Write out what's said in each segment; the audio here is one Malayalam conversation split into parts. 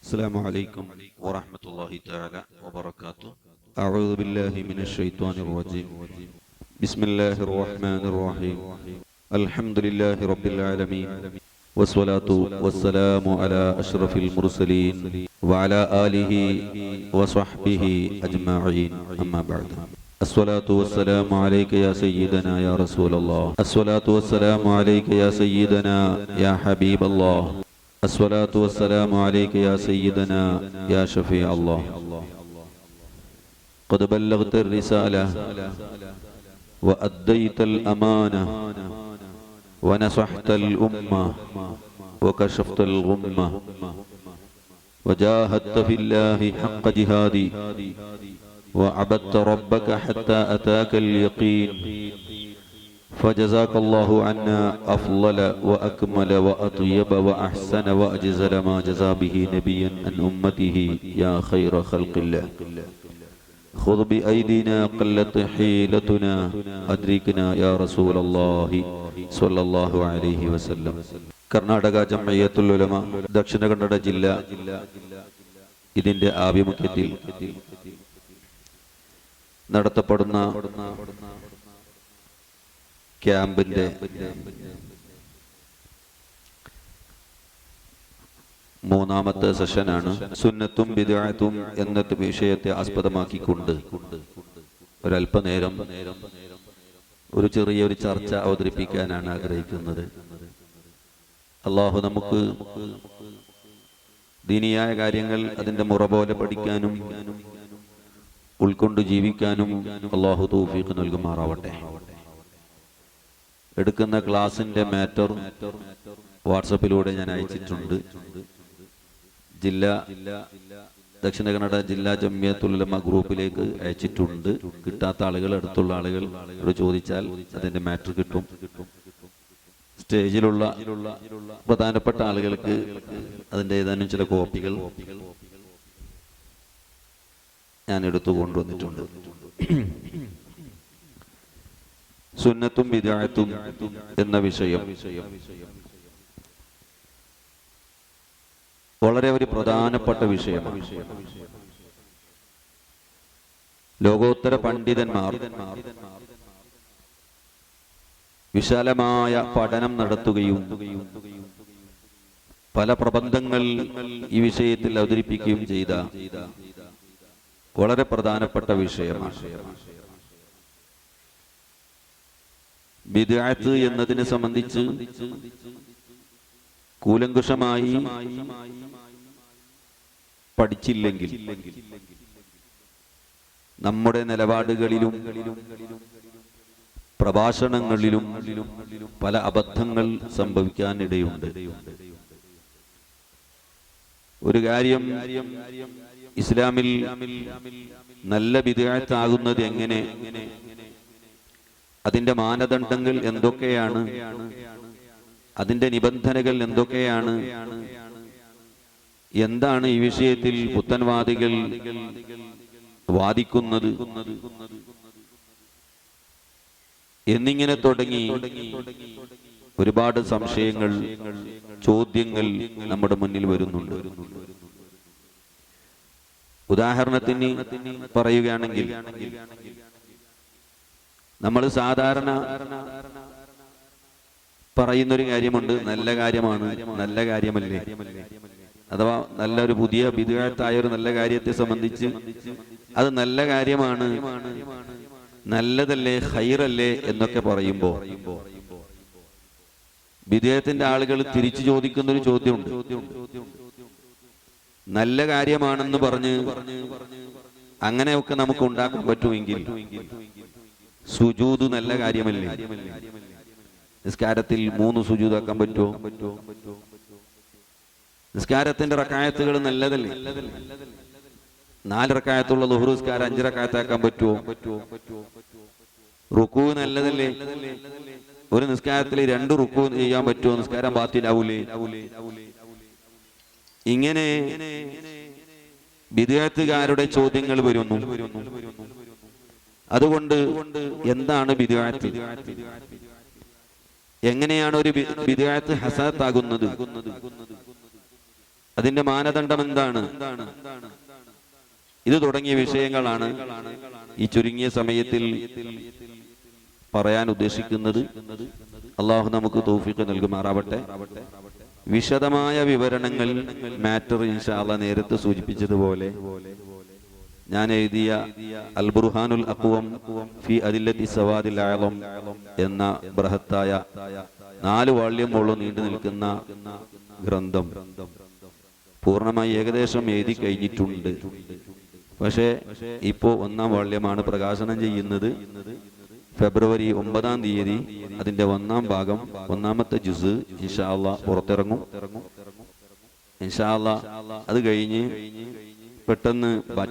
السلام عليكم ورحمة الله تعالى وبركاته. أعوذ بالله من الشيطان الرجيم. بسم الله الرحمن الرحيم. الحمد لله رب العالمين، والصلاة والسلام على أشرف المرسلين وعلى آله وصحبه أجمعين، أما بعد. الصلاة والسلام عليك يا سيدنا يا رسول الله. الصلاة والسلام عليك يا سيدنا يا حبيب الله. الصلاة والسلام عليك يا سيدنا يا شفيع الله. قد بلغت الرسالة وأديت الأمانة ونصحت الأمة وكشفت الغمة وجاهدت في الله حق جهادي وعبدت ربك حتى أتاك اليقين، فجزاك الله عنا أفضل وأكمل وأطيب وأحسن وأجزل ما جزى به نبيا عن أمته يا خير خلق الله. خذ بأيدينا قلت حيلتنا أدركنا يا رسول الله صلى الله عليه وسلم. കർണാടക ജംഇയ്യത്തുൽ ഉലമ ദക്ഷിണ കന്നഡ ജില്ല ഇതിന്റെ ആഭിമുഖ്യത്തിൽ നടത്തപ്പെടുന്ന ക്യാമ്പിന്റെ മൂന്നാമത്തെ സെഷനാണ്. സുന്നത്തും ബിദ്അത്തും എന്ന വിഷയത്തെ ആസ്പദമാക്കിക്കൊണ്ട് ഒരല്പനേരം ഒരു ചെറിയൊരു ചർച്ച അവതരിപ്പിക്കാനാണ് ആഗ്രഹിക്കുന്നത്. അള്ളാഹു നമുക്ക് ദീനിയായ കാര്യങ്ങൾ അതിന്റെ മുറ പോലെ പഠിക്കാനും ഉൾക്കൊണ്ട് ജീവിക്കാനും അള്ളാഹു തൗഫീഖ് നൽകുമാറാവട്ടെ. എടുക്കുന്ന ക്ലാസിന്റെ മാറ്റർ വാട്സപ്പിലൂടെ ഞാൻ അയച്ചിട്ടുണ്ട്. ദക്ഷിണ കന്നഡ ജില്ലാ ജംഇയ്യത്തുൽ ഉലമ ഗ്രൂപ്പിലേക്ക് അയച്ചിട്ടുണ്ട്. കിട്ടാത്ത ആളുകൾ, അടുത്തുള്ള ആളുകൾ ചോദിച്ചാൽ അതിന്റെ മാറ്റർ കിട്ടും. സ്റ്റേജിലുള്ള പ്രധാനപ്പെട്ട ആളുകൾക്ക് അതിന്റെ ഏതാനും ചില കോപ്പികൾ ഞാൻ എടുത്തു കൊണ്ടുവന്നിട്ടുണ്ട്. സുന്നത്തും ബിദ്അത്തും എന്ന വിഷയം വളരെ ഒരു പ്രധാനപ്പെട്ട വിഷയമാണ്. ലോകോത്തര പണ്ഡിതന്മാർ വിശാലമായ പഠനം നടത്തുകയും പല പ്രബന്ധങ്ങൾ ഈ വിഷയത്തിൽ അവതരിപ്പിക്കുകയും ചെയ്ത വളരെ പ്രധാനപ്പെട്ട വിഷയമാണ്. ബിദ്അത്ത് എന്നതിനെ സംബന്ധിച്ച് കൂലങ്കുഷമായി പഠിച്ചില്ലെങ്കിൽ നമ്മുടെ നിലപാടുകളിലും പ്രഭാഷണങ്ങളിലും പല അബദ്ധങ്ങൾ സംഭവിക്കാനിടയുണ്ട്. ഒരു കാര്യം, ഇസ്ലാമിൽ നല്ല ബിദ്അത്ത് ആകുന്നത് എങ്ങനെ, അതിന്റെ മാനദണ്ഡങ്ങൾ എന്തൊക്കെയാണ്, അതിന്റെ നിബന്ധനകൾ എന്തൊക്കെയാണ്, എന്താണ് ഈ വിഷയത്തിൽ പുത്തൻവാദികൾ വാദിക്കുന്നത് എന്നിങ്ങനെ തുടങ്ങി ഒരുപാട് സംശയങ്ങൾ, ചോദ്യങ്ങൾ നമ്മുടെ മുന്നിൽ വരുന്നുണ്ട്. ഉദാഹരണത്തിന് പറയുകയാണെങ്കിൽ, നമ്മൾ സാധാരണ പറയുന്നൊരു കാര്യമുണ്ട്, നല്ല കാര്യമാണ്, നല്ല കാര്യമല്ലേ, അഥവാ നല്ലൊരു പുതിയ ബിദ്അത്തായ ഒരു നല്ല കാര്യത്തെ സംബന്ധിച്ച് അത് നല്ല കാര്യമാണ്, നല്ലതല്ലേ, ഖൈറല്ലേ എന്നൊക്കെ പറയുമ്പോ ബിദ്അത്തിന്റെ ആളുകൾ തിരിച്ചു ചോദിക്കുന്നൊരു ചോദ്യമുണ്ട്. നല്ല കാര്യമാണെന്ന് പറഞ്ഞ് അങ്ങനെയൊക്കെ നമുക്ക് ഉണ്ടാക്കാൻ പറ്റുമെങ്കിൽ സുജൂദ് നല്ല കാര്യമല്ലേ? നിസ്കാരത്തിൽ 3 സുജൂദാക്കാൻ പറ്റുമോ? നിസ്കാരത്തിന്റെ റക്അത്തുകൾ നല്ലതല്ലേ? 4 റക്അത്തുള്ള ളുഹ്ർ നിസ്കാരം 5 റക്അത്താക്കാൻ പറ്റുമോ? റുക്കൂ നല്ലതല്ലേ? ഒരു നിസ്കാരത്തിൽ 2 റുക്കൂ ചെയ്യാൻ പറ്റുമോ? നിസ്കാരം ബാത്തിലാവൂലേ? ഇങ്ങനെ ബിദ്അത്തുകാരുടെ ചോദ്യങ്ങൾ വരുന്നു. അതുകൊണ്ട് എന്താണ് ബിദ്അത്ത്? എങ്ങനെയാണ് ഒരു ബിദ്അത്ത് ഹസനത്താകുന്നത്? അതിന്റെ മാനദണ്ഡം എന്താണ്? ഇത് തുടങ്ങിയ വിഷയങ്ങളാണ് ഈ ചുരുങ്ങിയ സമയത്തിൽ പറയാൻ ഉദ്ദേശിക്കുന്നത്. അള്ളാഹു നമുക്ക് തൗഫീഖ് നൽകുമാറാവട്ടെ. വിശദമായ വിവരണങ്ങൾ മാറ്റർ ഇൻഷാ അല്ലാഹ് നേരത്തെ സൂചിപ്പിച്ചതുപോലെ ഞാൻ എഴുതിയ അൽ ബുർഹാനുൽ അഖ്വം ഫി അദില്ലത്തി സവാദിൽ അഅളം എന്ന ബൃഹത്തായ 4 വാള്യമോളം നീണ്ടു നിൽക്കുന്ന ഗ്രന്ഥം പൂർണ്ണമായി ഏകദേശം എഴുതി കഴിഞ്ഞിട്ടുണ്ട്. പക്ഷേ ഇപ്പോൾ 1-ാം വാള്യമാണ് പ്രകാശനം ചെയ്യുന്നത്. ഫെബ്രുവരി 9-ാം തീയതി അതിന്റെ 1-ാം ഭാഗം 1-ാമത്തെ ജുസ് ഇൻഷാ അല്ലാഹ് പുറത്തിറങ്ങും. ഇൻഷാ അല്ലാഹ് അത് കഴിഞ്ഞ് പെട്ടെന്ന്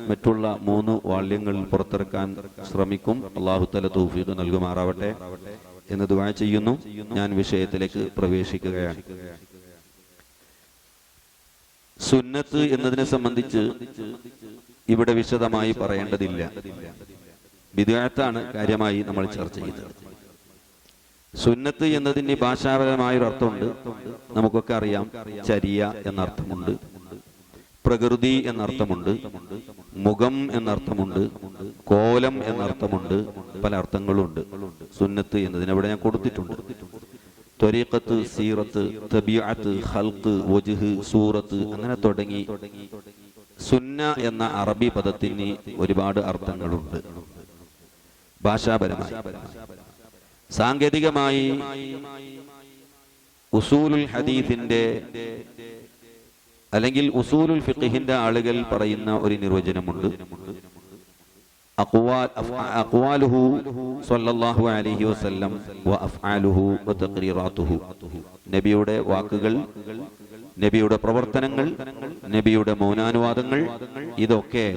മറ്റുള്ള 3 വാള്യങ്ങൾ പുറത്തിറക്കാൻ ശ്രമിക്കും. അല്ലാഹു തആല തൗഫീഖ് നൽകുമാറാവട്ടെ എന്ന് ദുആ ചെയ്യുന്നു. ഞാൻ വിഷയത്തിലേക്ക് പ്രവേശിക്കുകയാണ്. സുന്നത്ത് എന്നതിനെ സംബന്ധിച്ച് ഇവിടെ വിശദമായി പറയേണ്ടതില്ല. ബിദ്അത്താണ് കാര്യമായി നമ്മൾ ചർച്ച ചെയ്തത്. സുന്നത്ത് എന്നതിന് ഭാഷാപരമായൊരു അർത്ഥമുണ്ട്. നമുക്കൊക്കെ അറിയാം. ചര്യ എന്നർത്ഥമുണ്ട്, പ്രകൃതി എന്നർത്ഥമുണ്ട്, മുഖം എന്നർത്ഥമുണ്ട്, കോലം എന്നർത്ഥമുണ്ട്, പല അർത്ഥങ്ങളുണ്ട് സുന്നത്ത് എന്നതിന്. അവിടെ ഞാൻ കൊടുത്തിട്ടുണ്ട്. ത്വരീഖത്ത്, സീറത്ത്, തബീഅത്ത്, ഖൽഖ്, വജ്ഹ്, സൂറത്ത്, അങ്ങനെ തുടങ്ങി സുന്ന എന്ന അറബി പദത്തിന് ഒരുപാട് അർത്ഥങ്ങളുണ്ട് ഭാഷാപരമായി. സാങ്കേതികമായി ഉസൂലുൽ ഹദീസിന്റെ അല്ലെങ്കിൽ ഉസൂലുൽ ഫിഖ്ഹിന്റെ ആളുകൾ പറയുന്ന ഒരു നിർവചനമുണ്ട്. അഖ്വാലുഹു സ്വല്ലല്ലാഹു അലൈഹി വസല്ലം വ അഫ്ആലുഹു വ തഖ്രീറാത്തുഹു. നബിയുടെ വാക്കുകൾ, നബിയുടെ പ്രവർത്തനങ്ങൾ, നബിയുടെ മൗനാനുവാദങ്ങൾ, ഇതൊക്കെ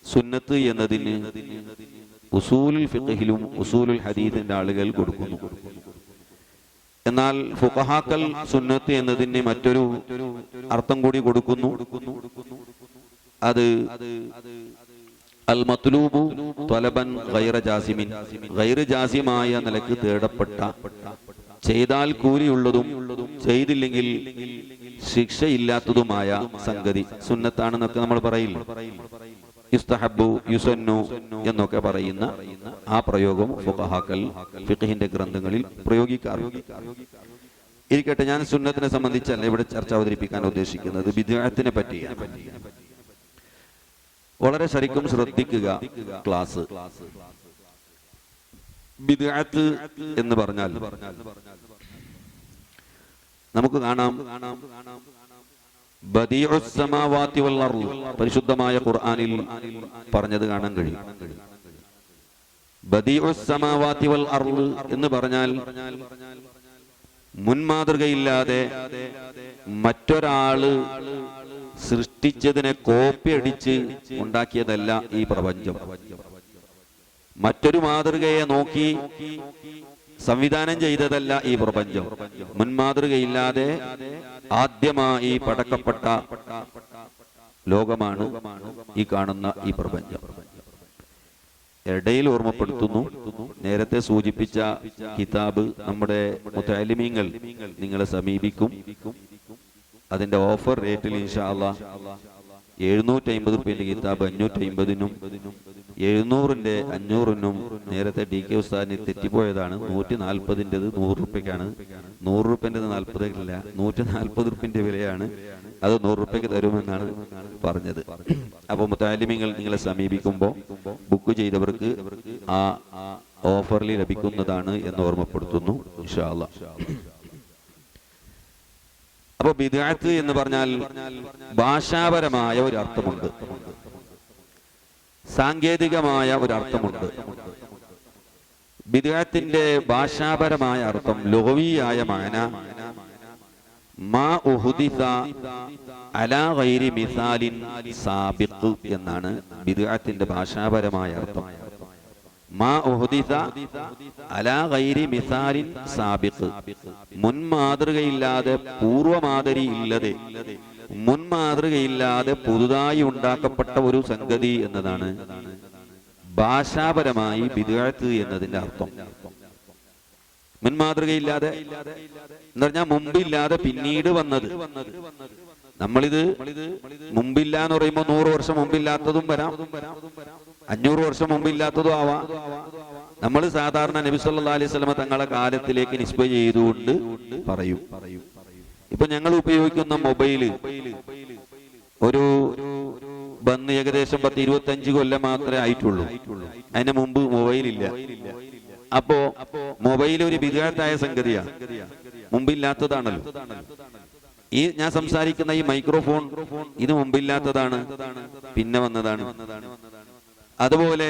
സുന്നത്ത് എന്നതിന് ഉസൂലുൽ ഫിഖ്ഹിലും ഉസൂലുൽ ഹദീസിന്റെ ആളുകൾ കൊടുക്കുന്നു. എന്നാൽ ഫുഖഹാക്കൾ സുന്നത്ത് എന്നതിന് മറ്റൊരു അർത്ഥം കൂടി കൊടുക്കുന്നു. അത് അൽ മത്ലൂബു ത്വലബൻ ഗൈറ ജാസിമിൻ, ഗൈറ ജാസിമായ നിലക്ക് തേടപ്പെട്ട, ചെയ്താൽ കൂലിയുള്ളതും ചെയ്തില്ലെങ്കിൽ ശിക്ഷയില്ലാത്തതുമായ സംഗതി സുന്നത്താണെന്നൊക്കെ നമ്മൾ പറയില്ല. യുസ്തഹബ്ബു, യുസന്നു എന്നൊക്കെ പറയുന്ന ആ പ്രയോഗം ഫുഖഹാക്കൾ ഫിഖ്ഹിന്റെ ഗ്രന്ഥങ്ങളിൽ പ്രയോഗിക്കാറുണ്ട്. ഇരിക്കട്ടെ, ഞാൻ സുന്നത്തിനെ സംബന്ധിച്ചല്ല ഇവിടെ ചർച്ച അവതരിപ്പിക്കാൻ ഉദ്ദേശിക്കുന്നത്, ബിദ്അത്തിനെ പറ്റിയാണ്. വളരെ ശരിക്കും ശ്രദ്ധിക്കുക ക്ലാസ്. ബിദ്അത്ത് എന്ന് പറഞ്ഞാൽ നമുക്ക് കാണാം ബദീഉസ് സമാവാതി വൽ അർള്, പരിശുദ്ധമായ ഖുർആനിൽ പറഞ്ഞത് കാണാൻ കഴിയും. ബദീഉസ് സമാവാതി വൽ അർള് എന്ന് പറഞ്ഞാൽ മുൻമാതൃകയില്ലാതെ മറ്റൊരാള് സൃഷ്ടിച്ചതിനെ കോപ്പി അടിച്ച് ഉണ്ടാക്കിയതല്ല ഈ പ്രപഞ്ചം. മറ്റൊരു മാതൃകയെ നോക്കി സംവിധാനം ചെയ്തതല്ല ഈ പ്രപഞ്ചം. മുൻമാതൃകയില്ലാതെ ആദ്യമായി പടക്കപ്പെട്ട ലോകമാണ് ഈ കാണുന്ന ഈ പ്രപഞ്ചം. ഇടയിൽ ഓർമ്മപ്പെടുത്തുന്നു, നേരത്തെ സൂചിപ്പിച്ച കിതാബ് നമ്മുടെ മുതഅല്ലിമീങ്ങൾ നിങ്ങളെ സമീപിക്കും. അതിന്റെ ഓഫർ റേറ്റിൽ ഇൻഷാ അല്ലാഹ് 750 രൂപയുടെ കിതാബ് 550-നും 700-ന്റെ 500-നും നേരത്തെ ഡി കെ ഉസ്താദിന് തെറ്റിപ്പോയതാണ്. 140-ന്റേത് 100 രൂപയ്ക്കാണ്. 100 രൂപേൻ്റെത് 40 140 രൂപന്റെ വിലയാണ്. അത് 100 രൂപയ്ക്ക് തരുമെന്നാണ് പറഞ്ഞത്. അപ്പൊ മുതഅല്ലിമീങ്ങൾ നിങ്ങളെ സമീപിക്കുമ്പോൾ ബുക്ക് ചെയ്തവർക്ക് ആ ഓഫറിൽ ലഭിക്കുന്നതാണ് എന്ന് ഓർമ്മപ്പെടുത്തുന്നു ഇൻഷാ അല്ലാഹ്. അപ്പൊ ബിദ്അത്ത് എന്ന് പറഞ്ഞാൽ ഭാഷാപരമായ ഒരു അർത്ഥമുണ്ട്, സാങ്കേതികമായ ഒരു അർത്ഥമുണ്ട്. ബിദ്അത്തിന്റെ ഭാഷാപരമായ അർത്ഥം ലുഗവിയായ മാന മാ ഉഹ്ദിസ അലാ ഗൈരി മിസാലിൻ സാബിഖ് എന്നാണ് ബിദ്അത്തിന്റെ ഭാഷാപരമായ അർത്ഥം. മാ ഉഹ്ദിസ അലാ ഗൈരി മിസാലിൻ സാബിഖ്, മുൻമാതൃകയില്ലാതെ പൂർവമാതരി ഇല്ലതെ, മുൻമാതൃകയില്ലാതെ പുതുതായി ഉണ്ടാക്കപ്പെട്ട ഒരു സംഗതി എന്നതാണ് ഭാഷാപരമായി ബിദ്അത്ത് എന്നതിന്റെ അർത്ഥം. മുൻമാതൃകയില്ലാതെ എന്ന് പറഞ്ഞാൽ മുമ്പില്ലാതെ പിന്നീട് വന്നത്. നമ്മളിത് മുമ്പില്ല എന്ന് പറയുമ്പോൾ 100 വർഷം മുമ്പില്ലാത്തതും വരാം, 500 വർഷം മുമ്പില്ലാത്തതും ആവാം. നമ്മൾ സാധാരണ നബി സല്ലല്ലാഹു അലൈഹി വസല്ലം തങ്ങളെ കാലത്തിലേക്ക് നിസ്ബ ചെയ്തുകൊണ്ട് പറയും. ഇപ്പൊ ഞങ്ങൾ ഉപയോഗിക്കുന്ന മൊബൈല് ഒരു വന്ന് ഏകദേശം 10-25 കൊല്ലം മാത്രമേ ആയിട്ടുള്ളൂ. അതിന് മുമ്പ് മൊബൈലില്ല. അപ്പോ മൊബൈൽ ഒരു ബിദ്അത്തായ സംഗതിയാണ്, മുമ്പില്ലാത്തതാണല്ലോ. ഈ ഞാൻ സംസാരിക്കുന്ന ഈ മൈക്രോഫോൺ ഇത് മുമ്പില്ലാത്തതാണ്, പിന്നെ വന്നതാണ്. അതുപോലെ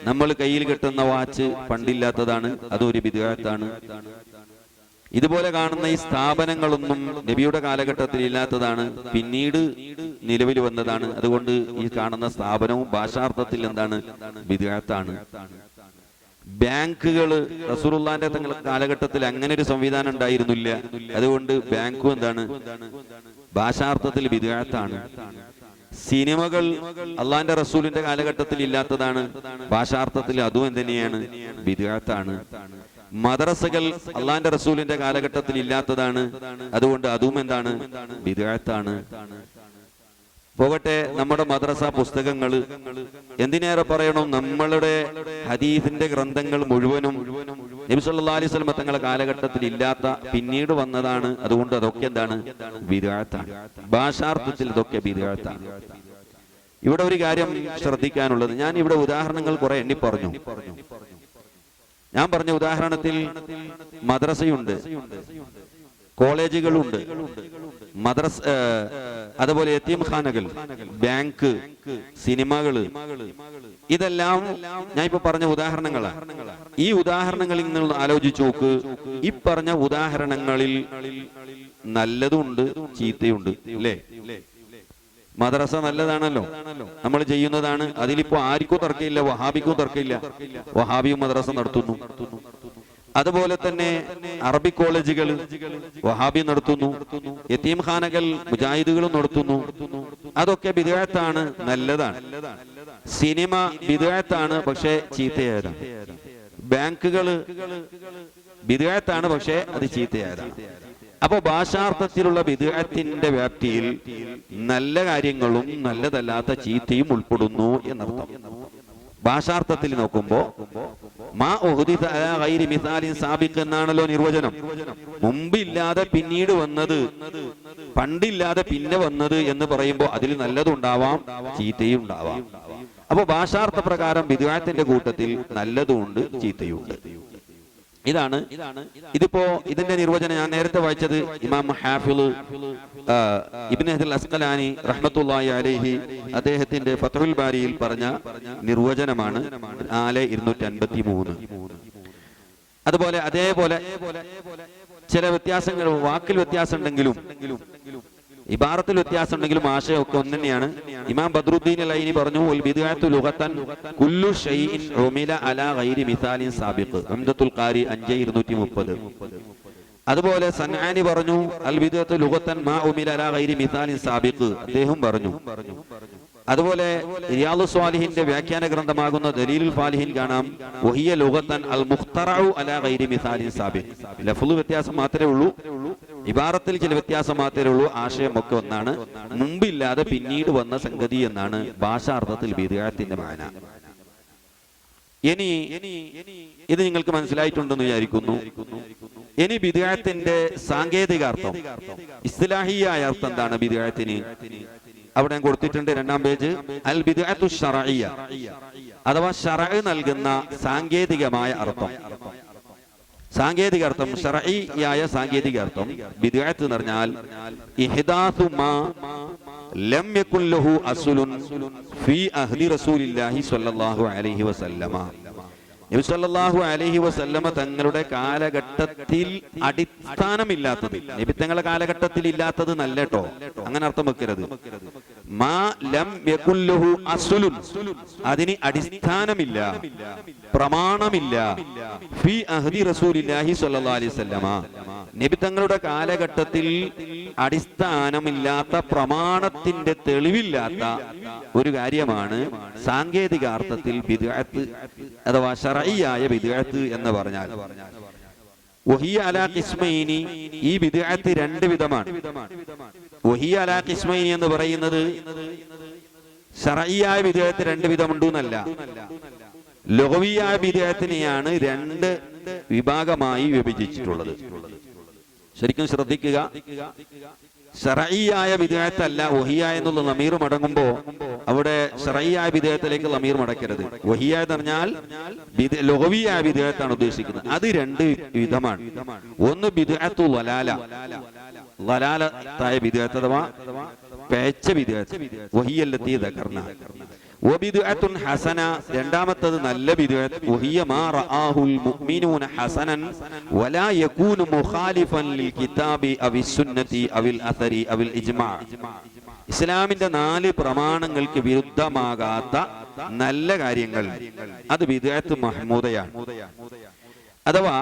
നമ്മൾ കയ്യിൽ കെട്ടുന്ന വാച്ച് പണ്ടില്ലാത്തതാണ്, അതൊരു ബിദ്അത്താണ്. ഇതുപോലെ കാണുന്ന ഈ സ്ഥാപനങ്ങളൊന്നും നബിയുടെ കാലഘട്ടത്തിൽ ഇല്ലാത്തതാണ്, പിന്നീട് നിലവിൽ വന്നതാണ്. അതുകൊണ്ട് ഈ കാണുന്ന സ്ഥാപനവും ഭാഷാർത്ഥത്തിൽ എന്താണ്? ബിദ്അത്താണ്. ബാങ്കുകള് റസൂലുള്ളാഹിന്റെ കാലഘട്ടത്തിൽ അങ്ങനെ ഒരു സംവിധാനം ഉണ്ടായിരുന്നില്ല. അതുകൊണ്ട് ബാങ്കും എന്താണ്? ഭാഷാർത്ഥത്തിൽ ബിദ്അത്താണ്. സിനിമകൾ അള്ളാന്റെ റസൂലിന്റെ കാലഘട്ടത്തിൽ ഇല്ലാത്തതാണ്, ഭാഷാർത്ഥത്തിൽ അതും എന്തിനെയാണ്? ബിദ്അത്താണ്. മദ്രസകൾ അള്ളാന്റെ റസൂലിന്റെ കാലഘട്ടത്തിൽ ഇല്ലാത്തതാണ്, അതുകൊണ്ട് അതും എന്താണ്? ബിദ്അത്താണ്. പോകട്ടെ, നമ്മുടെ മദ്രസ പുസ്തകങ്ങള് എന്തിനേറെ പറയണം, നമ്മളുടെ ഹദീസിന്റെ ഗ്രന്ഥങ്ങൾ മുഴുവനും നബി സല്ലല്ലാഹു അലൈഹി വസല്ലം തങ്ങളുടെ കാലഘട്ടത്തിൽ ഇല്ലാത്ത, പിന്നീട് വന്നതാണ്. അതുകൊണ്ട് അതൊക്കെ എന്താണ്? ബിദ്അത്താണ്. ഭാഷാർത്ഥത്തിൽ ഇതൊക്കെ ബിദ്അത്താണ്. ഇവിടെ ഒരു കാര്യം ശ്രദ്ധിക്കാനുള്ളത്, ഞാൻ ഇവിടെ ഉദാഹരണങ്ങൾ കുറെ എണ്ണി പറഞ്ഞു. ഞാൻ പറഞ്ഞ ഉദാഹരണത്തിൽ മദ്രസയുണ്ട്, കോളേജുകളുണ്ട്, മദ്രസ, അതുപോലെ യതീംഖാനകൾ, ബാങ്ക്, സിനിമകള്, ഇതെല്ലാം ഞാൻ ഇപ്പൊ പറഞ്ഞ ഉദാഹരണങ്ങളാണ്. ഈ ഉദാഹരണങ്ങളിൽ നിന്ന് ആലോചിച്ച് നോക്ക്. ഈ പറഞ്ഞ ഉദാഹരണങ്ങളിൽ നല്ലതുണ്ട്, ചീത്തയുണ്ട്, അല്ലേ? മദ്രസ നല്ലതാണല്ലോ, നമ്മൾ ചെയ്യുന്നതാണ്. അതിലിപ്പോ ആർക്കും തർക്കമില്ല, വഹാബിക്കും തർക്കമില്ല. വഹാബിയും മദ്രസ നടത്തുന്നു. അതുപോലെ തന്നെ അറബി കോളേജുകൾ വഹാബി നടത്തുന്നു, യതീംഖാനകൾ മുജാഹിദുകളും നടത്തുന്നു. അതൊക്കെ ബിദ്അത്താണ്, നല്ലതാണ്. സിനിമ ബിദ്അത്താണ്, പക്ഷേ ചീത്തയായതാണ്. ബാങ്കുകള് ബിദ്അത്താണ്, പക്ഷേ അത് ചീത്തയായതാണ്. അപ്പൊ ഭാഷാർത്ഥത്തിലുള്ള ബിദ്അത്തിന്റെ വ്യാപ്തിയിൽ നല്ല കാര്യങ്ങളും നല്ലതല്ലാത്ത ചീത്തയും ഉൾപ്പെടുന്നു എന്നർത്ഥം. ഭാഷാർത്ഥത്തിൽ നോക്കുമ്പോ മാ ഉഹ്ദിസ അലാ ഗൈരി മിസാലിൻ സാബിഖ് എന്നാണല്ലോ നിർവചനം. മുമ്പില്ലാതെ പിന്നീട് വന്നത്, പണ്ടില്ലാതെ പിന്നെ വന്നത് എന്ന് പറയുമ്പോൾ അതിൽ നല്ലതുണ്ടാവാം, ചീത്തയും ഉണ്ടാവാം. അപ്പൊ ഭാഷാർത്ഥ പ്രകാരം ബിദ്അത്തിന്റെ കൂട്ടത്തിൽ നല്ലതുണ്ട്, ചീത്തയുണ്ട്. ഇതാണ്. ഇതിപ്പോ ഇതിന്റെ നിർവചനം ഞാൻ നേരത്തെ വായിച്ചത് ഇമാം ഹാഫിള് ഇബ്നു ഹജർ അസ്ഖലാനി റഹ്മത്തുള്ളാഹി അലൈഹി അദ്ദേഹത്തിന്റെ ഫത്ഹുൽ ബാരിയിൽ പറഞ്ഞ നിർവചനമാണ് 4253. അതുപോലെ അതേപോലെ ചില വ്യത്യാസങ്ങൾ, വാക്കിൽ വ്യത്യാസം ഉണ്ടെങ്കിലും ഇബാറത്തിൽ വ്യത്യാസം ഉണ്ടെങ്കിലും ആശയമൊക്കെ ഒന്ന് തന്നെയാണ്. ഇമാം ബദ്രുദ്ദീൻ അൽ-ഐനി പറഞ്ഞു, വൽ ബിദ്അത്തു ലുഗതൻ കുല്ലു ഷൈഇൻ ഉമില അലാ ഗൈരി മിസാലിൻ സാബിഖ്. ഉംദത്തുൽ ഖാരി 5230. അതുപോലെ സൻആനി പറഞ്ഞു, അൽ ബിദ്അത്തു ലുഗതൻ മാ ഉമില അലാ ഗൈരി മിസാലിൻ സാബിഖ്, അദ്ദേഹം പറഞ്ഞു. അതുപോലെ റിയാദുസ് സ്വാലിഹിന്റെ വ്യാഖ്യാന ഗ്രന്ഥമാകുന്ന ദലീലുൽ ഫാലിഹിൻ കാണാം, വഹിയ ലുഗതൻ അൽ മുഖ്തറഉ അലാ ഗൈരി മിസാലിൻ സാബിഖ്. ലഫ്ള് വ്യത്യാസം മാത്രമേ ഉള്ളൂ, ഇബാറത്തിൽ ചില വ്യത്യാസം മാത്രമേ ഉള്ളൂ, ആശയമൊക്കെ ഒന്നാണ്. മുമ്പില്ലാതെ പിന്നീട് വന്ന സംഗതി എന്നാണ് ഭാഷാർത്ഥത്തിൽ ബിദ്അത്തിന്റെ മാന. ഇനി ഇത് നിങ്ങൾക്ക് മനസ്സിലായിട്ടുണ്ടെന്ന് വിചാരിക്കുന്നു. ഇനി ബിദ്അത്തിന്റെ സാങ്കേതികാർത്ഥം, ഇസ്തിലാഹിയായ അർത്ഥം എന്താണ് ബിദ്അത്തിന്? അവിടെ ഞാൻ കൊടുത്തിട്ടുണ്ട് 2-ാം പേജ്. അൽ ബിദ്അത്തു ശർഇയ്യ, അഥവാ ശർഅ് നൽകുന്ന സാങ്കേതികമായ അർത്ഥം. സാങ്കേതിക അർത്ഥം, ശർഇയായ സാങ്കേതിക അർത്ഥം ബിദ്അത്ത് എന്ന് പറഞ്ഞാൽ ഇഹ്ദാസു മാ ലം യകുൻ ലഹു അസ്ലുൻ ഫീ അഹ്ദി റസൂലില്ലാഹി സ്വല്ലല്ലാഹു അലൈഹി വസല്ലമ. നബി സല്ലല്ലാഹു അലൈഹി വസല്ലമ തങ്ങളുടെ കാലഘട്ടത്തിൽ അടിസ്ഥാനമില്ലാത്തത്, നബി തങ്ങളുടെ കാലഘട്ടത്തിൽ ഇല്ലാത്തത് നല്ല കേട്ടോ, അങ്ങനെ അർത്ഥം വെക്കരുത്. മാ ലം യകുൻ ലഹു അസ്ലുൻ, അതിന് അടിസ്ഥാനമില്ല, പ്രമാണമില്ല. ഫീ അഹ്ദി റസൂലില്ലാഹി സ്വല്ലല്ലാഹു അലൈഹി വസല്ലമ, നബി തങ്ങളുടെ കാലഘട്ടത്തിൽ അടിസ്ഥാനമില്ലാത്ത, പ്രമാണത്തിന്റെ തെളിവില്ലാത്ത ഒരു കാര്യമാണ് സാങ്കേതിക അർത്ഥത്തിൽ ബിദ്അത്ത് അഥവാ ശർഇയായ ബിദ്അത്ത് എന്ന് പറഞ്ഞാൽ. വഹിയ അലാ ഖിസ്മൈനി, ഈ ബിദ്അത്ത് 2 വിധമാണ്. വഹിയ അലാ ഖിസ്മൈനി എന്ന് പറയുന്നത് ശർഈയായ ബിദ്അത്ത് രണ്ട് വിധമുണ്ടെന്നല്ല, ലുഗവിയായ ബിദ്അത്തിനെയാണ് രണ്ട് വിഭാഗമായി വിഭജിച്ചിട്ടുള്ളത്. ശരിക്കും ശ്രദ്ധിക്കുക, ശർഈയായ ബിദ്അത്ത് അല്ല വഹിയ എന്നുള്ള ലമീർ മടങ്ങുമ്പോ അവിടെ ശർഈയായ ബിദ്അത്തിലേക്ക് ലമീർ മടക്കരുത്. വഹിയ എന്ന് പറഞ്ഞാൽ ലുഗവിയായ ബിദ്അത്താണ് ഉദ്ദേശിക്കുന്നത്. അത് രണ്ട് വിധമാണ്. ഒന്ന് ബിദ്അത്തു ലലാല, ലലാലത്തായ ബിദ്അത്ത് അഥവാ പേച്ച ബിദ്അത്ത്, വഹിയല്ലത്തി ദക്കർന. വബിദ്അത്തുൻ ഹസന, രണ്ടാമത്തേത് നല്ല ബിദ്അത്ത്, വഹിയ മാ റആഹുൽ മുഅ്മിനൂന ഹസനൻ വലാ യകൂനു മുഖാലിഫൻ ലിൽ കിതാബി അവിസ് സുന്നതി അവിൽ അസരി അവിൽ ഇജ്മാ. ഇസ്ലാമിന്റെ 4 പ്രമാണങ്ങൾക്ക് വിരുദ്ധമാകാത്ത നല്ല കാര്യങ്ങൾ, അത് ബിദ്അത്ത് മഹ്മൂദയാണ്. അഥവാ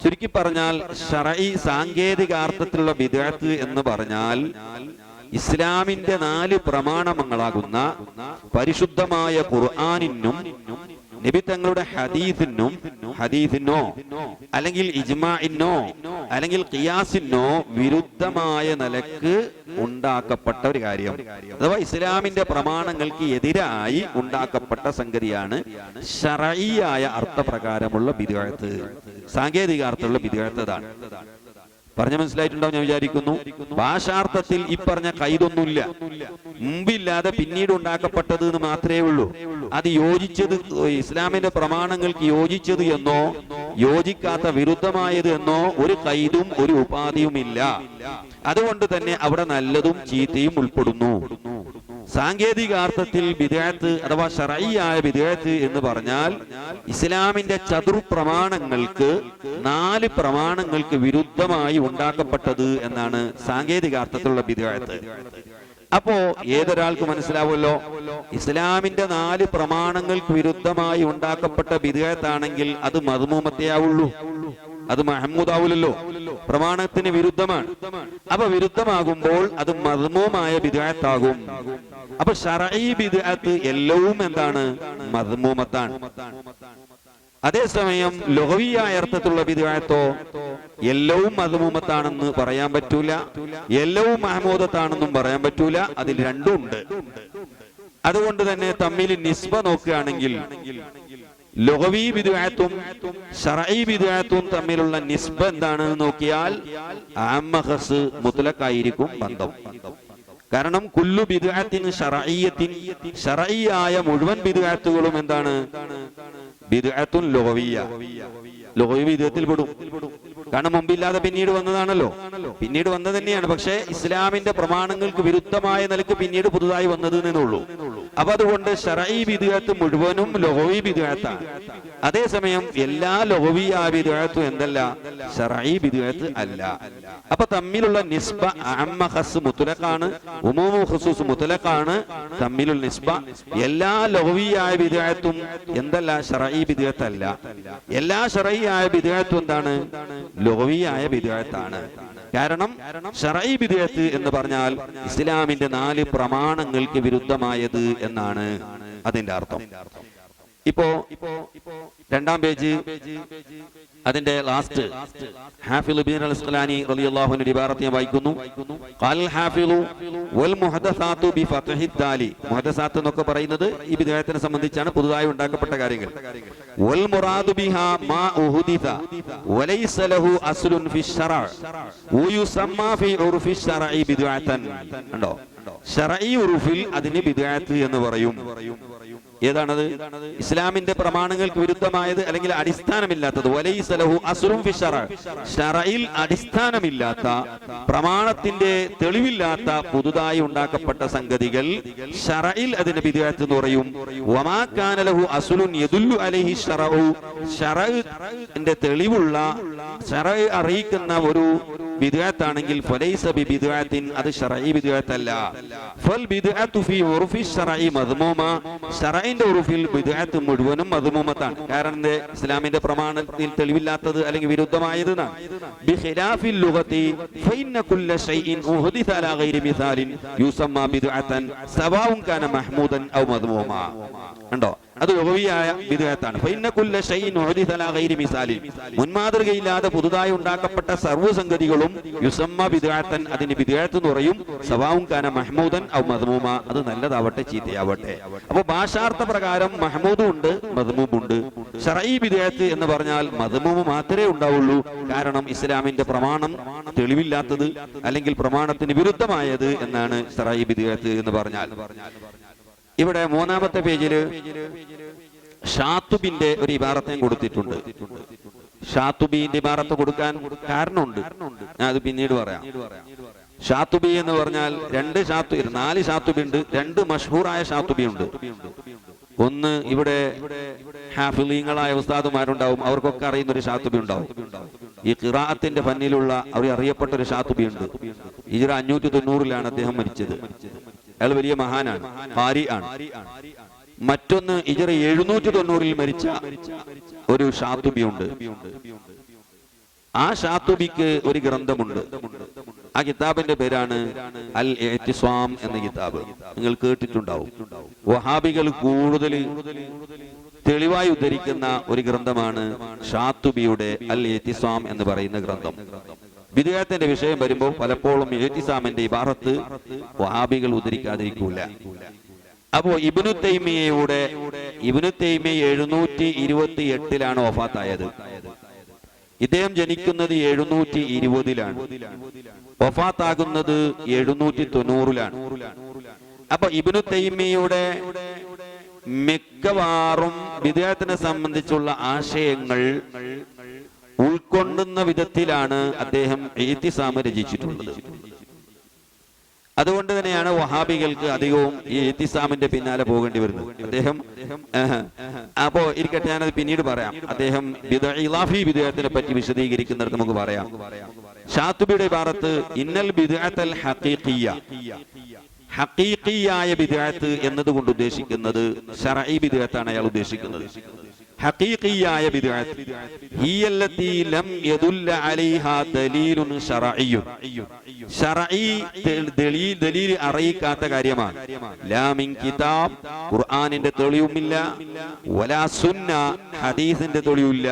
ചുരുക്കി പറഞ്ഞാൽ ശർഈ സാങ്കേതികാർത്ഥത്തിലുള്ള ബിദ്അത്ത് എന്ന് പറഞ്ഞാൽ ഇസ്ലാമിന്റെ 4 പ്രമാണങ്ങളാകുന്ന പരിശുദ്ധമായ ഖുർആനിനും നബി തങ്ങളുടെ ഹദീസിനോ അല്ലെങ്കിൽ ഇജ്മാഇനോ അല്ലെങ്കിൽ ഖിയാസിനോ വിരുദ്ധമായ നിലക്ക് ഉണ്ടാക്കപ്പെട്ട ഒരു കാര്യം, അഥവാ ഇസ്ലാമിന്റെ പ്രമാണങ്ങൾക്ക് എതിരായി ഉണ്ടാക്കപ്പെട്ട സംഗതിയാണ് ശർഈയായ അർത്ഥപ്രകാരമുള്ള ബിദ്അത്ത്. സാങ്കേതിക അർത്ഥമുള്ള ബിദ്അത്ത് അതാണ്. പറഞ്ഞ മനസ്സിലായിട്ടുണ്ടാവും ഞാൻ വിചാരിക്കുന്നു. ഭാഷാർത്ഥത്തിൽ ഈ പറഞ്ഞ കൈതൊന്നുമില്ല, മുമ്പില്ലാതെ പിന്നീട് ഉണ്ടാക്കപ്പെട്ടത് എന്ന് മാത്രമേ ഉള്ളൂ. അത് യോജിച്ചത് ഇസ്ലാമിന്റെ പ്രമാണങ്ങൾക്ക് യോജിച്ചത് എന്നോ യോജിക്കാത്ത വിരുദ്ധമായത് എന്നോ ഒരു കൈതും ഒരു ഉപാധിയും ഇല്ല. അതുകൊണ്ട് തന്നെ അവിടെ നല്ലതും ചീത്തയും ഉൾപ്പെടുന്നു. സാങ്കേതികാർത്ഥത്തിൽ ബിദ്അത്ത് അഥവാ ശർഈയായ ബിദ്അത്ത് എന്ന് പറഞ്ഞാൽ ഇസ്ലാമിന്റെ ചതുർപ്രമാണങ്ങൾക്ക് 4 പ്രമാണങ്ങൾക്ക് വിരുദ്ധമായി ഉണ്ടാക്കപ്പെട്ടത് എന്നാണ് സാങ്കേതികാർത്ഥത്തിലുള്ള ബിദ്അത്ത്. അപ്പോ ഏതൊരാൾക്ക് മനസ്സിലാവുമല്ലോ, ഇസ്ലാമിന്റെ 4 പ്രമാണങ്ങൾക്ക് വിരുദ്ധമായി ഉണ്ടാക്കപ്പെട്ട ബിദ്അത്താണെങ്കിൽ അത് മദ്മൂമത്തെയാവുള്ളൂ, അത് മഹ്മൂദാവൂലല്ലോ, പ്രമാണത്തിന് വിരുദ്ധമാണ്. അപ്പൊ വിരുദ്ധമാകുമ്പോൾ അത് മദ്മൂമായ ബിദ്അത്താകും. അപ്പൊ ശർഈ ബിദ്അത്ത് എല്ലവും എന്താണ്? മദ്മൂമത്താണ്. അതേസമയം ലുഗവിയായ അർത്ഥത്തിലുള്ള ബിദ്അത്തോ എല്ലവും മദ്മൂമത്താണെന്ന് പറയാൻ പറ്റൂല, എല്ലവും മഹ്മൂദത്താണെന്നും പറയാൻ പറ്റൂല. അതിൽ രണ്ടും ഉണ്ട്. അതുകൊണ്ട് തന്നെ തമ്മിൽ നിസ്ബ നോക്കുകയാണെങ്കിൽ ലുഗവി ബിദ്അത്തും ശർഈ ബിദ്അത്തും തമ്മിലുള്ള നിസ്ബ എന്താണെന്ന് നോക്കിയാൽ ആമ്മ ഖസ് മുത്ലഖായിരിക്കും ബന്ധം. കാരണം കുല്ലു ബിദ്അത്തിൻ ശർഈയത്തിൻ, ശർഈയായ മുഴുവൻ ബിദ്അത്തുകളും എന്താണ്? ബിദ്അത്തുൻ ലുഗവിയ്യ, ലുഗവി ബിദ്അത്തിൽ പെടും. കാരണം മുമ്പില്ലാതെ പിന്നീട് വന്നതാണല്ലോ, പിന്നീട് വന്നത് തന്നെയാണ്. പക്ഷേ ഇസ്ലാമിന്റെ പ്രമാണങ്ങൾക്ക് വിരുദ്ധമായ നിലക്ക് പിന്നീട് പുതുതായി വന്നത് എന്നുള്ളൂ. അപ്പൊ അതുകൊണ്ട് ശർഈ ബിദ്അത്ത് മുഴുവനും ലുഗവി ബിദ്അത്താണ്. അതേസമയം എല്ലാ ലുഗവിയായ ബിദ്അത്തും എന്തല്ല? ശർഈ ബിദ്അത്ത് അല്ല. അപ്പൊ തമ്മിലുള്ള നിസ്ബ അമ്മ ഖസ് മുത്ലഖാണ്, ഉമൂമു ഖുസൂസ് മുത്ലഖാണ്. തമ്മിലുള്ള നിസ്ബ എല്ലാ ലുഗവിയായ ബിദ്അത്തും എന്തല്ല? ശർഈ ബിദ്അത്ത് അല്ല. എല്ലാ ശർഈയായ ബിദ്അത്തും എന്താണ്? ലുഗവിയായ ബിദ്അത്താണ്. കാരണം ശർഈ ബിദ്അത്ത് എന്ന് പറഞ്ഞാൽ ഇസ്ലാമിന്റെ 4 പ്രമാണങ്ങൾക്ക് വിരുദ്ധമായത് എന്നാണ് അതിന്റെ അർത്ഥം. ഇപ്പോ 2-ാം പേജ് അതിന്റെ ലാസ്റ്റ് ഹാഫിള് ഇബ്നു അൽ-അസ്ഖലാനി റളിയല്ലാഹു അൻഹു ഇബാറത്ത് ഞാൻ വായിക്കുന്നു. ഖാൽ ഹാഫിളു വൽ മുഹദസാതു ബി ഫത്ഹി ദാലി. മുഹദസാത്ത് എന്നൊക്കെ പറയുന്നത് ഈ ബിദ്അത്തിനെ സംബന്ധിച്ചാണ്, പുതുതായി ഉണ്ടാക്കപ്പെട്ട കാര്യങ്ങൾ. വൽ മുറാദു ബിഹാ മാ ഉഹദിസ വലൈസ ലഹു അസ്ലുൻ ഫി ശർഅ വയുസമ്മാ ഫി ഉർഫി ശർഇ ബിദ്അത്തൻ. കണ്ടോ, ശർഈ ഉർഫിൽ അതിന് ബിദ്അത്ത് എന്ന് പറയും. ഏതാണത്? ഇസ്ലാമിന്റെ പ്രമാണങ്ങൾക്ക് വിരുദ്ധമായത് അല്ലെങ്കിൽ അടിസ്ഥാനമില്ലാത്തത്. വലൈസ ലഹു അസ്ലുൻ ഫി ശർഅ, ശർഇൽ അടിസ്ഥാനമില്ലാത്ത, പ്രമാണത്തിന്റെ തെളിവില്ലാത്ത പുതുതായി ഉണ്ടാക്കപ്പെട്ട സംഗതികൾ ശർഇൽ അതിന് ബിദ്അത്ത് എന്ന് പറയും. വമാ കാന ലഹു അസ്ലുൻ യദുല്ലു അലൈഹി ശർഉ, ശർഇന്റെ തെളിവുള്ള, ശർഇ അറിയിക്കുന്ന ഒരു ബിദ്അത്താണെങ്കിൽ ഫലൈസ ബി ബിദ്അത്തിൻ, അത് ശർഈ ബിദ്അത്ത് അല്ല. ഫൽ ബിദ്അത്തു ഫി ഉർഫി ശർഇ മദ്മൂമ, ശർഇന്റെ ഉർഫിൽ ബിദ്അത്ത് മുഴുവനും മദ്മൂമത്താണ്. കാരണം ഇസ്ലാമിന്റെ പ്രമാണത്തിൽ തെളിവില്ലാത്തത് അല്ലെങ്കിൽ വിരുദ്ധമായത്. ബിഖിലാഫിൽ ലുഗതി ഫഇന്ന കുല്ല ശൈഇൻ ഉഹദിസ അലാ ഗൈരി മിസാലിൻ യുസമ്മാ ബിദ്അത്തൻ സവാഉൻ കാന മഹ്മൂദൻ ഔ മദ്മൂമ. കണ്ടോ, അത് ലഗവിയായ ബിദ്അത്താണ്. ഫഇന്ന കുല്ല ശൈഇൻ ഉഹദിസ അലാ ഗൈരി മിസാലിൻ, മുൻമാതൃകയില്ലാതെ പുതുതായി ഉണ്ടാക്കപ്പെട്ട സർവ്വ സംഗതികളും യുസമ്മ ബിദ്അത്തൻ, അതിന് ബിദ്അത്ത് എന്ന് പറയും. സവാഉൻ കാന മഹ്മൂദൻ ഔ മദ്മൂമ, അത് നല്ലതാവട്ടെ ചീത്തയാവട്ടെ. അപ്പോൾ ഭാഷാർത്ഥ പ്രകാരം മഹ്മൂദും ഉണ്ട് മദ്മൂമും ഉണ്ട്. ശർഈ ബിദ്അത്ത് എന്ന് പറഞ്ഞാൽ മദ്മൂമ് മാത്രമേ ഉണ്ടാവുള്ളൂ. കാരണം ഇസ്ലാമിന്റെ പ്രമാണം തെളിവില്ലാത്തത് അല്ലെങ്കിൽ പ്രമാണത്തിന് വിരുദ്ധമായത് എന്നാണ് ശർഈ ബിദ്അത്ത് എന്ന് പറഞ്ഞാൽ. ഇവിടെ മൂന്നാമത്തെ പേജില് ഷാത്തുബിന്റെ ഒരു ഇബാറത്തേം കൊടുത്തിട്ടുണ്ട്. ഷാത്തുബിന്റെ ഇബാറത്ത് കൊടുക്കാൻ കാരണമുണ്ട്, ഞാൻ അത് പിന്നീട് പറയാം. ഷാത്തുബി എന്ന് പറഞ്ഞാൽ നാല് ഷാത്തുബി ഉണ്ട്. രണ്ട് മഷ്ഹൂറായ ഷാത്തുബി ഉണ്ട്. ഒന്ന് ഇവിടെ ഹാഫിളീങ്ങളായ ഉസ്താദുമാരുണ്ടാവും, അവർക്കൊക്കെ അറിയുന്ന ഒരു ഷാത്തുബി ഉണ്ടാവും. ഈ ഖിറാഅത്തിന്റെ ഫന്നിലുള്ള അറിയപ്പെട്ട ഒരു ഷാത്തുബി ഉണ്ട്. ഹിജ്റ 590 അദ്ദേഹം മരിച്ചത്. അയാൾ വലിയ മഹാനാണ്, ഖാരി ആണ്. മറ്റൊന്ന് ഹിജ്റ 790 മരിച്ച ഒരു ഷാത്തുബി ഉണ്ട്. ആ ഷാത്തുബിക്ക് ഒരു ഗ്രന്ഥമുണ്ട്. ആ കിതാബിന്റെ പേരാണ് അൽ ഇഅ്തിസാം എന്ന കിതാബ്. നിങ്ങൾ കേട്ടിട്ടുണ്ടാവും. വഹാബികൾ കൂടുതൽ തെളിവായി ഉദ്ധരിക്കുന്ന ഒരു ഗ്രന്ഥമാണ് ഷാത്തുബിയുടെ അൽ ഇഅ്തിസാം എന്ന് പറയുന്ന ഗ്രന്ഥം. ബിദ്അത്തിന്റെ വിഷയം വരുമ്പോൾ പലപ്പോഴും ഇഅ്തിസാമിന്റെ ഇബാറത്ത് വഹാബികൾ ഉദ്ധരിക്കാതിരിക്കൂല. അപ്പോ ഇബ്നു തൈമിയ്യ 728 വഫാത്തായത്. ഇദ്ദേഹം ജനിക്കുന്നത് 720 വഫാത്താകുന്നത് 790. അപ്പൊ ഇബ്നു തൈമിയ്യയുടെ മിക്കവാറും ബിദ്അത്തിനെ സംബന്ധിച്ചുള്ള ആശയങ്ങൾ ഉൾക്കൊള്ളുന്ന വിധത്തിലാണ് അദ്ദേഹം ഇഅ്തിസാം രചിച്ചിട്ടുള്ളത്. അതുകൊണ്ട് തന്നെയാണ് വഹാബികൾക്ക് അധികവും ഈ ഇഅ്തിസാമിന്റെ പിന്നാലെ പോകേണ്ടി വരുന്നത്. അദ്ദേഹം അപ്പോ ഇരിക്കട്ടെ, ഞാനത് പിന്നീട് പറയാം. അദ്ദേഹം ഇളാഫി ബിദ്അത്തിനെ പറ്റി വിശദീകരിക്കുന്നിടത്ത് നമുക്ക് പറയാം. ഷാത്തുബിയുടെ ഇബാറത്ത് ഇന്നൽ ബിദ്അത്തൽ ഹഖീഖിയ്യ, ഹഖീഖിയായ ബിദ്അത്ത് എന്നതുകൊണ്ട് ഉദ്ദേശിക്കുന്നത് ശർഈ ബിദ്അത്താണ് അയാൾ ഉദ്ദേശിക്കുന്നത്. ഹഖീഖിയായ ബിദ്അത്ത് ഹിയല്ലതി ലം യദുല്ല അലൈഹാ ദലീലുൻ ശർഈയ്യുൻ, ശർഈ ദലീൽ അറിയിക്കാത്ത കാര്യമാണ്. ലാ മിൻ കിതാബ്, ഖുർആനിന്റെ തെളിവുമില്ല. വലാ സുന്ന, ഹദീസിന്റെ തെളിവില്ല.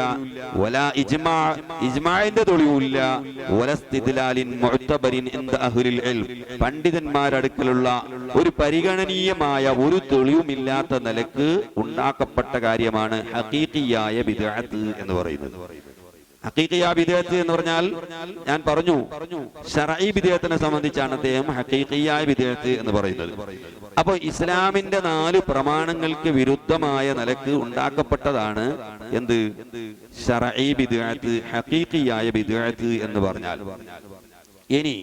വലാ ഇജ്മാ, ഇജ്മാഇന്റെ തെളിവില്ല. വലാ ഇസ്തിദ്ലാലിൻ മുഅ്തബരിൻ ഇൻദ അഹ്ലിൽ ഇൽം, പണ്ഡിതന്മാരുടെ അടുക്കലുള്ള ഒരു പരിഗണനീയമായ ഒരു തെളിവുമില്ലാത്ത നിലക്ക് ഉണ്ടാക്കപ്പെട്ട കാര്യമാണ് ഹഖീഖിയായ ബിദ്അത്ത് എന്ന് പറയുന്നത്. ഹഖീഖിയായ ബിദ്അത്ത് എന്ന് പറഞ്ഞാൽ ഞാൻ പറഞ്ഞു ശർഈ ബിദ്അത്തിനെ സംബന്ധിച്ചാണ് അദ്ദേഹം ഹഖീഖിയായ ബിദ്അത്ത് എന്ന് പറയുന്നത്. അപ്പൊ ഇസ്ലാമിന്റെ 4 പ്രമാണങ്ങൾക്ക് വിരുദ്ധമായ നിലക്ക് ഉണ്ടാക്കപ്പെട്ടതാണ് എന്ത്? ശർഈ ബിദ്അത്ത്, ഹഖീഖിയായ ബിദ്അത്ത് എന്ന് പറഞ്ഞാൽ. ഇനി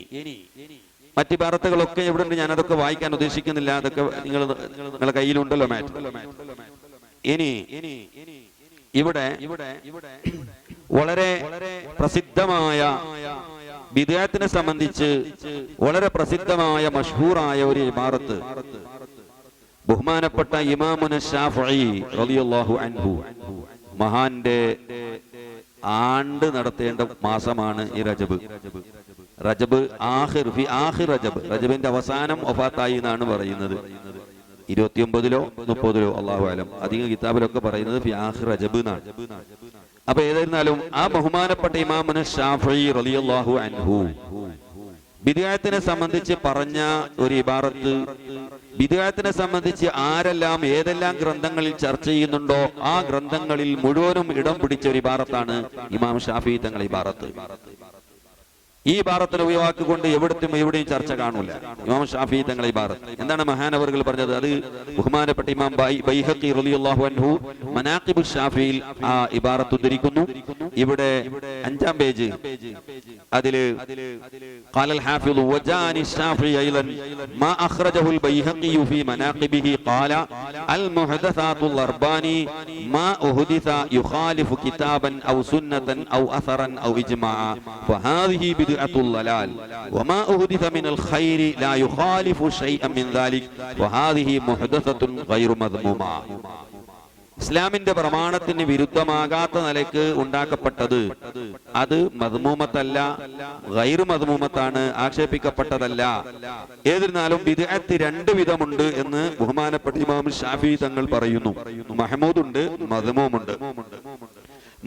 മറ്റ് ഇബാറത്തുകളൊക്കെ എവിടെ ഉണ്ട്, ഞാൻ അതൊക്കെ വായിക്കാൻ ഉദ്ദേശിക്കുന്നില്ല. അതൊക്കെ നിങ്ങളുടെ കയ്യിലുണ്ടല്ലോ മാറ്റ്. ഇനി ഇവിടെ വളരെ പ്രസിദ്ധമായ ബിദ്അത്തിനെ സംബന്ധിച്ച് വളരെ പ്രസിദ്ധമായ മഷ്ഹൂറായ ഒരു ഇബാറത്ത് ബഹുമാനപ്പെട്ട ഇമാമുന ശാഫഈ റളിയല്ലാഹു അൻഹു, മഹാന്റെ ആണ്ട് നടത്തേണ്ട മാസമാണ് ഈ റജബ്. റജബ് ആഖിർ റജബ്, റജബിന്റെ അവസാനം വഫാത്തായി എന്നാണ് പറയുന്നത്. 29 30 അല്ലാഹു അലം. അധികം കിതാബിലൊക്കെ പറയുന്നത് ഫി ആഖിർ റജബ് എന്നാണ്. അപ്പൊ ഏതായിരുന്നാലും ആ ബഹുമാനപ്പെട്ട ഇമാമുന ശാഫഈ റളിയല്ലാഹു അൻഹു ബിദ്അത്തിനെ സംബന്ധിച്ച് പറഞ്ഞ ഒരു ഇബാറത്ത്, ബിദ്അത്തിനെ സംബന്ധിച്ച് ആരെല്ലാം ഏതെല്ലാം ഗ്രന്ഥങ്ങളിൽ ചർച്ച ചെയ്യുന്നുണ്ടോ ആ ഗ്രന്ഥങ്ങളിൽ മുഴുവനും ഇടം പിടിച്ച ഒരു ഇബാറത്താണ് ഇമാം ഷാഫിഈ തങ്ങളുടെ ഇബാറത്ത്. ഈ ഇബാറത്തിനെ ഒഴിവാക്കിക്കൊണ്ട് എവിടെയും ചർച്ച കാണൂല. ഇമാം ഷാഫിഈ തങ്ങളുടെ ഇബാറത്ത് എന്താണ് മഹാനവറുകൾ പറഞ്ഞത്? അത് ബഹുമാനപ്പെട്ട ഇമാം ബൈഹഖി റളിയല്ലാഹു അൻഹു മനാഖിബുൽ ഷാഫിഈൽ ആ ഇബാറത്ത് ഉദ്ധരിക്കുന്നു. ഇവിടെ 5-ാം പേജ് അതില് ഖാലൽ ഹാഫിളു വജാനി الشافعي ايضا ما اخرجه البيهقي في مناقبه قال المحدثات الارباني ما احدث يخالف كتابا او سنه او اثرا او اجماعا فهذه بدعة الضلال وما احدث من الخير لا يخالف شيئا من ذلك وهذه محدثة غير مذمومة. ഇസ്ലാമിന്റെ പ്രമാണത്തിന് വിരുദ്ധമാകാത്ത നിലയ്ക്ക് ഉണ്ടാക്കപ്പെട്ടത് അത് മദ്മൂമത്തല്ല, ഗൈറു മദ്മൂമത്താണ്, ആക്ഷേപിക്കപ്പെട്ടതല്ല. ഏതിരുന്നാലും ബിദ്അത്ത് രണ്ട് വിധമുണ്ട് എന്ന് ബഹുമാനപ്പെട്ട ഇമാം ഷാഫിഈ തങ്ങൾ പറയുന്നു. മഹ്മൂദുണ്ട്, മദ്മൂമുണ്ട്.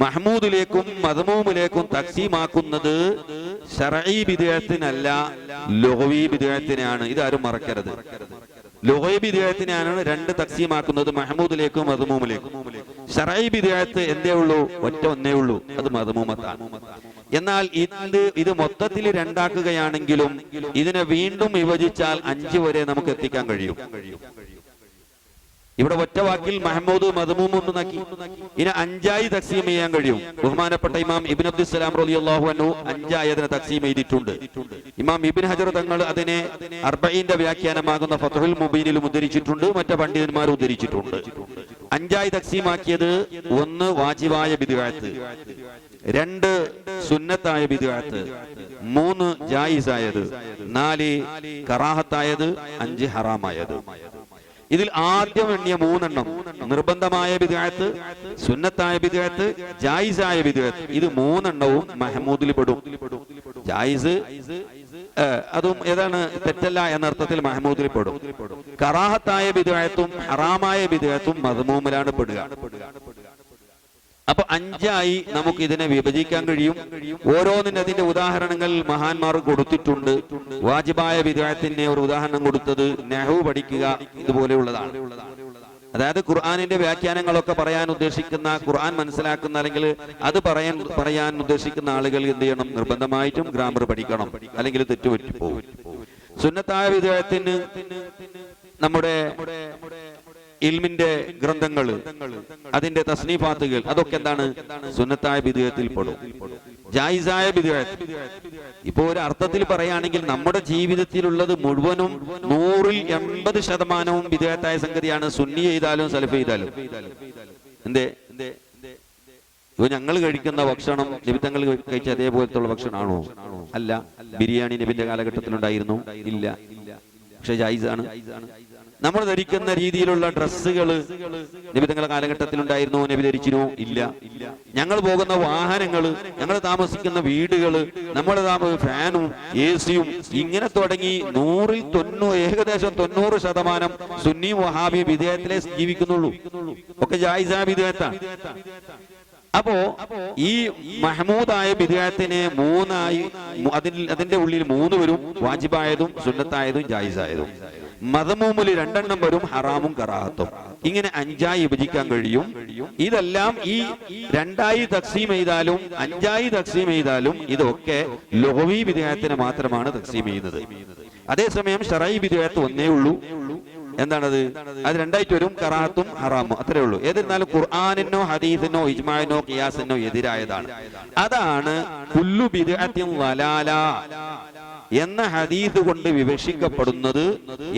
മഹ്മൂദിലേക്കും മദ്മൂമിലേക്കും തഖ്സീമാക്കുന്നത് ശർഈ ബിദ്അത്തിനല്ല, ലുഗ്വി ബിദ്അത്തിനാണ്. ഇതാരും മറക്കരുത്. ലുഗ്വി ബിദ്അത്തിനാണ് രണ്ട് തഖ്സീമാക്കുന്നത്, മഹ്മൂദിലേക്കും മദ്മൂമിലേക്കും. ശർഈ ബിദ്അത്ത് എന്തേ ഉള്ളൂ? ഒന്നേ ഉള്ളൂ, അത് മദ്മൂമത്താണ്. എന്നാൽ ഇത് മൊത്തത്തിൽ രണ്ടാക്കുകയാണെങ്കിലും ഇതിനെ വീണ്ടും വിഭജിച്ചാൽ 5 വരെ നമുക്ക് എത്തിക്കാൻ കഴിയും. ഇവിടെ ഒറ്റ വാക്കിൽ മഹ്മൂദ് മദ്മൂം എന്ന് നാക്കി ഇനി 5ആയി തഖ്സീം ചെയ്യാൻ കഴിയും. ബഹുമാനപ്പെട്ട ഇമാം ഇബ്നു അബ്ദുസ്സലാം റളിയല്ലാഹു അൻഹു 5ആയി അതിനെ തഖ്സീം ചെയ്തിട്ടുണ്ട്. ഇമാം ഇബ്നു ഹജർ തങ്ങൾ അതിനെ 40ന്റെ വ്യാഖ്യാനമാകുന്ന ഫത്ഹുൽ മുബീനിൽ ഉദ്ധരിച്ചിട്ടുണ്ട്, മറ്റു പണ്ഡിതന്മാർ ഉദ്ധരിച്ചിട്ടുണ്ട്. 5ആയി തഖ്സീമാക്കിയത് 1 വാജിബായ ബിദ്അത്ത്, 2 സുന്നത്തായ ബിദ്അത്ത്, 3 ജായിസായത്, 4 കറാഹത്തായത്, 5 ഹറാമായത്. ഇതിൽ ആദ്യം എണ്ണിയ 3 എണ്ണം നിർബന്ധമായ ബിദ്അത്ത്, സുന്നത്തായ ബിദ്അത്ത്, ജായിസായ ബിദ്അത്ത്, ഇത് 3 എണ്ണവും മഹ്മൂദിൽ പെടും. ജായിസ് അതും ഏതാണ് തെറ്റല്ല എന്ന അർത്ഥത്തിൽ മഹ്മൂദിൽ പെടും. കറാഹത്തായ ബിദ്അത്തും ഹറാമായ ബിദ്അത്തും മദ്മൂമിലാണ് പെടുക. അപ്പൊ 5ആയി നമുക്ക് ഇതിനെ വിഭജിക്കാൻ കഴിയും. ഓരോന്നിനും അതിന്റെ ഉദാഹരണങ്ങൾ മഹാന്മാർ കൊടുത്തിട്ടുണ്ട്. വാജിബായ ബിദ്അത്തിന് ഒരു ഉദാഹരണം കൊടുത്തത് നഹ്വു പഠിക്കുക ഇതുപോലെയുള്ളതാണ്. അതായത് ഖുർആനിന്റെ വ്യാഖ്യാനങ്ങളൊക്കെ പറയാൻ ഉദ്ദേശിക്കുന്ന, ഖുർആൻ മനസ്സിലാക്കുന്ന അല്ലെങ്കിൽ അത് പറയാൻ ഉദ്ദേശിക്കുന്ന ആളുകൾ എന്ത് ചെയ്യണം? നിർബന്ധമായിട്ടും ഗ്രാമർ പഠിക്കണം, അല്ലെങ്കിൽ തെറ്റുപറ്റിപ്പോകും. സുന്നത്തായ ബിദ്അത്തിന് നമ്മുടെ ഇൽമിന്റെ ഗ്രന്ഥങ്ങൾ, അതിന്റെ തസ്നീഫാത്തുകൾ, അതൊക്കെ എന്താണ്? സുന്നത്തായ ബിദ്അത്തിൽ പെടും. ജായിസായ ബിദ്അത്ത് ഇപ്പോ ഒരു അർത്ഥത്തിൽ പറയുകയാണെങ്കിൽ നമ്മുടെ ജീവിതത്തിലുള്ളത് മുഴുവനും 100ൽ 80% ബിദ്അത്തായ സംഗതിയാണ്. സുന്നി ചെയ്താലും സലഫ് ചെയ്താലും. എന്തേ? ഇപ്പൊ ഞങ്ങൾ കഴിക്കുന്ന ഭക്ഷണം നിബിത്തങ്ങൾ കഴിച്ച അതേപോലത്തുള്ള ഭക്ഷണമാണോ? അല്ല. ബിരിയാണി നബിന്റെ കാലഘട്ടത്തിലുണ്ടായിരുന്നു? ഇല്ല. പക്ഷെ ജായിസാണ്. നമ്മൾ ധരിക്കുന്ന രീതിയിലുള്ള ഡ്രസ്സുകൾ നബി തങ്ങളുടെ കാലഘട്ടത്തിൽ ഉണ്ടായിരുന്നോ? നബി ധരിച്ചിരുന്നോ? ഇല്ല. ഞങ്ങൾ പോകുന്ന വാഹനങ്ങൾ, ഞങ്ങൾ താമസിക്കുന്ന വീടുകൾ, നമ്മുടെ ഫാനും AC-യും ഇങ്ങനെ തുടങ്ങി 100ൽ ഏകദേശം 90% സുന്നി വഹാബി ബിദ്അത്തിലെ ജീവിക്കുന്നുള്ളൂ. ഒക്കെ ജായിസായ ബിദ്അത്താണ്. അപ്പോ ഈ മഹ്മൂദായ ബിദ്അത്തിനെ 3ആയി, അതിന്റെ ഉള്ളിൽ 3 വരും, വാജിബായതും സുന്നത്തായതും ജായിസായതും. മദ്മൂമിൽ 2 എണ്ണം വരും, ഹറാമും കറാഹത്തും. ഇങ്ങനെ 5ആയി വിഭജിക്കാൻ കഴിയും. ഇതെല്ലാം ഈ 2ആയി തഖ്സീം ചെയ്താലും 5ആയി തഖ്സീം ചെയ്താലും ഇതൊക്കെ ലുഗ്വി ബിദ്അത്തിനെ മാത്രമാണ് തഖ്സീം ചെയ്യുന്നത്. അതേസമയം ശർഈ ബിദ്അത്ത് ഒന്നേ ഉള്ളൂ. എന്താണത്? അത് 2ആയിട്ട് വരും, കറാഹത്തും ഹറാമും, അത്രേ ഉള്ളൂ. ഏതിരുന്നാലും ഖുർആനിനോ ഹദീസിനോ ഇജ്മാഇനോ ഖിയാസിനോ എതിരായതാണ്. അതാണ് കുല്ലു ബിദ്അത്തിൻ ളലാല എന്ന ഹദീസ് കൊണ്ട് വിവക്ഷിക്കപ്പെടുന്നത്.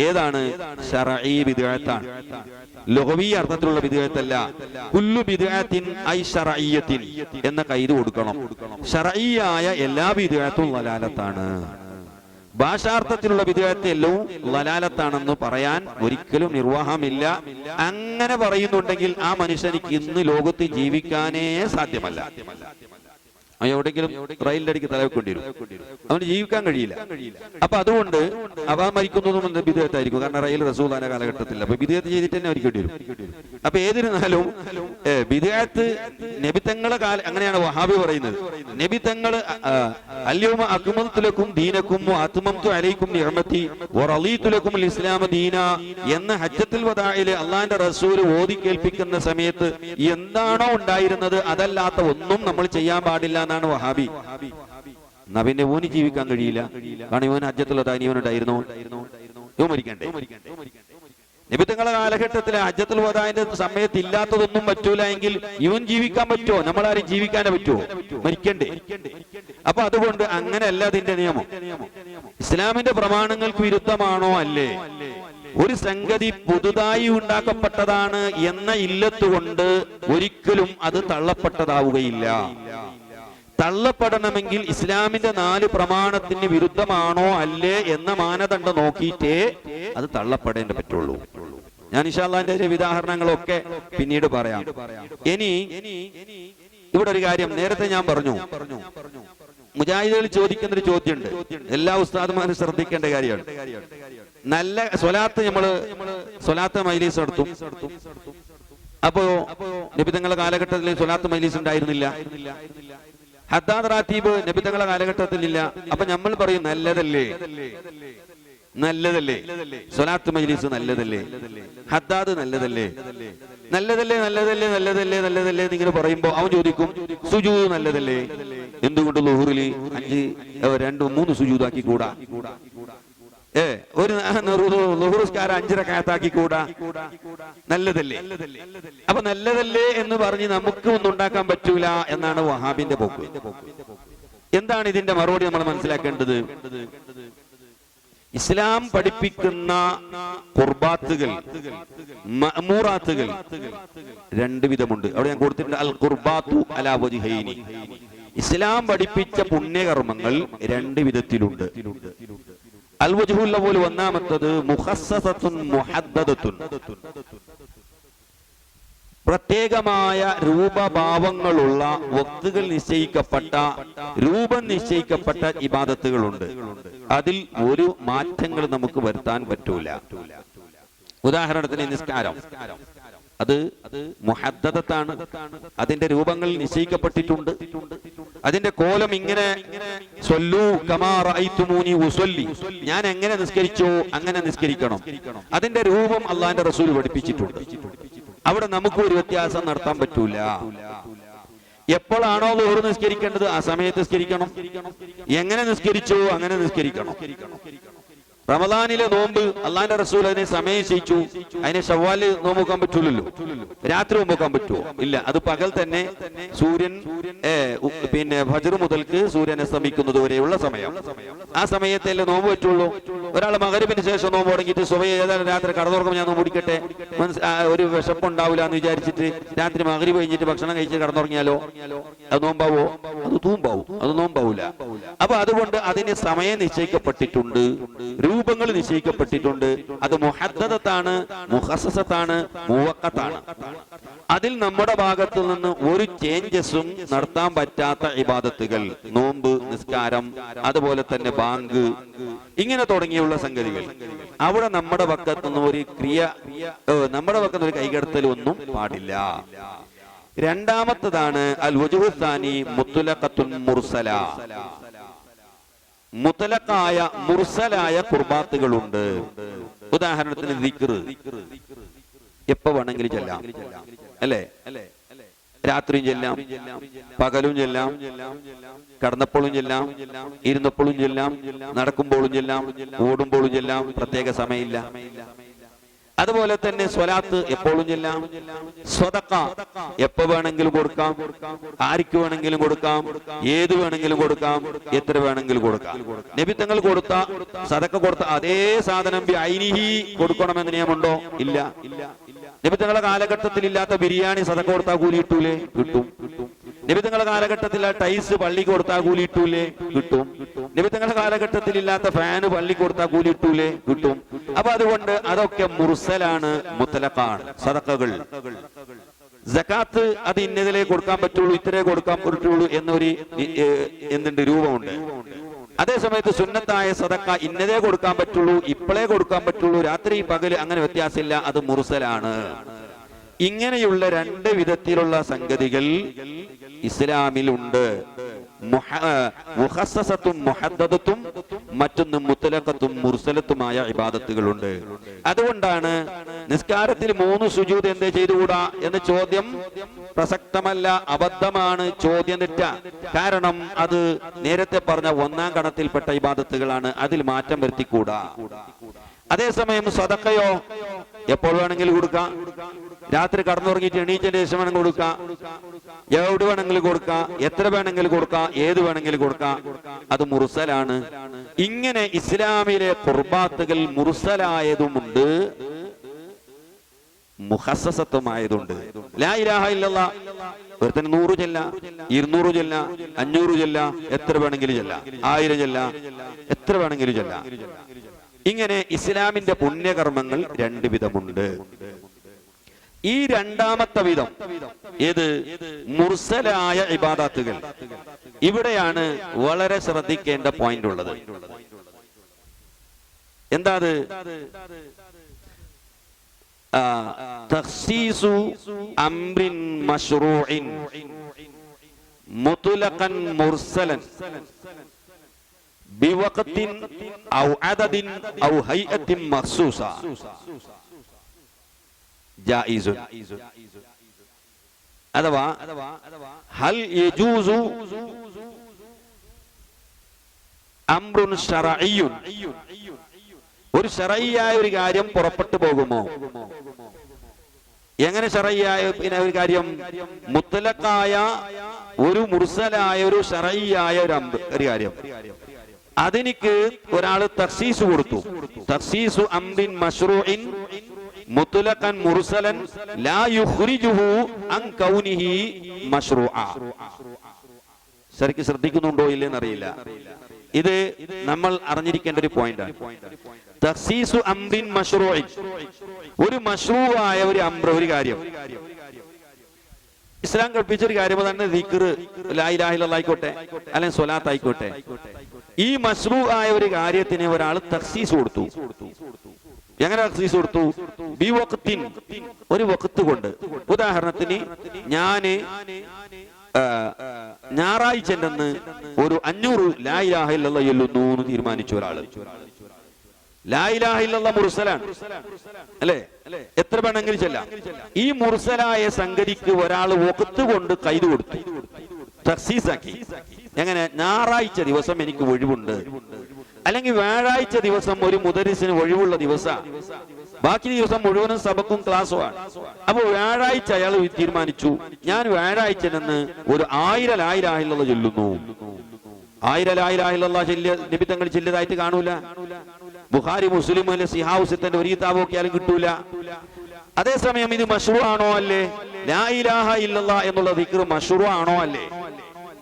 ഏതാണ്? ശർഈ ബിദ്അത്താണ്. ലുഗ്വി അർത്ഥത്തിലുള്ള ബിദ്അത്തല്ല. കുല്ലു ബിദ്അത്തിൻ ഐ ശർഈയത്തിൻ എന്ന ഖൈദ് കൊടുക്കണം. ശർഈയായ എല്ലാ ബിദ്അത്തും ളലാലത്താണ്. ഭാഷാർത്ഥത്തിലുള്ള ബിദ്അത്ത് എല്ലാം ളലാലത്താണെന്ന് പറയാൻ ഒരിക്കലും നിർവാഹമില്ല. അങ്ങനെ പറയുന്നുണ്ടെങ്കിൽ ആ മനുഷ്യനിക്ക് ഇന്ന് ലോകത്ത് ജീവിക്കാനേ സാധ്യമല്ല. എവിടെയെങ്കിലും റെയിലിന്റെ അടിക്ക് തലവെക്കേണ്ടി വരും, അവന് ജീവിക്കാൻ കഴിയില്ല. അപ്പൊ അതുകൊണ്ട് അവ മരിക്കുന്നതും ബിദ്അത്തായിരിക്കും. കാരണം റെയിൽ റസൂലുള്ളാഹിന്റെ കാലഘട്ടത്തിൽ അപ്പൊ ബിദ്അത്ത് ചെയ്തിട്ട് തന്നെ മരിക്കേണ്ടി വരും. അപ്പൊ ഏതിരുന്നാലും ബിദ്അത്ത് നബിതങ്ങളെ കാലം, അങ്ങനെയാണ് വഹാബി പറയുന്നത്. നബിതങ്ങള് അൽയൗമ അക്മൽതു ലക്കും ദീനക്കും വഅത്മംതു അലൈക്കും നിഅമതി വറളീതു ലക്കും അൽ ഇസ്ലാമ ദീന എന്ന ഹജ്ജത്തുൽ വദാഇലെ അല്ലാഹുവിന്റെ റസൂൽ ഓതി കേൾപ്പിക്കുന്ന സമയത്ത് എന്താണോ ഉണ്ടായിരുന്നത് അതല്ലാത്ത ഒന്നും നമ്മൾ ചെയ്യാൻ പാടില്ല എന്നാണ് വഹാബി. നബിന്റെ ഓന് ജീവിക്കാൻ കഴിയില്ല. കാരണം ഇവൻ ഹജ്ജത്തുൽ വദാഇ ഇവനുണ്ടായിരുന്നോ? ഇവൻ മരിക്കണ്ടേ? നബി തങ്ങളുടെ കാലഘട്ടത്തിലെ ഹജ്ജത്തുൽ വദാഇന്റെ സമയത്ത് ഇല്ലാത്തതൊന്നും പറ്റൂല എങ്കിൽ ഇവൻ ജീവിക്കാൻ പറ്റുമോ? നമ്മളാരും ജീവിക്കാനേ പറ്റുമോ? മരിക്കണ്ടേ? അപ്പൊ അതുകൊണ്ട് അങ്ങനെയല്ല അതിന്റെ നിയമം. ഇസ്ലാമിന്റെ പ്രമാണങ്ങൾക്ക് വിരുദ്ധമാണോ? അല്ലേ. ഒരു സംഗതി പുതുതായി ഉണ്ടാക്കപ്പെട്ടതാണ് എന്ന ഇല്ലത്തുകൊണ്ട് ഒരിക്കലും അത് തള്ളപ്പെട്ടതാവുകയില്ല. തള്ളപ്പെടണമെങ്കിൽ ഇസ്ലാമിന്റെ 4 പ്രമാണത്തിന് വിരുദ്ധമാണോ അല്ലേ എന്ന മാനദണ്ഡം നോക്കിയിട്ടേ അത് തള്ളപ്പെടേണ്ട പറ്റുള്ളൂ. ഞാൻ ഇൻഷാ അല്ലാഹ് അതിന്റെ ഉദാഹരണങ്ങളൊക്കെ പിന്നീട് പറയാം. ഇനി ഇവിടെ ഒരു കാര്യം നേരത്തെ ഞാൻ പറഞ്ഞു, മുജാഹിദുകൾ ചോദിക്കുന്ന ഒരു ചോദ്യമുണ്ട്, എല്ലാ ഉസ്താദുമാരും ശ്രദ്ധിക്കേണ്ട കാര്യമാണ്. നല്ല സ്വലാത്ത് മജ്‌ലിസ് നടത്തും. അപ്പോ നബി തങ്ങളുടെ കാലഘട്ടത്തിൽ സ്വലാത്ത് മജ്‌ലിസ് ഉണ്ടായിരുന്നില്ല. ഹദ്ദാദ് റാത്തീബ് നബി തങ്ങളുടെ കാലഘട്ടത്തിൽ ഇല്ല. അപ്പൊ നമ്മൾ പറയും നല്ലതല്ലേ സ്വലാത്ത് മജ്‌ലിസ് നല്ലതല്ലേ, ഹദ്ദാദ് നല്ലതല്ലേ എന്നിങ്ങനെ പറയുമ്പോ അവൻ ചോദിക്കും സുജൂദ് നല്ലതല്ലേ, എന്തുകൊണ്ട് ളുഹ്റിൽ 2-3 സുജൂദാക്കി കൂടാ, ഒരു ളുഹ്റുസ്കാരം 5 റക്അത്താക്കി കൂടാ, നല്ലതല്ലേ? അപ്പൊ നല്ലതല്ലേ എന്ന് പറഞ്ഞ് നമുക്ക് ഒന്നും ഉണ്ടാക്കാൻ പറ്റൂല എന്നാണ് വഹാബിന്റെ പോക്ക്. എന്താണ് ഇതിന്റെ മറുപടി നമ്മൾ മനസ്സിലാക്കേണ്ടത്? ഇസ്ലാം പഠിപ്പിക്കുന്ന ഖുർബാത്തുകൾ, മഅ്മൂറാത്തുകൾ 2 വിധമുണ്ട്. അവിടെ ഞാൻ കൊടുത്തിട്ടുണ്ട് അൽ ഖുർബാത്തു അലാ വജ്ഹൈനി. ഇസ്ലാം പഠിപ്പിച്ച പുണ്യകർമ്മങ്ങൾ 2 വിധത്തിലുണ്ട്. അൽ വജ്ഹുൽ അവ്വൽ, ഒന്നാമത്തത് മുഖസ്സസത്തുൻ മുഹദ്ദദത്തുൻ, പ്രത്യേകമായ രൂപഭാവങ്ങളുള്ള വക്തുകൾ നിശ്ചയിക്കപ്പെട്ട, രൂപം നിശ്ചയിക്കപ്പെട്ട ഇബാദത്തുകളുണ്ട്. അതിൽ ഒരു മാറ്റങ്ങൾ നമുക്ക് വരുത്താൻ പറ്റൂല. ഉദാഹരണത്തിന് നിസ്കാരം, അത് മുഹദ്ദദത്താണ്, അതിന്റെ രൂപങ്ങൾ നിശ്ചയിക്കപ്പെട്ടിട്ടുണ്ട്. അതിന്റെ കോലം ഇങ്ങനെ സ്വല്ലൂ കമാ റഅയ്തുമൂനി ഉസല്ലി, ഞാൻ എങ്ങനെ നിസ്കരിച്ചോ അങ്ങനെ നിസ്കരിക്കണം. അതിന്റെ രൂപം അല്ലാഹുവിന്റെ റസൂൽ പഠിപ്പിച്ചിട്ടുണ്ട്. അവിടെ നമുക്ക് ഒരു വ്യത്യാസം നടത്താൻ പറ്റൂല. എപ്പോഴാണോ ളുഹ്ർ നിസ്കരിക്കേണ്ടത് ആ സമയത്ത് നിസ്കരിക്കണം, എങ്ങനെ നിസ്കരിച്ചോ അങ്ങനെ നിസ്കരിക്കണം. റമദാനിലെ നോമ്പ് അള്ളാന്റെ റസൂൽ അതിനെ സമയം നിശ്ചയിച്ചു. അതിനെ ശവ്വാല് നോമ്പ് നോക്കാൻ പറ്റൂലല്ലോ, രാത്രി നോമ്പ് നോക്കാൻ പറ്റുമോ? ഇല്ല, അത് പകൽ തന്നെ സൂര്യൻ ഫജ്ർ മുതൽക്ക് സൂര്യൻ അസ്തമിക്കുന്നത് വരെയുള്ള സമയം, ആ സമയത്തല്ലേ നോമ്പ് പറ്റുള്ളൂ. ഒരാൾ മഗ്‌രിബിന് ശേഷം നോമ്പ് തുടങ്ങിയിട്ട് സുബഹി ഏതായാലും രാത്രി കടന്നുറങ്ങുമ്പോൾ ഞാൻ നോമ്പ് പിടിക്കട്ടെ, ഒരു വിശപ്പുണ്ടാവില്ല എന്ന് വിചാരിച്ചിട്ട് രാത്രി മഗ്‌രിബ് കഴിഞ്ഞിട്ട് ഭക്ഷണം കഴിച്ച് കടന്നുറങ്ങിയാലോ അത് നോമ്പാവോ? അത് തൂമ്പാവും, അത് നോമ്പാവൂല. അപ്പൊ അതുകൊണ്ട് അതിന് സമയം നിശ്ചയിക്കപ്പെട്ടിട്ടുണ്ട്, രൂപങ്ങൾ നിശ്ചയിക്കപ്പെട്ടിട്ടുണ്ട്. അത് മുഹദ്ദദത്താണ്, മുഖസ്സസത്താണ്, മുവഖ്ഖത്താണ്. അതിൽ നമ്മുടെ ഭാഗത്തു നിന്ന് ഒരു ചേഞ്ചസും നടത്താൻ പറ്റാത്ത ഇബാദത്തുകൾ, നോമ്പ്, നിസ്കാരം, അതുപോലെ തന്നെ ബാങ്ക്, ഇങ്ങനെ തുടങ്ങിയുള്ള സംഗതികൾ, അവിടെ നമ്മുടെ പക്കത്തു നിന്ന് ഒരു നമ്മുടെ പക്കത്ത് ഒരു കൈകടത്തൽ ഒന്നും പാടില്ല. രണ്ടാമത്തതാണ് അൽ വജ്ഹു സാനി മുത്ലഖത്തുൻ മുർസല. മുതലക്കായ മുർസലായ ഖുർബാത്തുകളുണ്ട്. ഉദാഹരണത്തിന് ദിക്ർ എപ്പോ വേണമെങ്കിലും ചെല്ലാം, അല്ലേ? രാത്രിയും ചെല്ലാം, പകലും ചെല്ലാം, കടന്നപ്പോഴും ചെല്ലാം, ഇരുന്നപ്പോഴും ചെല്ലാം, നടക്കുമ്പോഴും ചെല്ലാം, ഓടുമ്പോഴും ചെല്ലാം, പ്രത്യേക സമയമില്ല. അതുപോലെ തന്നെ സ്വലാത്ത് എപ്പോഴും ചെല്ലാം, സ്വതക്ക എപ്പോ വേണമെങ്കിലും കൊടുക്കാം, ആർക്ക് വേണമെങ്കിലും കൊടുക്കാം, ഏത് വേണമെങ്കിലും കൊടുക്കാം, എത്ര വേണമെങ്കിലും കൊടുക്കാം. നബി തങ്ങൾ കൊടുത്ത സദക്ക കൊടുത്ത അതേ സാധനം ബിഐനിഹി കൊടുക്കണമെന്ന് നിയമമുണ്ടോ? ഇല്ല. നബി തങ്ങളുടെ കാലഘട്ടത്തിൽ ഇല്ലാത്ത ബിരിയാണി സദക്ക കൊടുത്താൽ കൂലി കിട്ടൂലേ? കിട്ടും. നബി തങ്ങളുടെ കാലഘട്ടത്തിൽ ആ ടൈൽസ് പള്ളി കൊടുത്താൽ കൂലി കിട്ടൂലേ? കിട്ടും. നബി തങ്ങളുടെ കാലഘട്ടത്തിൽ ഇല്ലാത്ത ഫാന് പള്ളി കൊടുത്താൽ കൂലി കിട്ടൂലേ? കിട്ടും. അപ്പൊ അതുകൊണ്ട് അതൊക്കെ മുർസലാണ്, മുത്തലഖാണ് സദഖകൾ. സകാത്ത് അത് ഇന്നതിലേ കൊടുക്കാൻ പറ്റുള്ളൂ, ഇത്രേ കൊടുക്കാൻ പറ്റുള്ളൂ എന്നൊരു രൂപമുണ്ട്. അതേസമയത്ത് സുന്നത്തായ സദഖ ഇന്നതേ കൊടുക്കാൻ പറ്റുള്ളൂ, ഇപ്പോഴേ കൊടുക്കാൻ പറ്റുള്ളൂ, രാത്രി പകല് അങ്ങനെ വ്യത്യാസമില്ല, അത് മുർസലാണ്. ഇങ്ങനെയുള്ള 2 വിധത്തിലുള്ള സംഗതികൾ ഇസ്ലാമിലുണ്ട്. മുഖസ്സസത്തും മുഹദ്ദദത്തും മറ്റൊന്ന് മുത്ലഖത്തും മുർസലത്തുമായ ഇബാദത്തുകളുണ്ട്. അതുകൊണ്ടാണ് നിസ്കാരത്തിൽ 3 സുജൂദ് എന്തേ ചെയ്തുകൂടാ എന്ന ചോദ്യം പ്രസക്തമല്ല, അബദ്ധമാണ്, ചോദ്യം തെറ്റ. കാരണം അത് നേരത്തെ പറഞ്ഞ 1-ാം ഗണത്തിൽപ്പെട്ട ഇബാദത്തുകളാണ്, അതിൽ മാറ്റം വരുത്തിക്കൂടാ. അതേസമയം സദഖയോ എപ്പോൾ വേണമെങ്കിലും കൊടുക്കാം, രാത്രി കടന്നുറങ്ങിയിട്ട് എണീച്ചതിന് ശേഷം വേണമെങ്കിൽ കൊടുക്കാം, എവിടെ വേണമെങ്കിലും കൊടുക്കാം, എത്ര വേണമെങ്കിലും കൊടുക്കാം, ഏത് വേണമെങ്കിലും കൊടുക്കാം, അത് മുർസലാണ്. ഇങ്ങനെ ഇസ്ലാമിലെ ഖുർബാത്തുകൾ മുർസലായതുമുണ്ട്, മുഖസ്സസത്തുമായതുണ്ട്. ലാ ഇലാഹ ഇല്ലല്ലാഹ് ഒരുത്തന് 100 ചെല്ല, 200 ചെല്ല, 500 ചെല്ല, എത്ര വേണമെങ്കിലും ചെല്ല, 1000 ചെല്ല, എത്ര വേണമെങ്കിലും ചെല്ല. ഇങ്ങനെ ഇസ്ലാമിന്റെ പുണ്യകർമ്മങ്ങൾ രണ്ട് വിധമുണ്ട്. ഈ രണ്ടാമത്തെ വിധം ഏത്? മുർസലായ ഇബാദത്തുകൾ. ഇവിടെയാണ് വളരെ ശ്രദ്ധിക്കേണ്ട പോയിന്റ് ഉള്ളത്. എന്താ അത്? തഖ്സീസു അംറിൻ മശ്റൂഇൻ മുത്ലഖൻ മുർസലൻ ബിവഖത്തിൻ ഔ അദദിൻ ഔ ഹൈഅത്തിൻ മഖ്സൂസ ജായിസുൻ. അഥവാ ഹൽ യജൂസു അംറുൻ ശറഇയ്യുൻ, ഒരു ശറഈയായ ഒരു കാര്യം പുറപ്പെട്ടു പോകുമോ? എങ്ങനെ ശറഈയായ ഒരു കാര്യം? മുത്ലഖായ ഒരു മുർസലായ ഒരു ശറഈയായ ഒരു കാര്യം, അതിനിക്ക് ഒരാൾ തഖ്സീസ് കൊടുത്തു. തഖ്സീസു അംറിൻ മശ്റൂഇൻ മുത്ലഖൻ മുർസലൻ ലാ യുഖ്രിജുഹു അൻ കൗനിഹി മശ്റൂഅ. ശരിക്ക് ശ്രദ്ധിക്കുന്നുണ്ടോ ഇല്ലെന്ന് അറിയില്ല. ഇത് നമ്മൾ അറിഞ്ഞിരിക്കേണ്ട ഒരു പോയിന്റാണ്. തഖ്സീസു അംറിൻ മശ്റൂഇൻ, ഒരു മശ്റൂആയ ഒരു അംർ, ഒരു കാര്യം ഇസ്ലാം കൽപ്പിച്ച ഒരു കാര്യം തന്നെ ദിക്ർ, ലാ ഇലാഹ ഇല്ലല്ലാഹ് ആയിക്കോട്ടെ, അല്ലെങ്കിൽ സ്വലാത്ത് ആയിക്കോട്ടെ. ഈ മശ്റൂആയ ഒരു കാര്യത്തിന് ഒരാൾ തഖ്സീസ് കൊടുത്തു. എങ്ങനെ തഖ്സീസ് കൊടുത്തു? ബി വഖത്തിൻ, ഒരു വഖത്ത് കൊണ്ട്. ഉദാഹരണത്തിന് ഞാന് ഞായറാഴ്ചന്ന് ഒരു 500 ലാ ഇലാഹ ഇല്ലല്ലാഹ് ചൊല്ലുന്നു എന്ന് തീരുമാനിച്ചു ഒരാള്. ലാ ഇലാഹ ഇല്ലല്ലാഹ് മുർസലാണ് അല്ലേ? എത്ര വേണമെങ്കിലും ചെല്ലാം. ഈ മുർസലായ സംഗതിക്ക് ഒരാൾ വഖത്ത് കൊണ്ട് കൈത് കൊടുത്തു, തഖ്സീസാക്കി. എങ്ങനെ? ഞായറാഴ്ച ദിവസം എനിക്ക് ഒഴിവുണ്ട്, അല്ലെങ്കിൽ വ്യാഴാഴ്ച ദിവസം ഒരു മുദരിസിന് ഒഴിവുള്ള ദിവസം, ബാക്കി ദിവസം മുഴുവനും സബക്കും ക്ലാസ്സുമാണ്. അപ്പൊ വ്യാഴാഴ്ച അയാൾ തീരുമാനിച്ചു, ഞാൻ വ്യാഴാഴ്ച നിന്ന് ഒരു 1000 ലാ ഇലാഹ ഇല്ലല്ലാഹ് ചൊല്ലുന്നു. 1000 ലാ ഇലാഹ ഇല്ലല്ലാഹ് നബി തങ്ങൾ ചൊല്ലിയതായിട്ട് കാണൂല. ബുഖാരി മുസ്ലിം അല്ലെ സിഹാവുസിന്റെ ഒരു കിതാബ് നോക്കിയാലും കിട്ടൂല. അതേസമയം ഇത് മശ്റൂ ആണോ അല്ലേ? ലാ ഇലാഹ ഇല്ലല്ലാഹ് എന്നുള്ള ദിക്ർ മശ്റൂ ആണോ അല്ലേ?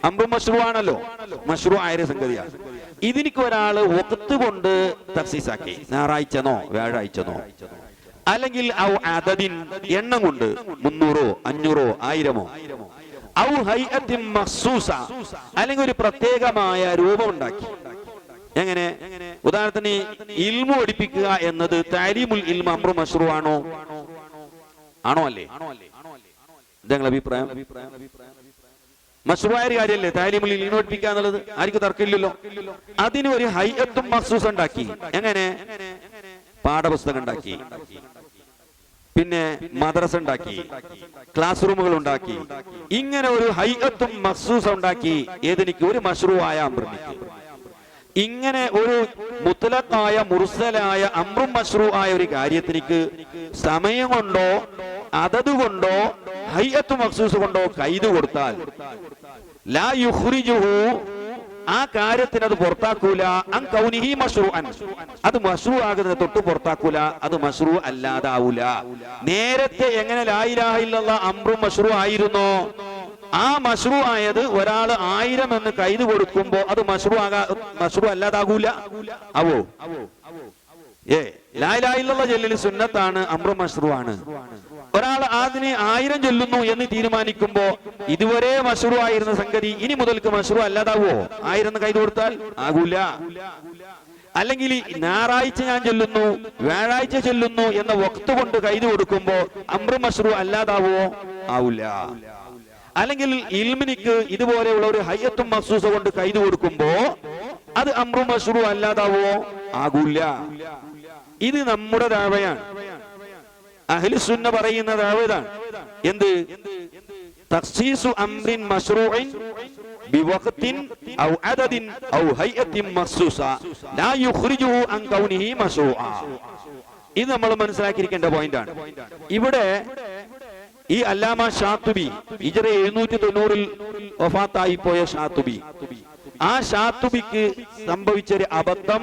അംറും മശ്റൂ ആണല്ലോ, മശ്റൂ ആയ സംഗതിയാണ്. ഇതിനിക്ക് ഒരാള് വഖത്ത് കൊണ്ട് തഖ്സീസാക്കി, ഞായറാഴ്ചനോ വ്യാഴാഴ്ചനോ, അല്ലെങ്കിൽ ഔ അദദിൻ, എണ്ണം കൊണ്ട് 300 500 1000 ഔ ഹൈഅത്തിൻ മഖ്സൂസ, അല്ലെങ്കിൽ ഒരു പ്രത്യേകമായ രൂപം ഉണ്ടാക്കി. എങ്ങനെ? ഉദാഹരണത്തിന് ഇൽമു പഠിപ്പിക്കുക എന്നത് തഅലീമുൽ ഇൽമ അംറു മശ്റൂ ആണോ? ആണോ അല്ലേ? ഇതെങ്ങളുടെ അഭിപ്രായം? മശ്റൂആയ കാര്യല്ലേ തഅലീമുൽ ഇൽമ പഠിപ്പിക്കുക എന്നുള്ളത്? ആർക്കും തർക്കമില്ലല്ലോ. അതിന് ഒരു ഹൈഅത്തും മഖ്സൂസ് ഉണ്ടാക്കി. എങ്ങനെ? പാഠപുസ്തകം ഉണ്ടാക്കി, പിന്നെ മദ്രസ ഉണ്ടാക്കി, ക്ലാസ് റൂമുകൾ ഉണ്ടാക്കി. ഇങ്ങനെ ഒരു ഹൈഅത്തും മഖ്സൂസ് ഉണ്ടാക്കി. ഏതെനിക്ക്? ഒരു മശ്റൂആയ അംറിനിക്ക്. ഇങ്ങനെ ഒരു മുത്ലഖായ മുർസലായ അംറും മശ്റൂആയ ഒരു കാര്യത്തിനിക്ക് സമയം കൊണ്ടോ അതത് കൊണ്ടോ ഹൈഅത്ത് മഖ്സൂസ് കൊണ്ടോ കൈത് കൊടുത്താൽ ലാ യുഖ്രിജുഹു, ആ കാര്യത്തിന് അത് പുറത്താക്കൂല, അൻ കൗനിഹി മശ്റൂഅൻ, അത് മശ്റൂ ആകുന്നത് തൊട്ട് പുറത്താക്കൂല, അത് മശ്റൂ അല്ലാതാവൂല. നേരത്തെ എങ്ങനെ ലാ ഇലാഹ ഇല്ലല്ലാഹ് അംറും മശ്റൂ ആയിരുന്നോ, ആ മശ്റൂ ആയത് ഒരാൾ 1000 എന്ന് കൈത് കൊടുക്കുമ്പോ അത് മശ്റൂ അല്ലാതാകൂല. ആവോ? ലാ ഇലാഹ ഇല്ലല്ലാഹ് ചൊല്ലല് സുന്നത്താണ്, അംറു മശ്റൂ ആണ്. ഒരാൾ അതിന് 1000 ചൊല്ലുന്നു എന്ന് തീരുമാനിക്കുമ്പോ ഇതുവരെ മശ്റൂ ആയിരുന്ന സംഗതി ഇനി മുതൽക്ക് മശ്റൂ അല്ലാതാവോ? 1000 എന്ന് കൈത് കൊടുത്താൽ ആകൂല. അല്ലെങ്കിൽ ഞായറാഴ്ച ഞാൻ ചൊല്ലുന്നു വ്യാഴാഴ്ച ചൊല്ലുന്നു എന്ന വഖത്ത് കൊണ്ട് കൈത് കൊടുക്കുമ്പോ അംറു മശ്റൂ അല്ലാതാവോ? ആവൂല. അല്ലെങ്കിൽ ഇൽമിനിക്ക് ഇതുപോലെയുള്ള ഒരു ഹയ്യത്തും മഖ്സൂസ കൊണ്ട് കൈത് കൊടുക്കുമ്പോ അത് അംറു മശ്റൂ അല്ലാതാവോ? ആകൂല. ഇത് നമ്മുടെ ദഅവയാണ്. അഹ്ലു സുന്ന പറയുന്ന ദഅവയാണ്. എന്ത്? തഖ്സീസു അംറിൻ മശ്റൂഇൻ ബിവഖത്തിൻ ഔ അദദിൻ ഔ ഹയ്യത്തിൻ മഖ്സൂസ ലാ യുഖ്രിജുഹു അൻ കൗനിഹി മശ്റൂഅ. ഇത് നമ്മൾ മനസ്സിലാക്കിയിരിക്കേണ്ട പോയിന്റാണ്. ഇവിടെ ഈ അല്ലാമ ഷാത്തുബി ഹിജ്റ 790 വഫാത്തായി പോയ ഷാത്തുബി, ആ ഷാത്തുബിക്ക് സംഭവിച്ചൊരു അബദ്ധം,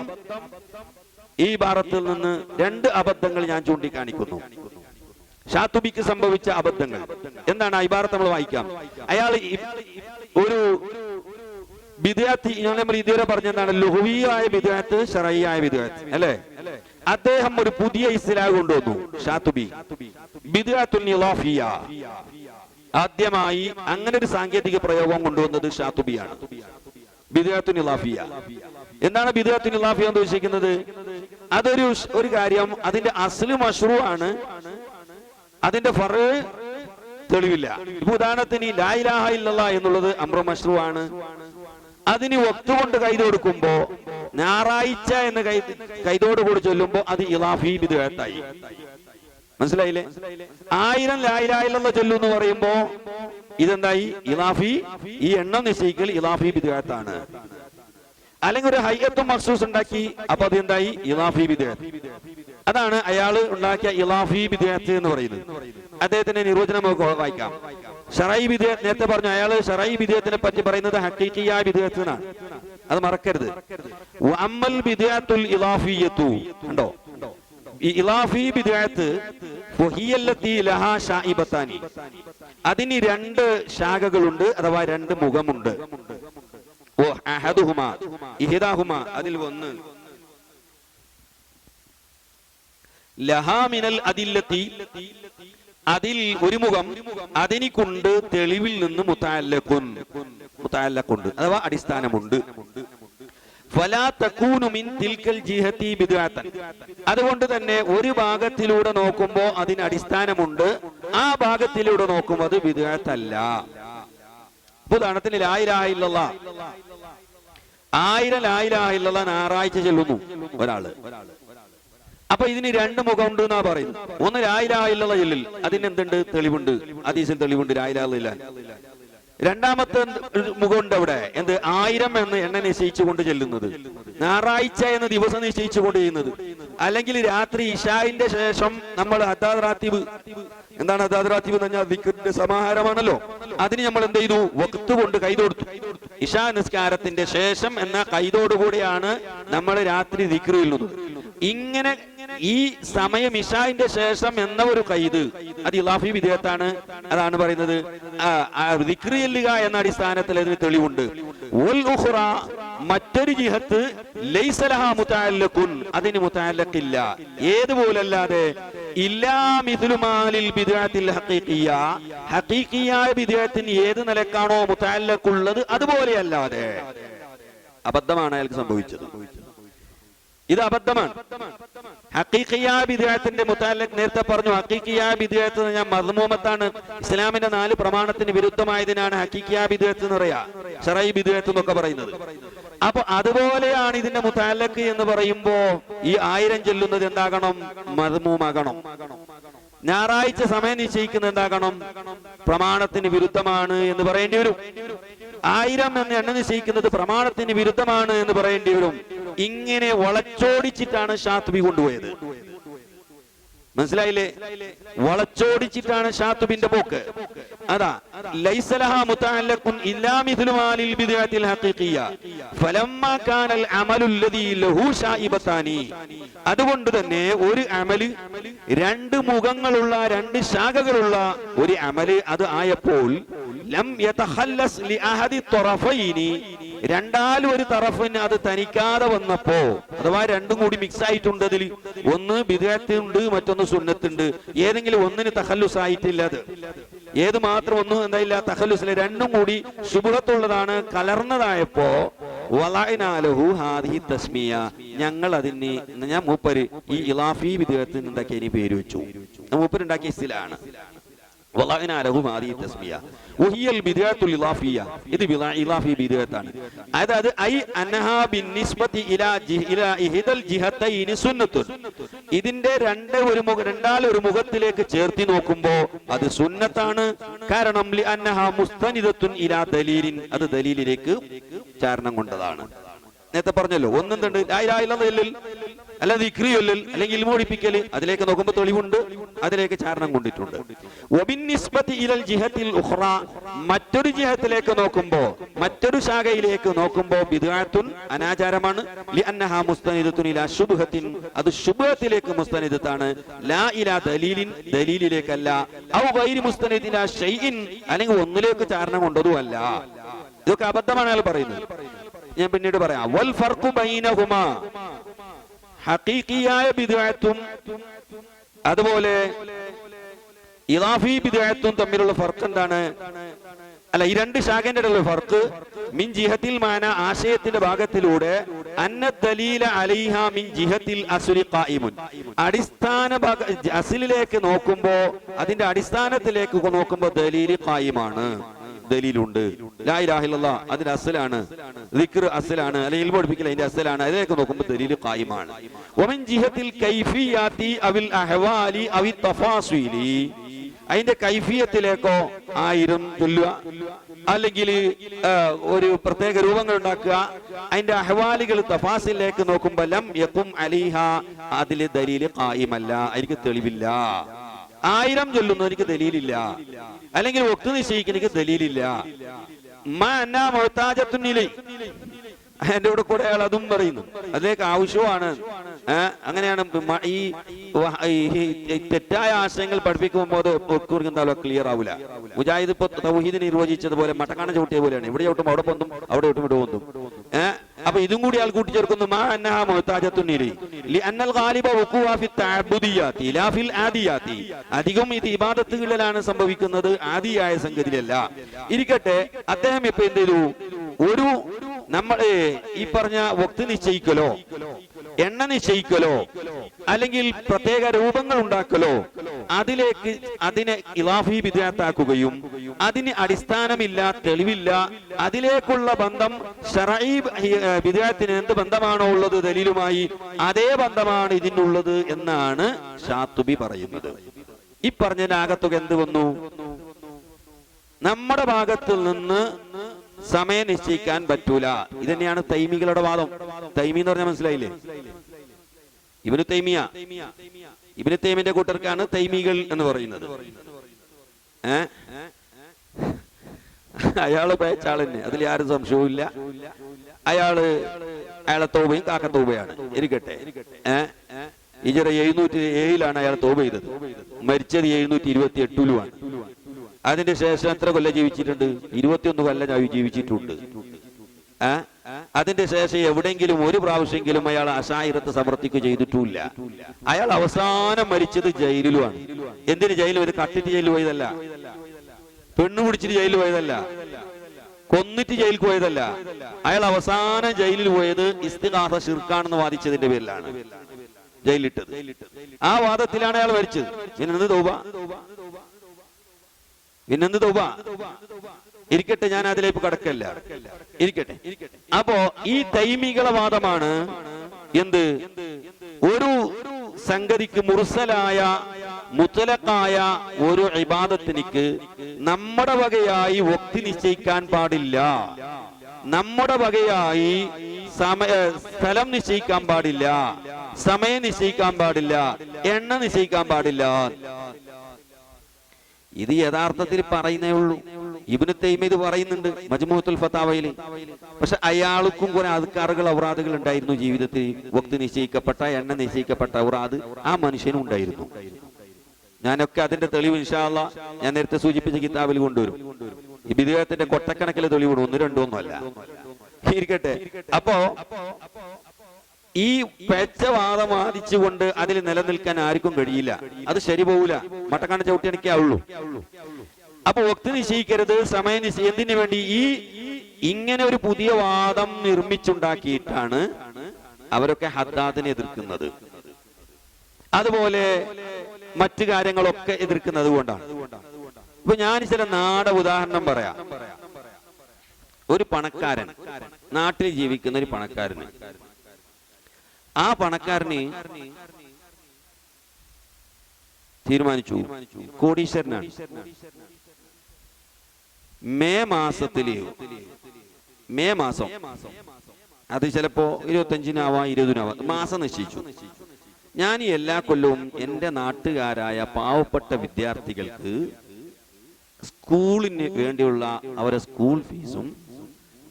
ഈ ഭാരത്തിൽ നിന്ന് 2 അബദ്ധങ്ങൾ ഞാൻ ചൂണ്ടിക്കാണിക്കുന്നു. ഷാത്തുബിക്ക് സംഭവിച്ച അബദ്ധങ്ങൾ എന്താണ്? ആ ഇബാറത്ത് നമ്മൾ വായിക്കാം. അയാൾ ഒരു ബിദ്അത്ത്, നമ്മൾ ഇതുവരെ പറഞ്ഞെന്താണ്? ലുഹ്വിയായ ബിദ്അത്ത്, ശർഈയായ ബിദ്അത്ത് അല്ലേ? അദ്ദേഹം ഒരു പുതിയ ഇസ്ലാം കൊണ്ടുവന്നു. ഷാത്തുബി ബിദ്അത്തുൽ ഇളാഫിയ, ആദ്യമായി അങ്ങനെ ഒരു സാങ്കേതിക പ്രയോഗം കൊണ്ടുവന്നത് ഷാത്തുബിയാണ്. ബിദ്അത്തുൽ ഇളാഫിയ എന്താണ്? ബിദ്അത്തുൽ ഇളാഫിയ എന്ന് ഉദ്ദേശിക്കുന്നത് ഒരു കാര്യം അതിന്റെ അസ്ല് മശ്റൂ ആണ്, അതിന്റെ ഫർഅ് തെളിവില്ല. ഇപ്പൊ ഉദാഹരണത്തിന് ലാ ഇലാഹ ഇല്ലല്ലാഹ് എന്നുള്ളത് അംറു മശ്റൂ ആണ്. അതിന് വക്തുകൊണ്ട് കൈത് കൊടുക്കുമ്പോ ഞായറാഴ്ച എന്ന് കൈതോടുകൂടി ചൊല്ലുമ്പോ അത് ഇളാഫി ബിദ്അത്തായി. മനസ്സിലായില്ലേ? 1000 ലാ ഇലാഹ ഇല്ലല്ലാഹ് ചൊല്ലു എന്ന് പറയുമ്പോ ഇതെന്തായി? ഇളാഫി. ഈ എണ്ണം നിശ്ചയിക്കൽ ഇളാഫി ബിദ്അത്താണ്. അല്ലെങ്കിൽ ഒരു ഹയ്യത്തും മഖ്സൂസ് ഉണ്ടാക്കി, അപ്പൊ അത് എന്തായി? ഇളാഫി ബിദ്അത്ത്. അതാണ് അയാൾ ഉണ്ടാക്കിയ ഇളാഫി ബിദ്അത്ത് എന്ന് പറയുന്നത്. അദ്ദേഹത്തിന്റെ നിർവചനം നമുക്ക് വായിക്കാം. ശറഈ ബിദ്അത്ത് നേരത്തെ പറഞ്ഞു, അയാൾ ശറഈ ബിദ്അത്തിനെ പറ്റി പറയുന്നത് ഹഖീഖിയായ ബിദ്അത്ത് എന്നാണ്. അത് മറക്കരുത്. വഅമ്മൽ ബിദ്അത്തുൽ ഇളാഫിയത്തു, കണ്ടോ? ഈ ഇളാഫി ബിദ്അത്ത് വഹിയല്ലത്തി ലഹാ ശാഇബത്താനി, അതിന് 2 ശാഖകളുണ്ട്, അഥവാ 2 മുഖമുണ്ട്. ഓ അഹദുഹുമാ ഇഹ്ദാഹുമാ, അതിൽ ഒന്ന് ലഹാ മിനൽ അദില്ലത്തി, അതിൽ ഒരു മുഖം അതിനിക്കുണ്ട് തെളിവിൽ നിന്ന് മുതഅല്ലഖുണ്ട്, അഥവാ അടിസ്ഥാനമുണ്ട്. ഫലാ തകൂനു മിൻ തിൽക്കൽ ജിഹതി ബിദ്അത്തൻ, അതുകൊണ്ട് തന്നെ ഒരു ഭാഗത്തിലൂടെ നോക്കുമ്പോൾ അതിന് അടിസ്ഥാനമുണ്ട്, ആ ഭാഗത്തിലൂടെ നോക്കുമ്പോൾ അത് ബിദ്അത്തല്ല. ഉദാഹരണത്തിന് ലാ ഇലാഹ ഇല്ലല്ലാഹ് 1000 ലാ ഇലാഹ ഇല്ലല്ലാഹ് ഞായറാഴ്ച ചൊല്ലുന്നു ഒരാള്. അപ്പൊ ഇതിന് 2 മുഖമുണ്ട് എന്നാ പറയുന്നത്. ഒന്ന് ലാ ഇലാഹ ഇല്ലല്ലാഹ് ചൊല്ലിൽ, അതിന് എന്തുണ്ട്? തെളിവുണ്ട്, ഹദീസിൽ തെളിവുണ്ട് ലാ ഇലാഹ ഇല്ലല്ലാഹ്. രണ്ടാമത്തെ മുഖമുണ്ട് അവിടെ, എന്ത്? 1000 എന്ന് എണ്ണ നിശ്ചയിച്ചുകൊണ്ട് ചെല്ലുന്നത്, ഞായറാഴ്ച എന്ന ദിവസം നിശ്ചയിച്ചുകൊണ്ട് ചെയ്യുന്നത്. അല്ലെങ്കിൽ രാത്രി ഇശാഇന്റെ ശേഷം നമ്മൾ ഹദ്ദാദ് റാത്തീബ്, എന്താണ് ഹദ്ദാദ് റാത്തീബ് എന്ന് പറഞ്ഞാൽ ദിക്റിന്റെ സമാഹാരമാണല്ലോ. അതിന് നമ്മൾ എന്ത് ചെയ്തു? വഖ്ത് കൊണ്ട് കൈതോടുത്തു. ഇശാ നിസ്കാരത്തിന്റെ ശേഷം എന്ന കൈതോടുകൂടിയാണ് നമ്മൾ രാത്രി ദിക്ർ ചൊല്ലുന്നത്. ഇങ്ങനെ ഈ സമയം ഇശാഇന്റെ ശേഷം എന്ന ഒരു കൈത്, അത് ഇളാഫി ബിദ്അത്താണ്. അതാണ് പറയുന്നത് ദിക്ർ ചെല്ലുക എന്ന അടിസ്ഥാനത്തിൽ അതിന് തെളിവുണ്ട്. വൽ ഉഖ്റ, മറ്റൊരു ജിഹത്ത് ലൈസ ലഹാ മുതഅല്ലഖുൻ, അതിന് മുതഅല്ലഖില്ല. ഏതുപോലല്ലാതെ ഇല്ലാ മിസ്ലു മാലിൽ ബിദ്അത്തിൽ ഹഖീഖിയ, ഹഖീഖിയായ ബിദ്അത്തിന് ഏത് നിലക്കാണോ മുതഅല്ലഖുള്ളത് അതുപോലെയല്ലാതെ. അബദ്ധമാണ് അയാൾക്ക് സംഭവിച്ചത്. ഇത് അബദ്ധമാണ്. ഹഖീഖിയായ ബിദ്അത്തിന്റെ മുതഅല്ലഖ് നേരത്തെ പറഞ്ഞു. ഹഖീഖിയായ ബിദ്അത്ത് എന്ന് പറഞ്ഞാൽ മദ്മൂമത്താണ്. ഇസ്ലാമിന്റെ 4 പ്രമാണത്തിന് വിരുദ്ധമായതിനാണ് ഹഖീഖിയായ ബിദ്അത്ത് എന്ന് പറയാ, ശറഈ ബിദ്അത്ത് എന്നൊക്കെ പറയുന്നത്. അപ്പൊ അതുപോലെയാണ് ഇതിന്റെ മുതഅല്ലഖ് എന്ന് പറയുമ്പോ ഈ 1000 ചൊല്ലുന്നത് എന്താകണം? മദ്മൂമാകണം. ഞായറാഴ്ച സമയം നിശ്ചയിക്കുന്നത് എന്താകണം? പ്രമാണത്തിന് വിരുദ്ധമാണ് എന്ന് പറയേണ്ടി വരും. 1000 എന്ന് എണ്ണ നിശ്ചയിക്കുന്നത് പ്രമാണത്തിന് വിരുദ്ധമാണ് എന്ന് പറയേണ്ടി വരും. ഇങ്ങനെ വളച്ചോടിച്ചിട്ടാണ് ഷാത്തുബി കൊണ്ടുപോയത്. മനസ്സിലായില്ലേ? വളച്ചോടിച്ചിട്ടാണ് ഷാത്തുബിന്റെ പോക്ക്. അതാ ലൈസ ലഹാ മുതഅല്ലഖുൻ ഇല്ലാ മിസ്ലു മാലിൽ ബിദ്അത്തിൽ ഹഖീഖിയ ഫലമ്മാ കാനൽ അമലു അല്ലദീ ലഹു ശാഇബതാനി, അതുകൊണ്ട് തന്നെ ഒരു അമല് 2 മുഖങ്ങളുള്ള 2 ശാഖകളുള്ള ഒരു അമല് അത് ആയപ്പോൾ ലം യതഖല്ലസ് ലി അഹദി ത്വറഫൈനി, രണ്ടാലും ഒരു തറഫിന് അത് തനിക്കാതെ വന്നപ്പോ, അഥവാ 2 കൂടി മിക്സ് ആയിട്ടുണ്ട്. അതിൽ ഒന്ന് ബിദ്അത്ത് ഉണ്ട്, മറ്റൊന്ന് സുന്നത്തുണ്ട്. ഏതെങ്കിലും ഒന്നിന് തഖല്ലുസ് ആയിട്ടില്ല. അത് ഏത് മാത്രം ഒന്നും എന്തായില്ല? തഖല്ലുസില്ല. 2 കൂടി ശുബ്ഹത്തുള്ളതാണ്, കലർന്നതായപ്പോ വലഅനാലഹു ഹാദിഹി തസ്മിയ, ഞങ്ങൾ അതിന് മൂപ്പര് ഈ ഇളാഫി ബിദ്അത്ത് ഉണ്ടാക്കി അതിന് പേര് വെച്ചു. മൂപ്പര് ഉണ്ടാക്കിയ ഇസ്തിലാണ് വലഅനാലഹു ഹാദിഹി തസ്മിയ വഹിയൽ ബിദ്അത്തുൽ ഇളാഫിയ. ഇത് ഇളാഫി ബിദ്അത്താണ്. അതായത് ഐ അൻഹാ ബിന്നിസ്ബതി ഇലാ ഇഹ്ദൽ ജിഹതൈനി സുന്നത്തുൻ, ഇതിന്റെ രണ്ടാൽ ഒരു മുഖത്തിലേക്ക് ചേർത്തി നോക്കുമ്പോ അത് സുന്നത്താണ്. കാരണം ലി അൻഹാ മുസ്തനിദത്തുൻ ഇലാ ദലീലിൻ, അത് ദലീലിലേക്ക് ചാരണം കൊണ്ടതാണ്. നേരത്തെ പറഞ്ഞല്ലോ, ഒന്നെന്തുണ്ട്? ലാ ഇലാഹ ഇല്ലല്ലാഹ് അല്ല ദിക്ർ ചൊല്ലൽ അല്ലെങ്കിൽ ഇൽമോടിപ്പിക്കൽ, അതിലേക്ക് നോക്കുമ്പോൾ തെളിവുണ്ട്, അതിലേക്ക് ചാരണം കൊണ്ടിട്ടുണ്ട്. വബിന്നിസ്ബതി ഇലൽ ജിഹത്തിൽ ഉഖ്റ, മറ്റൊരു ജിഹത്തിലേക്ക് നോക്കുമ്പോ, മറ്റൊരു ശാഖയിലേക്ക് നോക്കുമ്പോ ബിദ്അത്തുൻ, അനാചാരമാണ്. ലിഅന്നഹാ മുസ്തനിദത്തുൻ ഇലാ ശുബ്ഹത്തിൻ, അത് ശുബ്ഹത്തിലേക്ക് മുസ്തനിദത്താണ്. ലാ ഇലാ ദലീലിൻ, ദലീലിലേക്കല്ല. ഔ ഗൈരി മുസ്തനിദ് ഇലാ ഷൈഇൻ, അല്ലെങ്കിൽ ഒന്നിലേക്ക് ചാരണം കൊണ്ടതും അല്ല. ഇതൊക്കെ അബദ്ധമാണ് അയാൾ പറയുന്നത്. ഞാൻ പിന്നീട് പറയാം. വൽ ഫർഖു ബൈനഹുമാ, ഹഖീഖിയായ ബിദ്അത്തും അതുപോലെ ഇളാഫി ബിദ്അത്തും തമ്മിലുള്ള ഫർക്ക് എന്താണ്? അല്ല, ഈ രണ്ട് ശാഖന്റെ ഇടയിലുള്ള ഫർക്ക് മിൻ ജിഹത്തിൽ മാന, ആശയത്തിന്റെ ഭാഗത്തിലൂടെ, അന്ന ദലീല അലൈഹ മിൻ ജിഹത്തിൽ അസ്ലി ഖായിമുൻ, അടിസ്ഥാന അസ്ലിലേക്ക് നോക്കുമ്പോ, അതിന്റെ അടിസ്ഥാനത്തിലേക്ക് നോക്കുമ്പോ ദലീൽ ഖായിമാണ്, ദലീലുണ്ട്. ലാ ഇലാഹ ഇല്ലല്ലാഹ് അതിന്റെ അസ്ലാണ്, ദിക്ർ അസ്ലാണ്, അല്ലെങ്കിൽ ഇൽമു പഠിപ്പിക്കൽ അതിന്റെ അസ്ലാണ്. അതിലേക്ക് നോക്കുമ്പോൾ ദലീൽ ഖായിമാണ്. വമിൻ ജിഹത്തിൽ കൈഫിയാത്തി അവിൽ അഹ്വാലി അവി തഫാസീലി, അതിന്റെ കൈഫിയത്തിലേക്കോ, ആയിരം ചൊല്ലുക, അല്ലെങ്കിൽ ഒരു പ്രത്യേക രൂപങ്ങൾ ഉണ്ടാക്കുക, അതിന്റെ അഹ്വാലികൾ തഫാസിലേക്ക് നോക്കുമ്പോൾ ലം യഖും അലൈഹ, അതില് ദലീൽ ഖായിമല്ല, അതിക്ക് തെളിവില്ല. 1000 ചൊല്ലുന്നു, എനിക്ക് ദലീലില്ല, അല്ലെങ്കിൽ വഖ്ത് നിശ്ചയിക്കുന്ന എനിക്ക് ദലീലില്ല. എന്റെ കൂടെ അയാൾ അതും പറയുന്നു, അതിലേക്ക് ആവശ്യമാണ്. അങ്ങനെയാണ് ഈ തെറ്റായ ആശയങ്ങൾ പഠിപ്പിക്കുമ്പോൾ എന്തായാലും ക്ലിയർ ആവില്ല. മുജാഹിദ് ഇപ്പൊ തൗഹീദിനെ നിർവചിച്ചതുപോലെ മട്ടക്കാണ ചവിട്ടിയ പോലെയാണ്, ഇവിടെ ചവിട്ടും അവിടെ പൊന്തും, അവിടെ ചവിട്ടും ഇവിടെ പൊന്തും. അപ്പൊ ഇതും കൂടി ആൾ കൂട്ടിച്ചേർക്കുന്നു. അധികം ഇത് ഇബാദത്തുകളിലാണ് സംഭവിക്കുന്നത്, ആദിയായ സംഗതിയിലല്ല. ഇരിക്കട്ടെ, അദ്ദേഹം ഇപ്പൊ എന്ത് ചെയ്തു? ഒരു നമ്മള് ഈ പറഞ്ഞ വക്ത് നിശ്ചയിക്കലോ, എണ്ണ നിശ്ചയിക്കലോ, അല്ലെങ്കിൽ പ്രത്യേക രൂപങ്ങൾ ഉണ്ടാക്കലോ, അതിനെ ഇളാഫി ബിദ്അത്താക്കുകയും അതിന് അടിസ്ഥാനമില്ല, തെളിവില്ല, അതിലേക്കുള്ള ബന്ധം ശർഈ ബിദ്അത്തിന് എന്ത് ബന്ധമാണോ ഉള്ളത് ദലീലുമായി, അതേ ബന്ധമാണ് ഇതിനുള്ളത് എന്നാണ് ശാത്തുബി പറയുന്നത്. ഈ പറഞ്ഞതിനകത്തുക എന്ത് വന്നു? നമ്മുടെ ഭാഗത്തിൽ നിന്ന് സമയം നിശ്ചയിക്കാൻ പറ്റൂല. ഇത് തന്നെയാണ് തൈമികളുടെ വാദം. തൈമി എന്ന് പറഞ്ഞാൽ മനസ്സിലായില്ലേ? ഇബ്നു തൈമിയ, ഇബ്നു തൈമിന്റെ കൂട്ടർക്കാണ് തൈമികൾ എന്ന് പറയുന്നത്. അയാള് പേച്ചാൾ തന്നെ, അതിൽ ആരും സംശയവും ഇല്ല. അയാളെ തൗബയും കാക്ക തൗബയാണ്. ഇരിക്കട്ടെ, ഹിജ്റ 707 അയാൾ തൗബ ചെയ്തത്, മരിച്ചത് 728 അതിന്റെ ശേഷം എത്ര കൊല്ലം ജീവിച്ചിട്ടുണ്ട്? 21 കൊല്ലം ജീവിച്ചിട്ടുണ്ട്. അതിന്റെ ശേഷം എവിടെയെങ്കിലും ഒരു പ്രാവശ്യമെങ്കിലും അയാൾ അശായിറത്ത് സമർത്ഥിക്കുക ചെയ്തിട്ടുമില്ല. അയാൾ അവസാനം മരിച്ചത് ജയിലിലുമാണ്. എന്തിന് ജയിലിൽ? ഒരു കട്ടിട്ട് ജയിലിൽ പോയതല്ല, പെണ്ണു പിടിച്ചിട്ട് ജയിലിൽ പോയതല്ല, കൊന്നിട്ട് ജയിലിൽ പോയതല്ല. അയാൾ അവസാനം ജയിലിൽ പോയത് ഇസ്തിഗാസ ശിർക്കാണെന്ന് വാദിച്ചതിന്റെ പേരിലാണ് ജയിലിട്ടത്. ആ വാദത്തിലാണ് അയാൾ മരിച്ചത്. പിന്നെന്ത് തൗബ? പിന്നെന്ത് തൗബ? ഇരിക്കട്ടെ, ഞാൻ അതിലേക്ക് കടക്കല്ല. ഇരിക്കട്ടെ. അപ്പോ ഈ തൈമികളെ വാദമാണ് എന്ത്? ഒരു സംഗതിക്ക് മുർസലായ മുത്തലഖായ ഒരു ഇബാദത്തിനിക്ക് നമ്മുടെ വകയായി വക്തി നിശ്ചയിക്കാൻ പാടില്ല, നമ്മുടെ വകയായി സ്ഥലം നിശ്ചയിക്കാൻ പാടില്ല, സമയം നിശ്ചയിക്കാൻ പാടില്ല, എണ്ണ നിശ്ചയിക്കാൻ പാടില്ല. ഇത് യഥാർത്ഥത്തിൽ പറയുന്നേ ഉള്ളൂ. ഇബ്നു തൈമിയ്യ ഇത് പറയുന്നുണ്ട് മജ്മുഅത്തുൽ ഫതാവയിൽ. പക്ഷെ അയാൾക്കും കുറെ അദ്കാറുകൾ ഔറാദുകൾ ഉണ്ടായിരുന്നു ജീവിതത്തിൽ. വക്ത് നിശ്ചയിക്കപ്പെട്ട, എണ്ണ നിശ്ചയിക്കപ്പെട്ട ഔറാദ് ആ മനുഷ്യനും ഉണ്ടായിരുന്നു. ഞാനൊക്കെ അതിന്റെ തെളിവ് ഇൻഷാ അല്ലാഹ് ഞാൻ നേരത്തെ സൂചിപ്പിച്ച കിതാബിൽ കൊണ്ടുവരും. ഈ ബിദ്അത്തിന്റെ കൊട്ടക്കണക്കിലെ തെളിവ് 1, 2 ഒന്നുമല്ല. ഇരിക്കട്ടെ. അപ്പോ ഈ പെച്ചവാദം വാദിച്ചുകൊണ്ട് അതിൽ നിലനിൽക്കാൻ ആർക്കും കഴിയില്ല. അത് ശരി പോവില്ല. മട്ടക്കാണ് ചവിട്ടിയണിക്കാവുള്ളൂ. അപ്പൊ വക്ത് നിശ്ചയിക്കരുത്, സമയം എന്തിനു വേണ്ടി? ഇങ്ങനെ ഒരു പുതിയ വാദം നിർമ്മിച്ചുണ്ടാക്കിയിട്ടാണ് അവരൊക്കെ ഹദ്ദാദിനെ എതിർക്കുന്നത്. അതുപോലെ മറ്റു കാര്യങ്ങളൊക്കെ എതിർക്കുന്നത് കൊണ്ടാണ്. ഇപ്പൊ ഞാൻ ചില ഉദാഹരണം പറയാം. ഒരു പണക്കാരൻ, നാട്ടിൽ ജീവിക്കുന്ന ഒരു പണക്കാരന്, ആ പണക്കാരന് തീരുമാനിച്ചു കോടീശ്വരനാണ്. മെയ് മാസം അത് ചിലപ്പോ 25-നാവാം 20-നാവാം മാസം നിശ്ചയിച്ചു. ഞാൻ ഈ എല്ലാ കൊല്ലവും എൻ്റെ നാട്ടുകാരായ പാവപ്പെട്ട വിദ്യാർത്ഥികൾക്ക് സ്കൂളിന് വേണ്ടിയുള്ള അവരുടെ സ്കൂൾ ഫീസും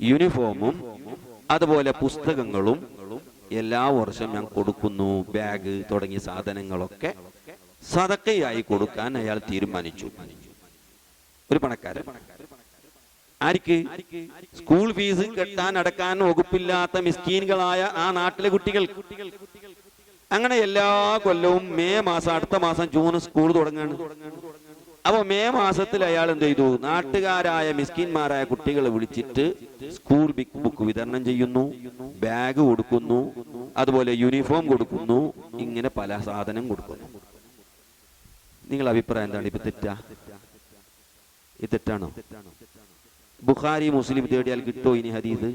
യൂണിഫോമും അതുപോലെ പുസ്തകങ്ങളും എല്ലാ വർഷം ഞാൻ കൊടുക്കുന്നു. ബാഗ് തുടങ്ങിയ സാധനങ്ങളൊക്കെ സദഖയായി കൊടുക്കാൻ അയാൾ തീരുമാനിച്ചു. ഒരു പണക്കാരൻ. ആർക്ക്? സ്കൂൾ ഫീസ് കെട്ടാൻ അടക്കാൻ വകുപ്പില്ലാത്ത മിസ്കീനുകളായ ആ നാട്ടിലെ കുട്ടികൾ. അങ്ങനെ എല്ലാ കൊല്ലവും മെയ് മാസം, അടുത്ത മാസം ജൂൺ സ്കൂൾ തുടങ്ങുകയാണ്. അപ്പൊ മെയ് മാസത്തിൽ അയാൾ എന്ത് ചെയ്തു? നാട്ടുകാരായ മിസ്കിന്മാരായ കുട്ടികളെ വിളിച്ചിട്ട് സ്കൂൾ ബുക്ക് വിതരണം ചെയ്യുന്നു, ബാഗ് കൊടുക്കുന്നു, അതുപോലെ യൂണിഫോം കൊടുക്കുന്നു, ഇങ്ങനെ പല സാധനം കൊടുക്കുന്നു. നിങ്ങളുടെ അഭിപ്രായം എന്താണ്? ഇപ്പൊ തെറ്റാ? ഇത് തെറ്റാണോ? ബുഖാരി മുസ്ലിം തേടിയാൽ കിട്ടോ ഇനി ഹദീസ്?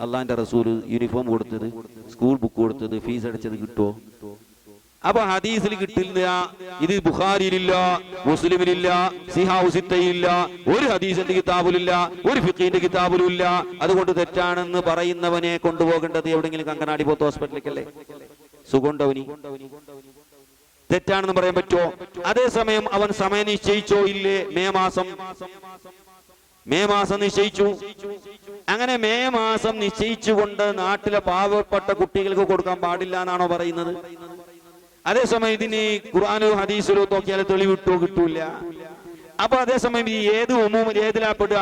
അള്ളാന്റെ റസൂൽ യൂണിഫോം കൊടുത്തത്, സ്കൂൾ ബുക്ക് കൊടുത്തത്, ഫീസ് അടച്ചത് കിട്ടോ? അപ്പൊ ഹദീസിൽ കിട്ടില്ല. ഇത് ബുഖാരിയിലില്ല, മുസ്ലിമിലില്ല, സിഹാഉസിത്തയിലില്ല, ഒരു ഹദീസിന്റെ കിതാബിലില്ല, ഒരു ഫിഖീന്റെ കിതാബിലും ഇല്ല. അതുകൊണ്ട് തെറ്റാണെന്ന് പറയുന്നവനെ കൊണ്ടുപോകേണ്ടത് എവിടെയെങ്കിലും കങ്കനാടി പോത്ത് ഹോസ്പിറ്റലിലേക്കല്ലേ? സുഖമുണ്ടവനി? തെറ്റാണെന്ന് പറയാൻ പറ്റുമോ? അതേസമയം അവൻ സമയം നിശ്ചയിച്ചോ ഇല്ലേ? മെയ് മാസം നിശ്ചയിച്ചു. അങ്ങനെ മെയ് മാസം നിശ്ചയിച്ചുകൊണ്ട് നാട്ടിലെ പാവപ്പെട്ട കുട്ടികൾക്ക് കൊടുക്കാൻ പാടില്ല എന്നാണോ പറയുന്നത്? അതേസമയം ഇതിന് ഖുർആനോ ഹദീസിലോ നോക്കിയാൽ തെളിവിട്ടോ കിട്ടൂല. അപ്പൊ അതേസമയം ഈ ഏതിലാപ്പെടുക?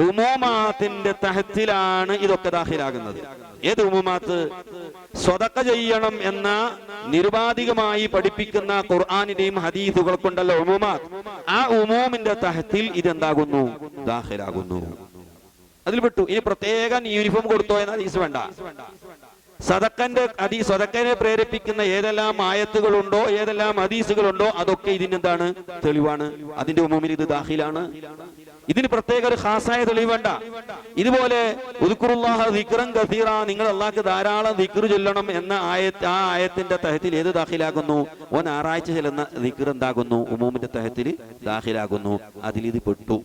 ഉമൂമാത്തിന്റെ തഹത്തിലാണ് ഇതൊക്കെ ദാഖിലാകുന്നത്. ഏത് ഉമൂമാത്ത്? സ്വതക്ക ചെയ്യണം എന്ന നിരുപാധികമായി പഠിപ്പിക്കുന്ന ഖുർആനിന്റെയും ഹദീസുകൾ കൊണ്ടല്ലോ ഉമൂമാത്ത്. ആ ഉമൂമിന്റെ തഹത്തിൽ ഇതെന്താകുന്നു? ദാഖിലാകുന്നു. അതിൽ പെട്ടു. ഇനി പ്രത്യേകം യൂണിഫോം കൊടുത്തോ എന്ന ഹദീസ് വേണ്ട. സദക്കനെ പ്രേരിപ്പിക്കുന്ന ഏതെല്ലാം ആയത്തുകളുണ്ടോ, ഏതെല്ലാം ഹദീസുകളുണ്ടോ, അതൊക്കെ ഇതിനെന്താണ്? തെളിവാണ്. അതിന്റെ ഉമൂമിൽ ഇത് ദാഖിലാണ്. ഇതിന് പ്രത്യേക ഒരു ഖാസായ തെളിവ് വേണ്ട. ഇതുപോലെ ഉദ്കുറുല്ലാഹ ദിക്റൻ കസീറ, നിങ്ങൾ അല്ലാഹ്ക്ക് ധാരാളം ദിക്ർ ചൊല്ലണം എന്ന ആ ആയത്തിന്റെ തഹത്തിൽ ഏത് ദാഖിലാകുന്നു? ഞായറാഴ്ച ചെല്ലുന്ന ദിക്ർ എന്താകുന്നു? ഉമൂമിന്റെ തഹത്തിൽ ദാഖിലാകുന്നു. അതിൽ ഇത് പെട്ടു.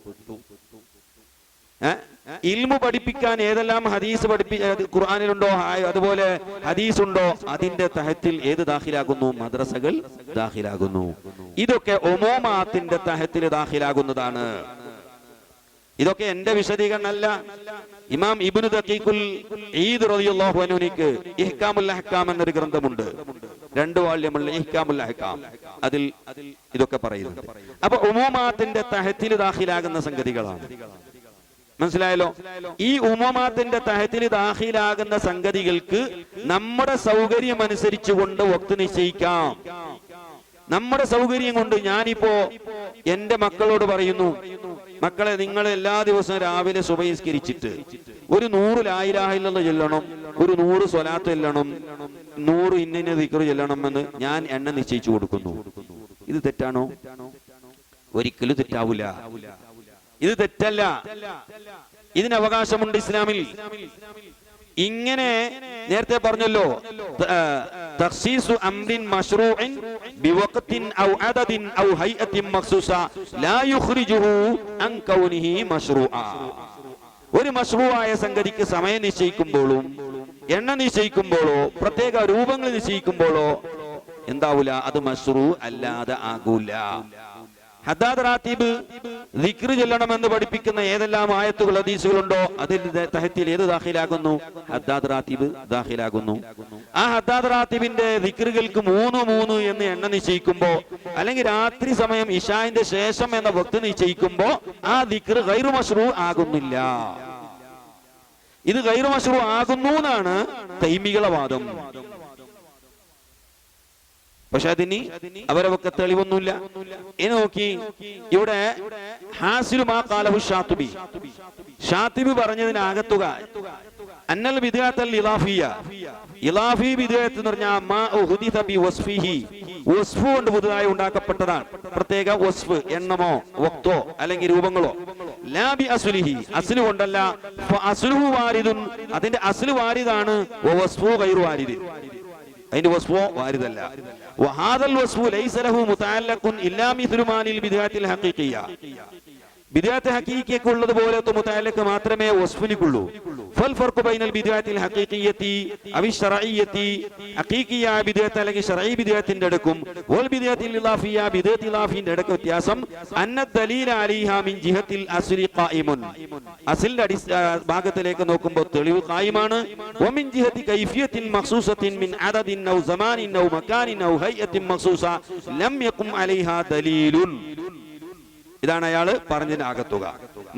ഇൽമു പഠിപ്പിക്കാൻ ഏതെല്ലാം ഹദീസ് ഖുർആനിലുണ്ടോ, അതുപോലെ ഹദീസ് ഉണ്ടോ, അതിന്റെ തഹത്തിൽ ഏത് ദാഖിലാകുന്നു? മദ്രസകൾ ദാഖിലാകുന്നു. ഇതൊക്കെ ഉമൂമാത്തിന്റെ തഹത്തിൽ ദാഖിലാകുന്നതാണ്. ഇതൊക്കെ എന്റെ വിശദീകരണമല്ല. ഇമാം ഇബ്നു ദഖീഖുൽ ഈദ് റളിയല്ലാഹു അൻഹുവിന് ഇഹ്കാമുൽ അഹ്കാം എന്നൊരു ഗ്രന്ഥമുണ്ട്, 2 വാള്യമുള്ള ഇഹ്കാമുൽ അഹ്കാം. അതിൽ ഇതൊക്കെ പറയുന്നുണ്ട്. അപ്പൊ ഉമൂമാത്തിന്റെ തഹത്തിൽ ദാഖിലാകുന്ന സംഗതികളാണ്. മനസ്സിലായല്ലോ? ഈ ഉമൂമാത്തിന്റെ തഹത്തിൽ ദാഖിലാകുന്ന സംഗതികൾക്ക് നമ്മുടെ സൗകര്യം അനുസരിച്ചുകൊണ്ട് വക്ത് നിശ്ചയിക്കാം. നമ്മുടെ സൗകര്യം കൊണ്ട് ഞാനിപ്പോ എന്റെ മക്കളോട് പറയുന്നു, മക്കളെ, നിങ്ങൾ എല്ലാ ദിവസവും രാവിലെ സുബഹിസ്കരിച്ചിട്ട് ഒരു 100 ലാ ഇലാഹ ഇല്ലല്ലാഹ് ചൊല്ലണം, ഒരു 100 സ്വലാത്ത് ചൊല്ലണം, 100 ഇന്ന ദിക്ർ ചൊല്ലണം എന്ന് ഞാൻ എണ്ണം നിശ്ചയിച്ചു കൊടുക്കുന്നു. ഇത് തെറ്റാണോ? ഒരിക്കലും തെറ്റാവൂല. ഇത് തെറ്റല്ല. ഇതിന് അവകാശമുണ്ട് ഇസ്ലാമിൽ. ഇങ്ങനെ നേരത്തെ പറഞ്ഞല്ലോ, തഖ്സീസു അംരിൻ മശ്റൂഇൻ ബിവഖ്തിൻ ഔ അദദിൻ ഔ ഹൈഅത്തിൻ മഖ്സൂസ ലാ യുഖ്രിജുഹു അൻ കൗനിഹി മശ്റൂഅ. ഒരു മശ്റൂആയ സംഗതിക്ക് സമയം നിശ്ചയിക്കുമ്പോഴും എണ്ണം നിശ്ചയിക്കുമ്പോഴോ പ്രത്യേക രൂപങ്ങൾ നിശ്ചയിക്കുമ്പോഴോ എന്താവൂല? അത് മശ്റൂ അല്ലാതെ ആകൂല. ഹദ്ദാദ് റാത്തീബ് ദിക്ർ ചൊല്ലണമെന്ന് പഠിപ്പിക്കുന്ന ഏതെല്ലാം ആയത്തുകൾ ഹദീസുകളുണ്ടോ അതിന്റെ തഹത്തിൽ ഏത് ദാഖിലാകുന്നു? ഹദ്ദാദ് റാത്തീബ് ദാഖിലാകുന്നു. ആ ഹദ്ദാദ് റാത്തീബിന്റെ ദിക്റുകൾക്ക് 3 എന്ന് എണ്ണം നിശ്ചയിക്കുമ്പോ, അല്ലെങ്കിൽ രാത്രി സമയം ഇശാഇന്റെ ശേഷം എന്ന വക്ത് നിശ്ചയിക്കുമ്പോ ആ ദിക്ർ ഗൈറു മശ്റൂ ആകുന്നില്ല. ഇത് ഗൈറു മശ്റൂ ആകുന്നു എന്നാണ് തൈമികളുടെ വാദം. പക്ഷെ അതിന് അവരവർക്ക് തെളിവൊന്നുമില്ല. ഇനി നോക്കി, ഇവിടെ ഹാസിലു മാ ഖാലഹു ഷാത്തിബി, ഷാത്തിബി പറഞ്ഞതിനാകത്തുക അന്നൽ ബിദ്അത്തുൽ ഇളാഫിയ, ഇളാഫി ബിദ്അത്ത് എന്ന് പറഞ്ഞാൽ മാ ഉഹദിസ ബി വസ്ഫിഹി, വസ്ഫ് കൊണ്ട് പുതുതായി ഉണ്ടാക്കപ്പെട്ടതാണ്. പ്രത്യേക വസ്ഫ്, എണ്ണമോ വക്തോ അല്ലെങ്കിൽ രൂപങ്ങളോ. ലാ ബി അസ്ലിഹി, അസ്ലു കൊണ്ടല്ല. ഫഅസ്ലുഹു വാരിദുൻ, അതിന്റെ അസ്ലു വാരിദാണ്. വസ്ഫു ഗൈറു വാരിദിൻ, അതിന്റെ വസ്ഫോ വാരിദല്ല. വഹാദൽ വസ്ഫു ലൈസ ലഹു മുതഅല്ലഖുൻ ഇല്ലാ മിസ്ലു മാനിൽ ബിദ്അത്തിൽ ഹഖീഖിയ്യ, ബിദ്അത്ത് ഹഖീഖിയ്യക്ക് ഉള്ളതുപോലത്തെ മുതഅല്ലഖ് മാത്രമേ വസ്ഫിനുള്ളൂ. ഫൽ ഫർഖു ബൈനൽ ബിദ്അത്തിൽ ഹഖീഖിയ്യത്തി അവി ശർഇയ്യത്തി, ഹഖീഖിയ്യ ബിദ്അത്ത് അല്ലെങ്കിൽ ശർഈ ബിദ്അത്തിന്റെ അടുക്കും വൽ ബിദ്അത്തിൽ ഇളാഫിയ്യ ബിദ്അത്ത് ഇളാഫിന്റെ അടുക്കും വ്യത്യാസം. അന്ന ദലീല അലൈഹാ മിൻ ജിഹത്തിൽ അസ്ലി ഖായിമുൻ, അസ്ലിന്റെ ഭാഗത്തിലേക്ക് നോക്കുമ്പോൾ തെളിവ് ഖായിമാണ്. വമിൻ ജിഹത്തി കൈഫിയത്തിൻ മഖ്സൂസത്തിൻ മിൻ അദദിൻ ഔ സമാനിൻ ഔ മകാനിൻ ഔ ഹൈഅത്തിൻ മഖ്സൂസ ലം യഖും അലൈഹാ ദലീലുൻ. ഇതാണ് അയാള് പറഞ്ഞതിനാകത്തുക.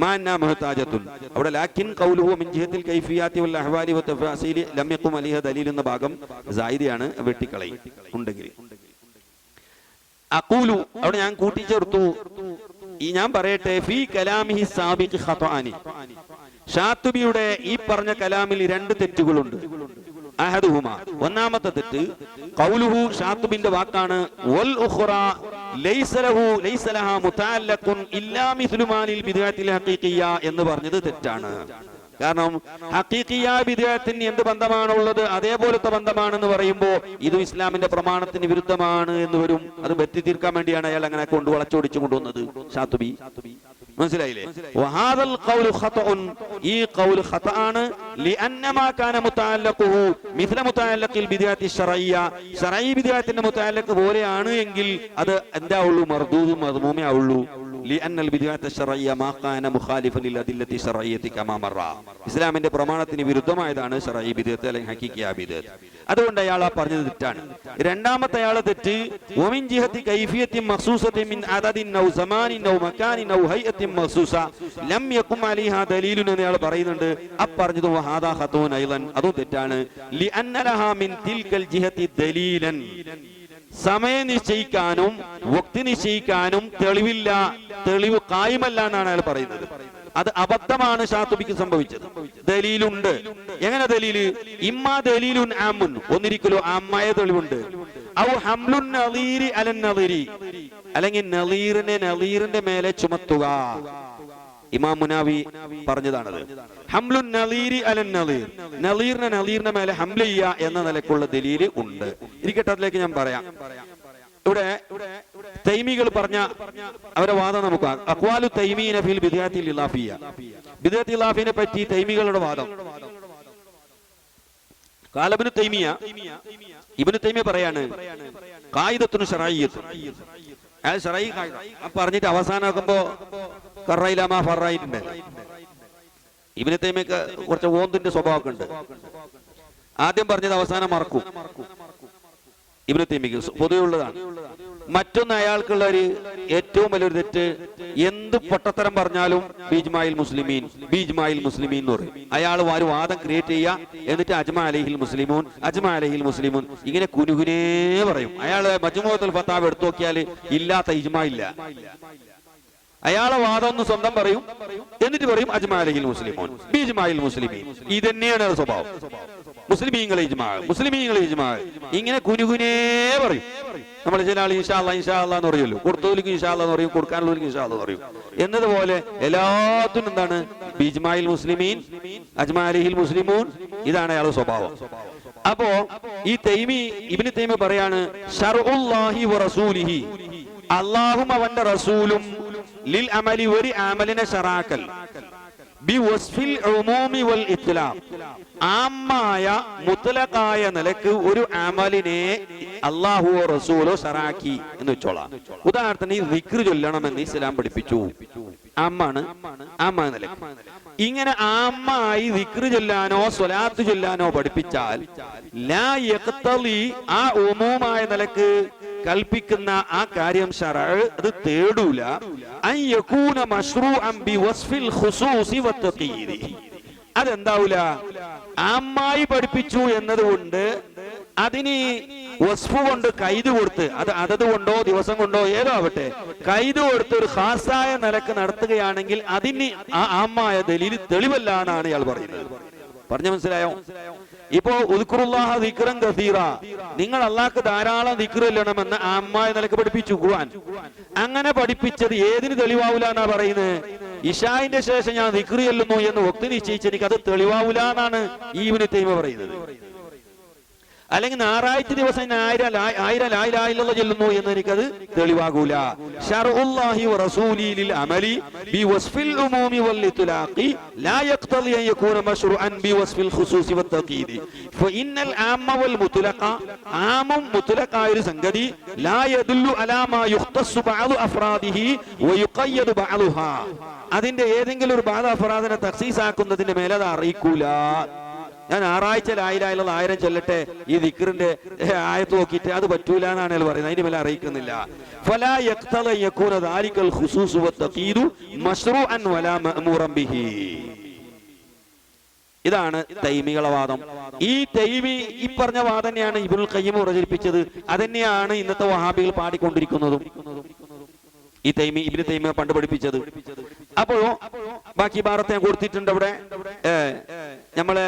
മാഅന്നാ മുഹ്താജത്തുൻ. അവിടെ ലാക്കിൻ ഖൗലുഹു മിൻ ജിഹത്തിൽ കൈഫിയാത്തി വൽ അഹ്വാലി വതഫാസീലി ലം യഖും അലൈഹി ദലീൽ എന്ന ഭാഗം സായിദയാണ്, വെട്ടിക്കളയും ഉണ്ടെങ്കിൽ. അഖൂലു അവിടെ ഞാൻ കൂട്ടിച്ചേർത്തു, ഞാൻ പറയട്ടെ, ഫീ കലാമിഹി സാബിഖ് ഖത്ആനി, ഷാത്തുബിയുടെ ഈ പറഞ്ഞ കലാമിൽ 2 തെറ്റുകളുണ്ട്. അഹദുഹുമ, ഒന്നാമത്തെ തെറ്റ്, ഖൗലുഹു ഷാത്തുബിന്റെ വാക്കാണ്, വൽ ഉഖ്റാ ലൈസ ലഹാ മുതഅല്ലഖുൻ ഇല്ലാ മിസ്ലു മാലിൽ ബിദ്അത്തിൽ ഹഖീഖിയ്യ എന്ന് പറഞ്ഞത് തെറ്റാണ്. കാരണം ഹഖീഖിയ്യ ബിദ്അത്തിന് എന്ത് ബന്ധമാണുള്ളത് അതേപോലത്തെ ബന്ധമാണെന്ന് പറയുമ്പോൾ ഇത് ഇസ്ലാമിന്റെ പ്രമാണത്തിന് വിരുദ്ധമാണ് എന്ന് വരും. അത് വെറ്റി തീർക്കാൻ വേണ്ടിയാണ് അയാൾ അങ്ങനെ വളച്ചൊടിച്ചു കൊണ്ടുവന്നത് ഷാത്തുബി. മനസ്സിലായില്ലേ? വഹാദൽ ഖൗലു ഖത്ഉൻ, ഈ ഖൗൽ ഖത്ആണ്. ലിഅന്ന മാ കാന മുതഅല്ലഖുഹു മിസ്ല മുതഅല്ലഖിൽ ബിദ്അത്തി ശർഇയ്യ, ശർഈ ബിദ്അത്തിന്റെ മുതഅല്ലഖ് പോലെയാണ് എങ്കിൽ അത് എന്താവുള്ളൂ? മർദൂദും മദ്മൂമേ ആവുള്ളൂ. ലിഅന്നൽ ബിദ്അത്ത ശർഇയ്യ മാ കാന മുഖാലിഫൻ ലിൽ ശർഇയ്യത്തി കമാ മറ, ഇസ്ലാമിന്റെ പ്രമാണത്തിന് വിരുദ്ധമായതാണ് ശർഈ ബിദ്അത്ത് അല്ലെങ്കിൽ ഹഖീഖിയ ബിദ്അത്ത്. അതുകൊണ്ട് അയാൾ ആ പറഞ്ഞത് തെറ്റാണ്. രണ്ടാമത്തെ അയാളെ തെറ്റ്, വമിൻ ജിഹത്തി കൈഫിയത്തിൻ മഖ്സൂസത്തിൻ മിൻ അദദിൻ ഔ സമാനിൻ ഔ മകാനിൻ ഔ ഹൈഅത്തിൻ മഖ്സൂസ ലം യകും അലൈഹാ ദലീലുൻ എന്ന് അയാൾ പറയുന്നുണ്ട്. പറഞ്ഞത് വഹാദാ ഖത്ഉൻ അയ്ളൻ, അതും തെറ്റാണ്. ലിഅന്ന ലഹാ മിൻ തിൽകൽ ജിഹത്തി ദലീലൻ, സമയം നിശ്ചയിക്കാനും വക്തി നിശ്ചയിക്കാനും തെളിവ് കായമല്ല എന്നാണ് അയാൾ പറയുന്നത്. അത് അബദ്ധമാണ് ഷാത്തുബിക്ക് സംഭവിച്ചത്. ദലീലുണ്ട്. എങ്ങനെ ദലീല്? ഇമ്മാ ദലീലുൻ ആമുൻ, ഒന്നിരിക്കലോ ആമായ തെളിവുണ്ട്. ഔ ഹംലുൻ നളീരി അലൻ നളീരി, അല്ലെങ്കിൽ നളീറിന്റെ മേലെ ചുമത്തുക. ഇമാം മുനാവി പറഞ്ഞതാണത്. ഹംലുൻ നളീരി അലൻ നളീർ, നളീറിന്റെ മേലെ ഹംല ചെയ്യുക എന്ന നിലക്കുള്ള ദലീല് ഉണ്ട്. ഇരിക്കട്ടെ, അതിലേക്ക് ഞാൻ പറയാം. ഇവിടെ തൈമികൾ പറഞ്ഞ അവരുടെ വാദം നമുക്ക് അഖ്വാലു തൈമീന ഫിൽ ബിദ്അത്തിൽ ഇലാഫിയ, ബിദ്അത്തിൽ ഇലാഫിനെ പറ്റി തൈമികളുടെ വാദം. ഖാല ഇബ്നു തൈമിയ പറയാണ്, ഖായിദത്തുൻ ശർഈയ്യത്തുൻ, അയാൾ ശർഈ ഖായിദ പറഞ്ഞിട്ട് അവസാനമാക്കുമ്പോ ഖറൈലമാ ഫറൈറ്റുണ്ട്. ഇബ്നു തൈമിയക്ക് കുറച്ച് ഓന്തിന്റെ സ്വഭാവമൊക്കെ ഉണ്ട്. ആദ്യം പറഞ്ഞത് അവസാനം മറക്കും. ഇബ്നു തൈമിയ്ക്ക് പൊതുവെയുള്ളതാണ്. മറ്റൊന്ന് അയാൾക്കുള്ള ഒരു ഏറ്റവും വലിയൊരു തെറ്റ്, എന്ത് പൊട്ടത്തരം പറഞ്ഞാലും ബിജ്മായിൽ മുസ്ലിമീൻ എന്ന് പറയും. അയാൾ ഒരു വാദം ക്രിയേറ്റ് ചെയ്യുക, എന്നിട്ട് അജ്മാ അലൈഹിൽ മുസ്ലിമൂൻ ഇങ്ങനെ കുനുകുനേ പറയും. അയാൾ മജ്മുഅത്തുൽ ഫതാവ എടുത്തു നോക്കിയാൽ ഇല്ലാത്ത ഇജ്മാ ഇല്ല. അയാളെ വാദം ഒന്ന് സ്വന്തം പറയും, എന്നിട്ട് പറയും അജ്മാ അലൈഹിൽ മുസ്ലിമൂൻ ബിജ്മായിൽ മുസ്ലിമീൻ. ഇത് തന്നെയാണ് സ്വഭാവം. മുസ്ലിമീങ്ങളെ ഇജ്മാ ഇങ്ങനെ കുനുകുനേ പറയും. നമ്മൾ ചില ആൾ ഇൻഷാ അല്ലാഹ് എന്ന് പറയുമല്ലോ, കൊടുത്തവർക്ക് ഇൻഷാ അല്ലാഹ് എന്ന് പറയും, കൊടുക്കാനുള്ളവർക്ക് ഇൻഷാ അല്ലാഹ് എന്ന് പറയും. എന്നതുപോലെ എല്ലാത്തിനും എന്താണ്? ബിജ്മായിൽ മുസ്ലിമീൻ, അജ്മാ അലൈഹിൽ മുസ്ലിമൂൻ, ഇതാണ് അയാളുടെ സ്വഭാവം. അപ്പോ ഈ ഇബ്നു തൈമിയ്യ പറയാണ്, ശർഉല്ലാഹി വറസൂലിഹി, അല്ലാഹും അവന്റെ റസൂലും ലിൽ അമലി, ഒരു അമലിനെ ശറാക്കൽ, ബി വസ്ഫിൽ ഉമൂമി വൽ ഇത്ലാഖ്, ആമായ മുത്ലഖായ നിലക്ക് ഒരു അമലിനെ അല്ലാഹുവോ റസൂലോ ശറാക്കി എന്ന് വെച്ചോളാം. ഉദാഹരണത്തിന് ദിക്ർ ചൊല്ലണമെന്ന് ഇസ്ലാം പഠിപ്പിച്ചു. ആമാണ് നിലക്ക്. ഇങ്ങനെ ആമായി ദിക്ർ ചൊല്ലാനോ സ്വലാത്ത് ചൊല്ലാനോ പഠിപ്പിച്ചാൽ ലാ യഖ്തലി, ആ ഉമൂമായ നിലക്ക് കൽപ്പിക്കുന്ന ആ കാര്യം ശറഅ് അത് തേടൂല. അൻ യകൂന മശ്റൂഅൻ ബി വസ്ഫിൽ ഖുസൂസി വത്തഖീദി, അതെന്താവൂല? ആമായി പഠിപ്പിച്ചു എന്നതുകൊണ്ട് അതിന് വസ്ഫു കൊണ്ട് കൈത് കൊടുത്ത്, അത് അതത് കൊണ്ടോ ദിവസം കൊണ്ടോ ഏതോ ആവട്ടെ, കൈത് കൊടുത്ത് ഒരു ഖാസായ നിലക്ക് നടത്തുകയാണെങ്കിൽ അതിന് ആ ആമായ ദലീൽ തെളിവല്ല എന്നാണ് ഇയാൾ പറയുന്നത്. പറഞ്ഞു മനസ്സിലായോ? ഇപ്പോ ഉദ്കുറുല്ലാഹ ദിക്റൻ കസീറ, നിങ്ങൾ അല്ലാഹ്ക്ക് ധാരാളം ദിക്ർ ചൊല്ലണമെന്ന് ആമായ നിലക്ക് പഠിപ്പിച്ചു ഖുർആൻ. അങ്ങനെ പഠിപ്പിച്ചത് ഏതിന് തെളിവാവൂല എന്നാ പറയുന്നത്? ഇശാഇന്റെ ശേഷം ഞാൻ ദിക്ർ ചൊല്ലുന്നു എന്ന് വക്ത് നിശ്ചയിച്ച് എനിക്ക് അത് തെളിവാവൂല എന്നാണ് ഈ ഇബ്നു തൈമിയ്യ പറയുന്നത്. അല്ലെങ്കിൽ ഞായറാഴ്ച ദിവസം 1000 ലാ ഇലാഹ ഇല്ലല്ലാഹ് ചൊല്ലുന്നു എന്ന് എനിക്കത് തെളിവാകൂല. ശർഉല്ലാഹി വറസൂലി ലിൽ അമലി ബി വസ്ഫിൽ ഉമൂമി വൽ ഇത്ലാഖി ലാ യഖ്തദി അൻ യകൂന മശ്റൂഅൻ ബി വസ്ഫിൽ ഖുസൂസി വത്തഖീദി ഫഇന്നൽ ആമ്മ വൽ മുത്ലഖ, ആമും മുത്ലഖായ ഒരു സംഗതി ലാ യദുല്ലു അലാ മാ യുഖ്തസ്സു ബഅദു അഫ്റാദിഹി വയുഖയ്യദു ബഅദുഹാ, അതിന്റെ ഏതെങ്കിലും ഒരു ബാദ അഫ്റാദിനെ തഖ്സീസ് ആക്കുന്നതിന്റെ മേലെ അത് അറിയിക്കൂല. ഞാൻ ഞായറാഴ്ച ലായിലായുള്ള 1000 ചൊല്ലട്ടെ, ഈ ദിക്റിന്റെ ആയത്ത് നോക്കിയിട്ട് അത് പറ്റൂല എന്നാണ് അയാൾ പറയുന്നത്. അതിന് മേലെ അറിയിക്കുന്നില്ല. ഫലാ യഖ്തദി യകൂന ദാലികൽ ഖുസൂസ് വത്തഖീദു മശ്റൂഅൻ വലാ മഅ്മൂറൻ ബിഹി. ഇതാണ് തൈമികളെ വാദം. ഈ തൈമി ഈ പറഞ്ഞ വാദം തന്നെയാണ് ഇബ്നുൽ ഖയ്യിം പ്രചരിപ്പിച്ചത്. അതന്നെയാണ് ഇന്നത്തെ വഹാബികൾ പാടിക്കൊണ്ടിരിക്കുന്നതും. ഈ ഇബ്നു തൈമിയ പണ്ട് പഠിപ്പിച്ചത്. അപ്പോഴോ ബാക്കി ഭാരത്തെ ഞാൻ കൊടുത്തിട്ടുണ്ട് അവിടെ. നമ്മളെ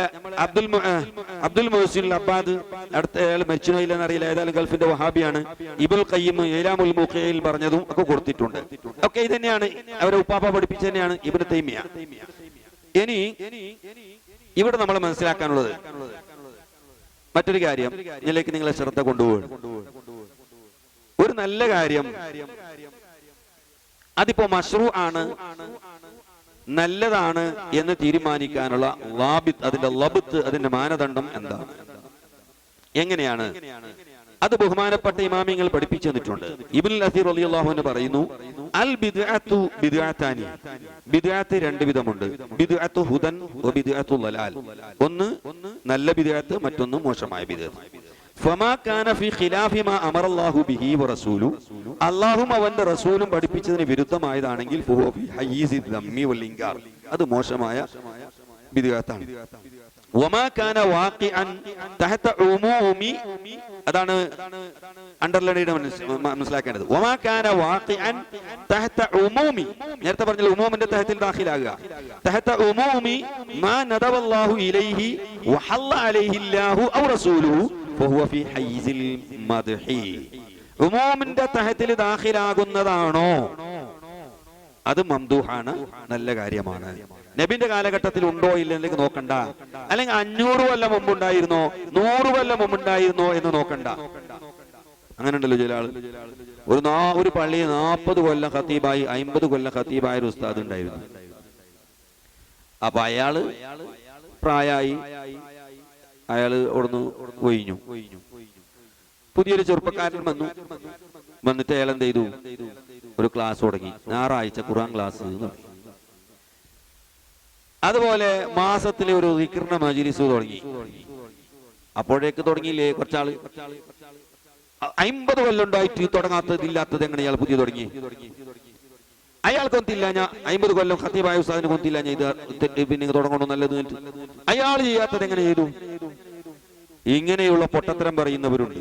അബ്ദുൽ മുഹ്സിൻ അബ്ബാദ്, അടുത്ത അയാൾ മരിച്ചോ ഇല്ലെന്ന് അറിയില്ല, ഏതായാലും ഗൾഫിന്റെ വഹാബിയാണ്. ഇബ്നുൽ ഖയ്യിം ഇലാമുൽ മുഖയിൽ പറഞ്ഞതും ഒക്കെ കൊടുത്തിട്ടുണ്ട്. ഒക്കെ ഇത് തന്നെയാണ് അവരെ ഉപ്പാപ്പ പഠിപ്പിച്ചു തന്നെയാണ് ഇബ്നു തൈമിയ. ഇനി ഇവിടെ നമ്മൾ മനസ്സിലാക്കാനുള്ളത് മറ്റൊരു കാര്യം, ഇതിലേക്ക് നിങ്ങളെ ശ്രദ്ധ കൊണ്ടുപോകും. ഒരു നല്ല കാര്യം അതിപ്പോ മശ്റൂ ആണ്, നല്ലതാണ് എന്ന് തീരുമാനിക്കാനുള്ള ലാബിത്ത്, അതിന്റെ ലബ്ത്ത്, അതിന്റെ മാനദണ്ഡം എന്താണ്, എങ്ങനെയാണ്? അത് ബഹുമാനപ്പെട്ട ഇമാമിങ്ങൾ പഠിപ്പിച്ചു തന്നിട്ടുണ്ട്. ഇബ്നുൽ അസീർ റളിയല്ലാഹു അൻഹു പറയുന്നു, അൽ ബിദ്അത്തു ബിദ്അത്താനി, ബിദ്അത്ത് രണ്ട് വിധമുണ്ട്. ബിദ്അത്തു ഹുദൻ വ ബിദ്അത്തു ളലാൽ. ഒന്ന് നല്ല ബിദ്അത്ത്, മറ്റൊന്ന് മോശമായ ബിദ്അത്ത്. ഫമാ കാന ഫീ ഖിലാഫി മാ അമറല്ലാഹു ബിഹി വറസൂലു, അല്ലാഹും അവന്റെ റസൂലും പഠിപ്പിച്ചതിന് വിരുദ്ധമായതാണെങ്കിൽ ഫഹുവ ഫീ ഹയ്യിസി ദമ്മി വൽ ഇൻകാർ, അത് മോശമായ ബിദ്അത്താണ്. വമാ കാന വാഖിഅൻ തഹത ഉമൂമി, അതാണ് അണ്ടർലൈൻ മനസ്സിലാക്കേണ്ടത്. വമാ കാന വാഖിഅൻ തഹത ഉമൂമി, നേരത്തെ പറഞ്ഞ ഉമൂമിന്റെ തഹത്തിൽ ദാഖിലാകുക. തഹത ഉമൂമി മാ നദവല്ലാഹു ഇലൈഹി വഹല്ല അലൈഹി അല്ലാഹു ഔ റസൂലുഹു ഫഹുവ ഫീ ഹയ്യിസിൽ മദ്ഹി. ഉമൂമിന്റെ തഹത്തിൽ ദാഖിലാകുന്നതാണോ അത് മംദൂഹാണ്, നല്ല കാര്യമാണ്. നബിന്റെ കാലഘട്ടത്തിൽ ഉണ്ടോ ഇല്ലെങ്കിൽ നോക്കണ്ട, അല്ലെങ്കിൽ 500 കൊല്ലം മുമ്പുണ്ടായിരുന്നോ 100 കൊല്ലം മുമ്പുണ്ടായിരുന്നോ എന്ന് നോക്കണ്ട. അങ്ങനെ ഉണ്ടല്ലോ ചില ആള്. ഒരു പള്ളിയിൽ 40 കൊല്ലം ഖത്തീബായി 50 കൊല്ലം ഖത്തീബായ ഒരു ഉസ്താദ് ഉണ്ടായിരുന്നു. അപ്പൊ അയാള് പ്രായമായി, അയാള് അവിടുന്ന് ഒഴിഞ്ഞു. പുതിയൊരു ചെറുപ്പക്കാരൻ വന്നിട്ട് അയാൾ എന്ത് ചെയ്തു, ഒരു ക്ലാസ് തുടങ്ങി, ഞായറാഴ്ച ഖുർആൻ ക്ലാസ്. അതുപോലെ മാസത്തിലെ ഒരു ദിക്റിന്റെ മജ്‌ലിസ് തുടങ്ങി. അപ്പോഴേക്ക് തുടങ്ങിയില്ലേ കുറച്ചാള്. 50 കൊല്ലം ഉണ്ടായിട്ട് തുടങ്ങാത്തത് ഇല്ലാത്തത് എങ്ങനെ ഇയാൾ പുതിയ തുടങ്ങി? അയാൾക്ക് ഒന്നില്ല, ഞാൻ 50 കൊല്ലം ഖത്തീബായ ഉസ്താദിന് കൊന്നില്ല, ഞാൻ ഇത് പിന്നെ തുടങ്ങണോ നല്ലത്. അയാൾ ചെയ്യാത്തത് എങ്ങനെ ചെയ്തു? ഇങ്ങനെയുള്ള പൊട്ടത്തരം പറയുന്നവരുണ്ട്.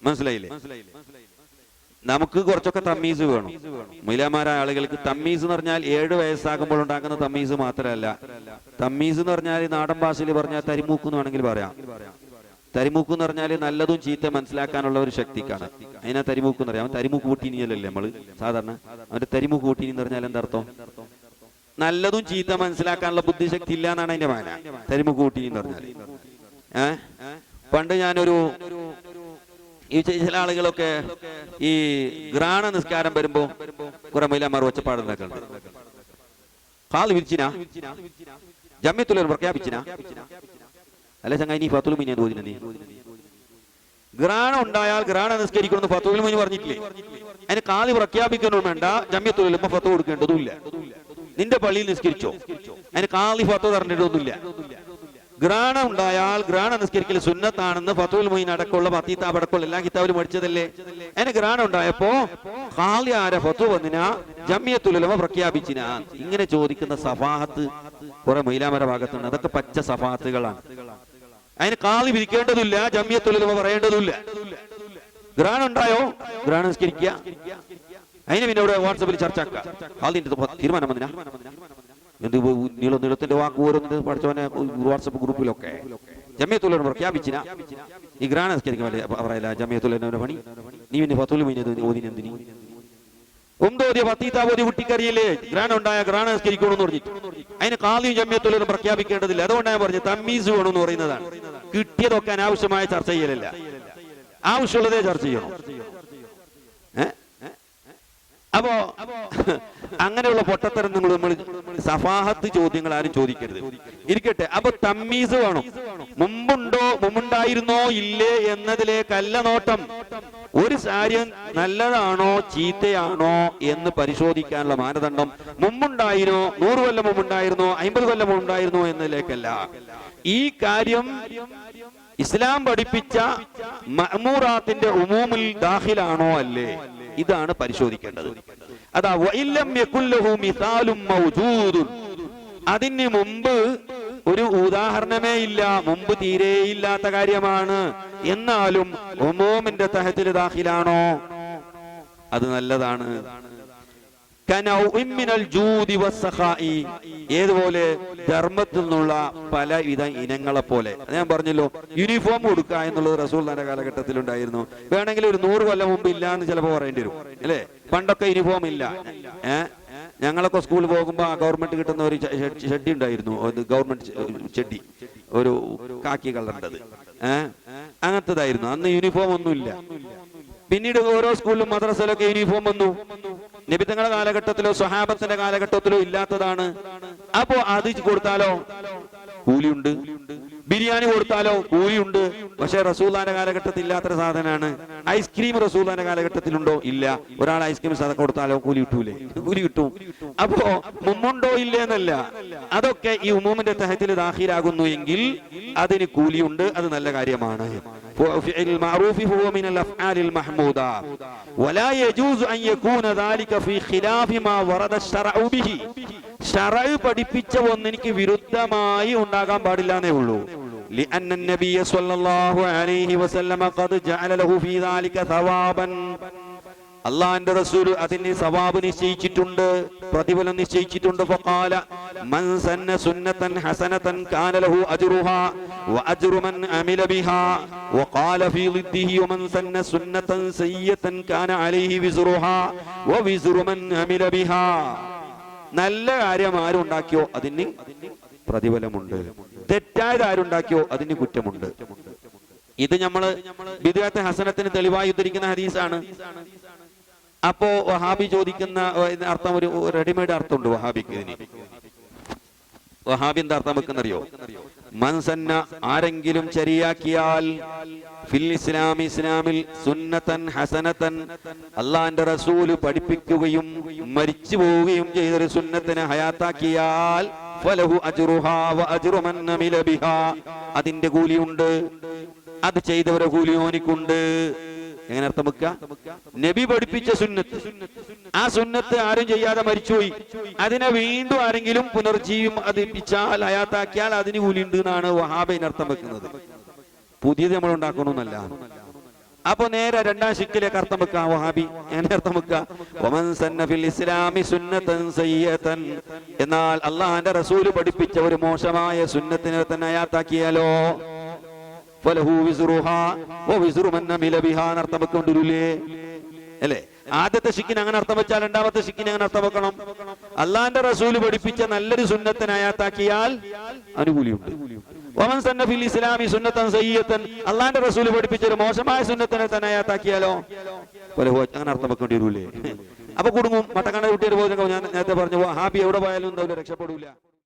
മനസ്സിലായില്ലേ? നമുക്ക് കുറച്ചൊക്കെ തമ്മീസ് വേണം. മൈലാമാരായ ആളുകൾക്ക് തമ്മീസ് എന്ന് പറഞ്ഞാൽ 7 വയസ്സാകുമ്പോൾ ഉണ്ടാക്കുന്ന തമ്മീസ് മാത്രമല്ല. തമ്മീസ് എന്ന് പറഞ്ഞാൽ നാടൻ ഭാഷയിൽ പറഞ്ഞാൽ തരിമൂക്ക് എന്ന് വേണമെങ്കിൽ പറയാം. തരിമൂക്ക് എന്ന് പറഞ്ഞാൽ നല്ലതും ചീത്ത മനസ്സിലാക്കാനുള്ള ഒരു ശക്തിക്കാണ്. അതിനാ തരിമൂക്ക് എന്ന് പറയാം. തരിമൂക്ക് കൂട്ടീനിയല്ലേ നമ്മള് സാധാരണ. അവന്റെ തരിമൂക്ക് കൂട്ടീനി എന്ന് പറഞ്ഞാൽ എന്താർത്ഥം? നല്ലതും ചീത്ത മനസ്സിലാക്കാനുള്ള ബുദ്ധിശക്തി ഇല്ല എന്നാണ് അതിന്റെ മാന. തരിമൂക്ക് കൂട്ടീനി എന്ന് പറഞ്ഞാൽ. പണ്ട് ഞാനൊരു ഈ ചില ആളുകളൊക്കെ ഈ ഗ്രാണ നിസ്കാരം വരുമ്പോ കുറെ മൈലാമാർ ഒച്ചപ്പാടുണ്ടാക്കുന്നുണ്ട്. കാല് വിരിച്ചിനാ, ജമ്യത്തുൽ പ്രഖ്യാപിച്ചിനാ, അല്ല ചങ്ങായി നീ ഫത്തുൽ മീനി തോന്നിന, നീ ഗ്രാണം ഉണ്ടായാൽ ഗ്രാണ നിസ്കരിക്കണമെന്ന് ഫത്തുൽ മീനി പറഞ്ഞിട്ടില്ലേ? അതിന് കാല് പ്രഖ്യാപിക്കണോ വേണ്ട, ജമ്യത്തുൽ ഫത്വ കൊടുക്കേണ്ടതുമില്ല. നിന്റെ പള്ളിയിൽ നിസ്കരിച്ചോ, അതിന് കാലി ഫത്വ തരേണ്ടതൊന്നുമില്ല. ഗ്രാണം ഉണ്ടായാൽ ഗ്രാണം നിസ്കരിക്കൽ സുന്നത്താണെന്ന് ഫത്തുൽ മൊയ്ൻ അടക്കമുള്ള ഫത്തീത്താബ് അടക്കമുള്ള എല്ലാ കിതാബിലും പഠിച്ചതല്ലേ? അതിന് ഗ്രാണം ഉണ്ടായപ്പോ ഖാലി ആരെ ഫത്വ വന്നിനാ, ജമിയത്തുൽ ഉലമ പ്രഖ്യാപിച്ചിനാ. ഇങ്ങനെ ചോദിക്കുന്ന സഫാഹത്ത് കുറെ മൈലാമര ഭാഗത്തുണ്ട്. അതൊക്കെ പച്ച സഫാഹത്തുകളാണ്. അതിന് ഖാലി വിരിക്കേണ്ടതില്ല, ജമിയത്തുൽ ഉലമ പറയേണ്ടതില്ല. ഗ്രാണം ഉണ്ടായോ ഗ്രാണം നിസ്കരിക്കുക. അതിന് പിന്നെ ഇവിടെ വാട്സപ്പിൽ ചർച്ച ആക്കുക. ഖാലിന്റെ തീരുമാനം വന്നിനാ, എന്ത് നീളത്തിന്റെ വാക്ക് ഓരോന്നിട്ട് പഠിച്ചവനെ വാട്സപ്പ് ഗ്രൂപ്പിലൊക്കെ ജമിയത്തുൽ ഉലമ പ്രഖ്യാപിച്ചിനാ. ഈ ഗ്രാണം നിസ്കരിക്കാൻ പറയില്ല ജമിയത്തുൽ ഉലമയുടെ പണി. നീ പിന്നെ ഫത്തുൽ മൊയ്ൻ ഓതിനെന്തിനി? ഒന്തോതിയ ഫത്തീത്താബോധി കുട്ടിക്കറിയില്ലേ? ഗ്രാണം ഉണ്ടായ ഗ്രാണം നിസ്കരിക്കണമെന്ന് പറഞ്ഞിട്ട് അതിന് ഖാലിയും ജമിയത്തുൽ ഉലമ പ്രഖ്യാപിക്കേണ്ടതില്ല. അതുകൊണ്ടാണ് പറഞ്ഞു തമ്മീസ് വേണമെന്ന് പറയുന്നതാണ്. കിട്ടിയതൊക്കെ അനാവശ്യമായ ചർച്ച ചെയ്യലല്ല, ആവശ്യമുള്ളതേ ചർച്ച ചെയ്യണം. അപ്പോ അങ്ങനെയുള്ള പൊട്ടത്തരം നമ്മൾ സഫാഹത്ത് ചോദ്യങ്ങൾ ആരും ചോദിക്കരുത്. ഇരിക്കട്ടെ. അപ്പൊ തമ്മീസ് വേണം. മുമ്പുണ്ടായിരുന്നോ ഇല്ലേ എന്നതിലേക്കല്ല നോട്ടം. ഒരു കാര്യം നല്ലതാണോ ചീത്തയാണോ എന്ന് പരിശോധിക്കാനുള്ള മാനദണ്ഡം മുമ്പുണ്ടായിരുന്നോ, 100 കൊല്ലം മുമ്പുണ്ടായിരുന്നോ, 50 കൊല്ലം മുമ്പുണ്ടായിരുന്നോ എന്നതിലേക്കല്ല. ഈ കാര്യം ഇസ്ലാം പഠിപ്പിച്ച മഅ്മൂറാത്തിന്റെ ഉമൂമിൽ ദാഖിലാണോ അല്ലേ, ഇതാണ് പരിശോധിക്കേണ്ടത്. അതാ വഇല്ലം യകുല്ലഹു മിസാലും മൗജൂദുൻ, അതിന് മുമ്പ് ഒരു ഉദാഹരണമേ ഇല്ല, മുമ്പ് തീരെ ഇല്ലാത്ത കാര്യമാണ്, എന്നാലും ഉമൂമിന്റെ തഹത്തിൽ ദാഖിലാണോ, അത് നല്ലതാണ്. ഏതുപോലെ ധർമ്മത്തിൽ നിന്നുള്ള പലവിധ ഇനങ്ങളെ പോലെ. ഞാൻ പറഞ്ഞല്ലോ, യൂണിഫോം കൊടുക്കുക എന്നുള്ളത് റസൂലുള്ളാഹിന്റെ കാലഘട്ടത്തിൽ ഉണ്ടായിരുന്നു. വേണമെങ്കിൽ ഒരു 100 കൊല്ലം മുമ്പ് ഇല്ല എന്ന് ചിലപ്പോൾ പറയേണ്ടി വരും അല്ലേ. പണ്ടൊക്കെ യൂണിഫോം ഇല്ല. ഞങ്ങളൊക്കെ സ്കൂളിൽ പോകുമ്പോൾ ഗവൺമെന്റ് കിട്ടുന്ന ഒരു ഷെഡി ഉണ്ടായിരുന്നു, ഗവൺമെന്റ് ചെടി, ഒരു കാക്കി കളറിൻ്റെത്, അങ്ങനത്തതായിരുന്നു. അന്ന് യൂണിഫോം ഒന്നുമില്ല. പിന്നീട് ഓരോ സ്കൂളിലും മദ്രസയിലൊക്കെ യൂണിഫോം വന്നു. നബി തങ്ങളുടെ കാലഘട്ടത്തിലോ സ്വഹാബത്തിന്റെ കാലഘട്ടത്തിലോ ഇല്ലാത്തതാണ്. അപ്പോ അത് കൊടുത്താലോ കൂലിയുണ്ട്, ബിരിയാണി കൊടുത്താലോ കൂലിയുണ്ട്. പക്ഷെ റസൂലുള്ളാഹിന്റെ കാലഘട്ടത്തിൽ ഇല്ലാത്തൊരു സാധനമാണ്. ഐസ്ക്രീം റസൂലുള്ളാഹിന്റെ കാലഘട്ടത്തിലുണ്ടോ? ഇല്ല. ഒരാൾ ഐസ്ക്രീം സദഖ കൊടുത്താലോ കൂലി കിട്ടൂലേ? കൂലി കിട്ടും. അപ്പോ മുമ്പുണ്ടോ ഇല്ലേ എന്നല്ല, അതൊക്കെ ഈ ഉമൂമിന്റെ തഹത്തിൽ ദാഖിലാകുന്നു എങ്കിൽ അതിന് കൂലിയുണ്ട്, അത് നല്ല കാര്യമാണ്. المعروف هو من الافعال المحموده ولا يجوز ان يكون ذلك في خلاف ما ورد الشرع به. ശറഅ് പഠിപ്പിച്ച ഒന്നിന് വിരുദ്ധമായി ഉണ്ടാകാൻ പാടില്ല എന്നേ ഉള്ളൂ. لأن النبي صلى الله عليه وسلم قد جعل له في ذلك ثوابا. അള്ളാഹുവിന്റെ റസൂൽ അതിന് സവാബ് നിശ്ചയിച്ചിട്ടുണ്ട്, പ്രതിഫലം നിശ്ചയിച്ചിട്ടുണ്ട്. ഫഖാല മൻ സന്ന സുന്നതൻ ഹസനതൻ കാന ലഹു അജ്റുഹാ വഅജ്റു മൻ അമില ബിഹാ വഖാല ഫീ ളിദ്ദിഹി വമൻ സന്ന സുന്നതൻ സയ്യിഅതൻ കാന അലൈഹി വിസ്റുഹാ വവിസ്റു മൻ അമില ബിഹാ. നല്ല കാര്യം ആരുണ്ടാക്കിയോ അതിന് പ്രതിഫലമുണ്ട്, തെറ്റായത് ആരുണ്ടാക്കിയോ അതിന് കുറ്റമുണ്ട്. ഇത് നമ്മള് ബിദ്അത്ത് ഹസനത്തിന് തെളിവായി ഉദ്ധരിക്കുന്ന ഹദീസാണ്. അപ്പോ വഹാബി ചോദിക്കുന്ന അർത്ഥം, ഒരു റെഡിമെയ്ഡ് അർത്ഥമുണ്ട് വഹാബിക്ക്. ഇതിന് വഹാബി എന്താ അർത്ഥം വെക്കുന്നറിയോ? മൻസന്ന, ആരെങ്കിലും ശരിയാക്കിയാൽ, ഫിൽ ഇസ്ലാമി, ഇസ്ലാമിൽ, സുന്നതൻ ഹസനതൻ, അള്ളാന്റെ റസൂല് പഠിപ്പിക്കുകയും മരിച്ചു പോവുകയും ചെയ്തൊരു സുന്നത്തിനെ ഹയാത്താക്കിയാൽ, ഫലഹു അജ്റുഹാ വഅജ്റു മൻ അമില ബിഹാ, അതിന്റെ കൂലിയുണ്ട്, അത് ചെയ്തവരെ കൂലി ഓനിക്കുണ്ട്. എങ്ങനെ അർത്ഥം വെക്കുക? നബി പഠിപ്പിച്ച സുന്നത്ത്, ആ സുന്നത്ത് ആരും ചെയ്യാതെ മരിച്ചുപോയി, അതിനെ വീണ്ടും ആരെങ്കിലും പുനർജീവിപ്പിച്ചാൽ, ഹയാത്താക്കിയാൽ അതിന് കൂലിയുണ്ട് എന്നാണ് വഹാബിന് അർത്ഥം വെക്കുന്നത്. പുതിയത് നമ്മൾ ഉണ്ടാക്കണമെന്നല്ല. അപ്പൊ നേരെ രണ്ടാം ശിക്കിലേക്ക് അർത്ഥം വെക്കാം വഹാബി. എങ്ങനെ അർത്ഥം വെക്കുക? വമൻ സന്ന ഫിൽ ഇസ്ലാമി സുന്നതൻ സയ്യിഅതൻ, എന്നാൽ അള്ളാഹുവിന്റെ റസൂൽ പഠിപ്പിച്ച ഒരു മോശമായ സുന്നത്തിനെ തന്നെ ഹയാത്താക്കിയാലോ, ഫലഹു വിസ്റുഹാ വവിസ്റു മൻ അമില ബിഹാ അർത്ഥം വെക്കൊണ്ടിരൂലേ അല്ലേ? ആദ്യത്തെ ശിക്കിന് അങ്ങനെ അർത്ഥം വെച്ചാൽ രണ്ടാമത്തെ ശിക്കിന് അങ്ങനെ അർത്ഥം വെക്കണം. അള്ളാന്റെ റസൂല് പഠിപ്പിച്ച നല്ലൊരു സുന്നത്തിനെ ഹയാത്താക്കിയാൽ അനുകൂലിയുണ്ട്. വമൻ സന്ന ഫിൽ ഇസ്ലാമി സുന്നതൻ സയ്യിഅതൻ, അള്ളാന്റെ റസൂല് പഠിപ്പിച്ച ഒരു മോശമായ സുന്നത്തിനെ തന്നെ ഹയാത്താക്കിയാലോ ഫലഹു, അങ്ങനെ അർത്ഥം വെക്കൊണ്ടിരൂലേ? അപ്പൊ കുടുങ്ങും. മട്ടക്കണ്ണ കുട്ടിയുടെ പോലെ ഞാൻ നേരത്തെ പറഞ്ഞു, വഹാബി എവിടെ പോയാലും എന്തായാലും രക്ഷപ്പെടൂല.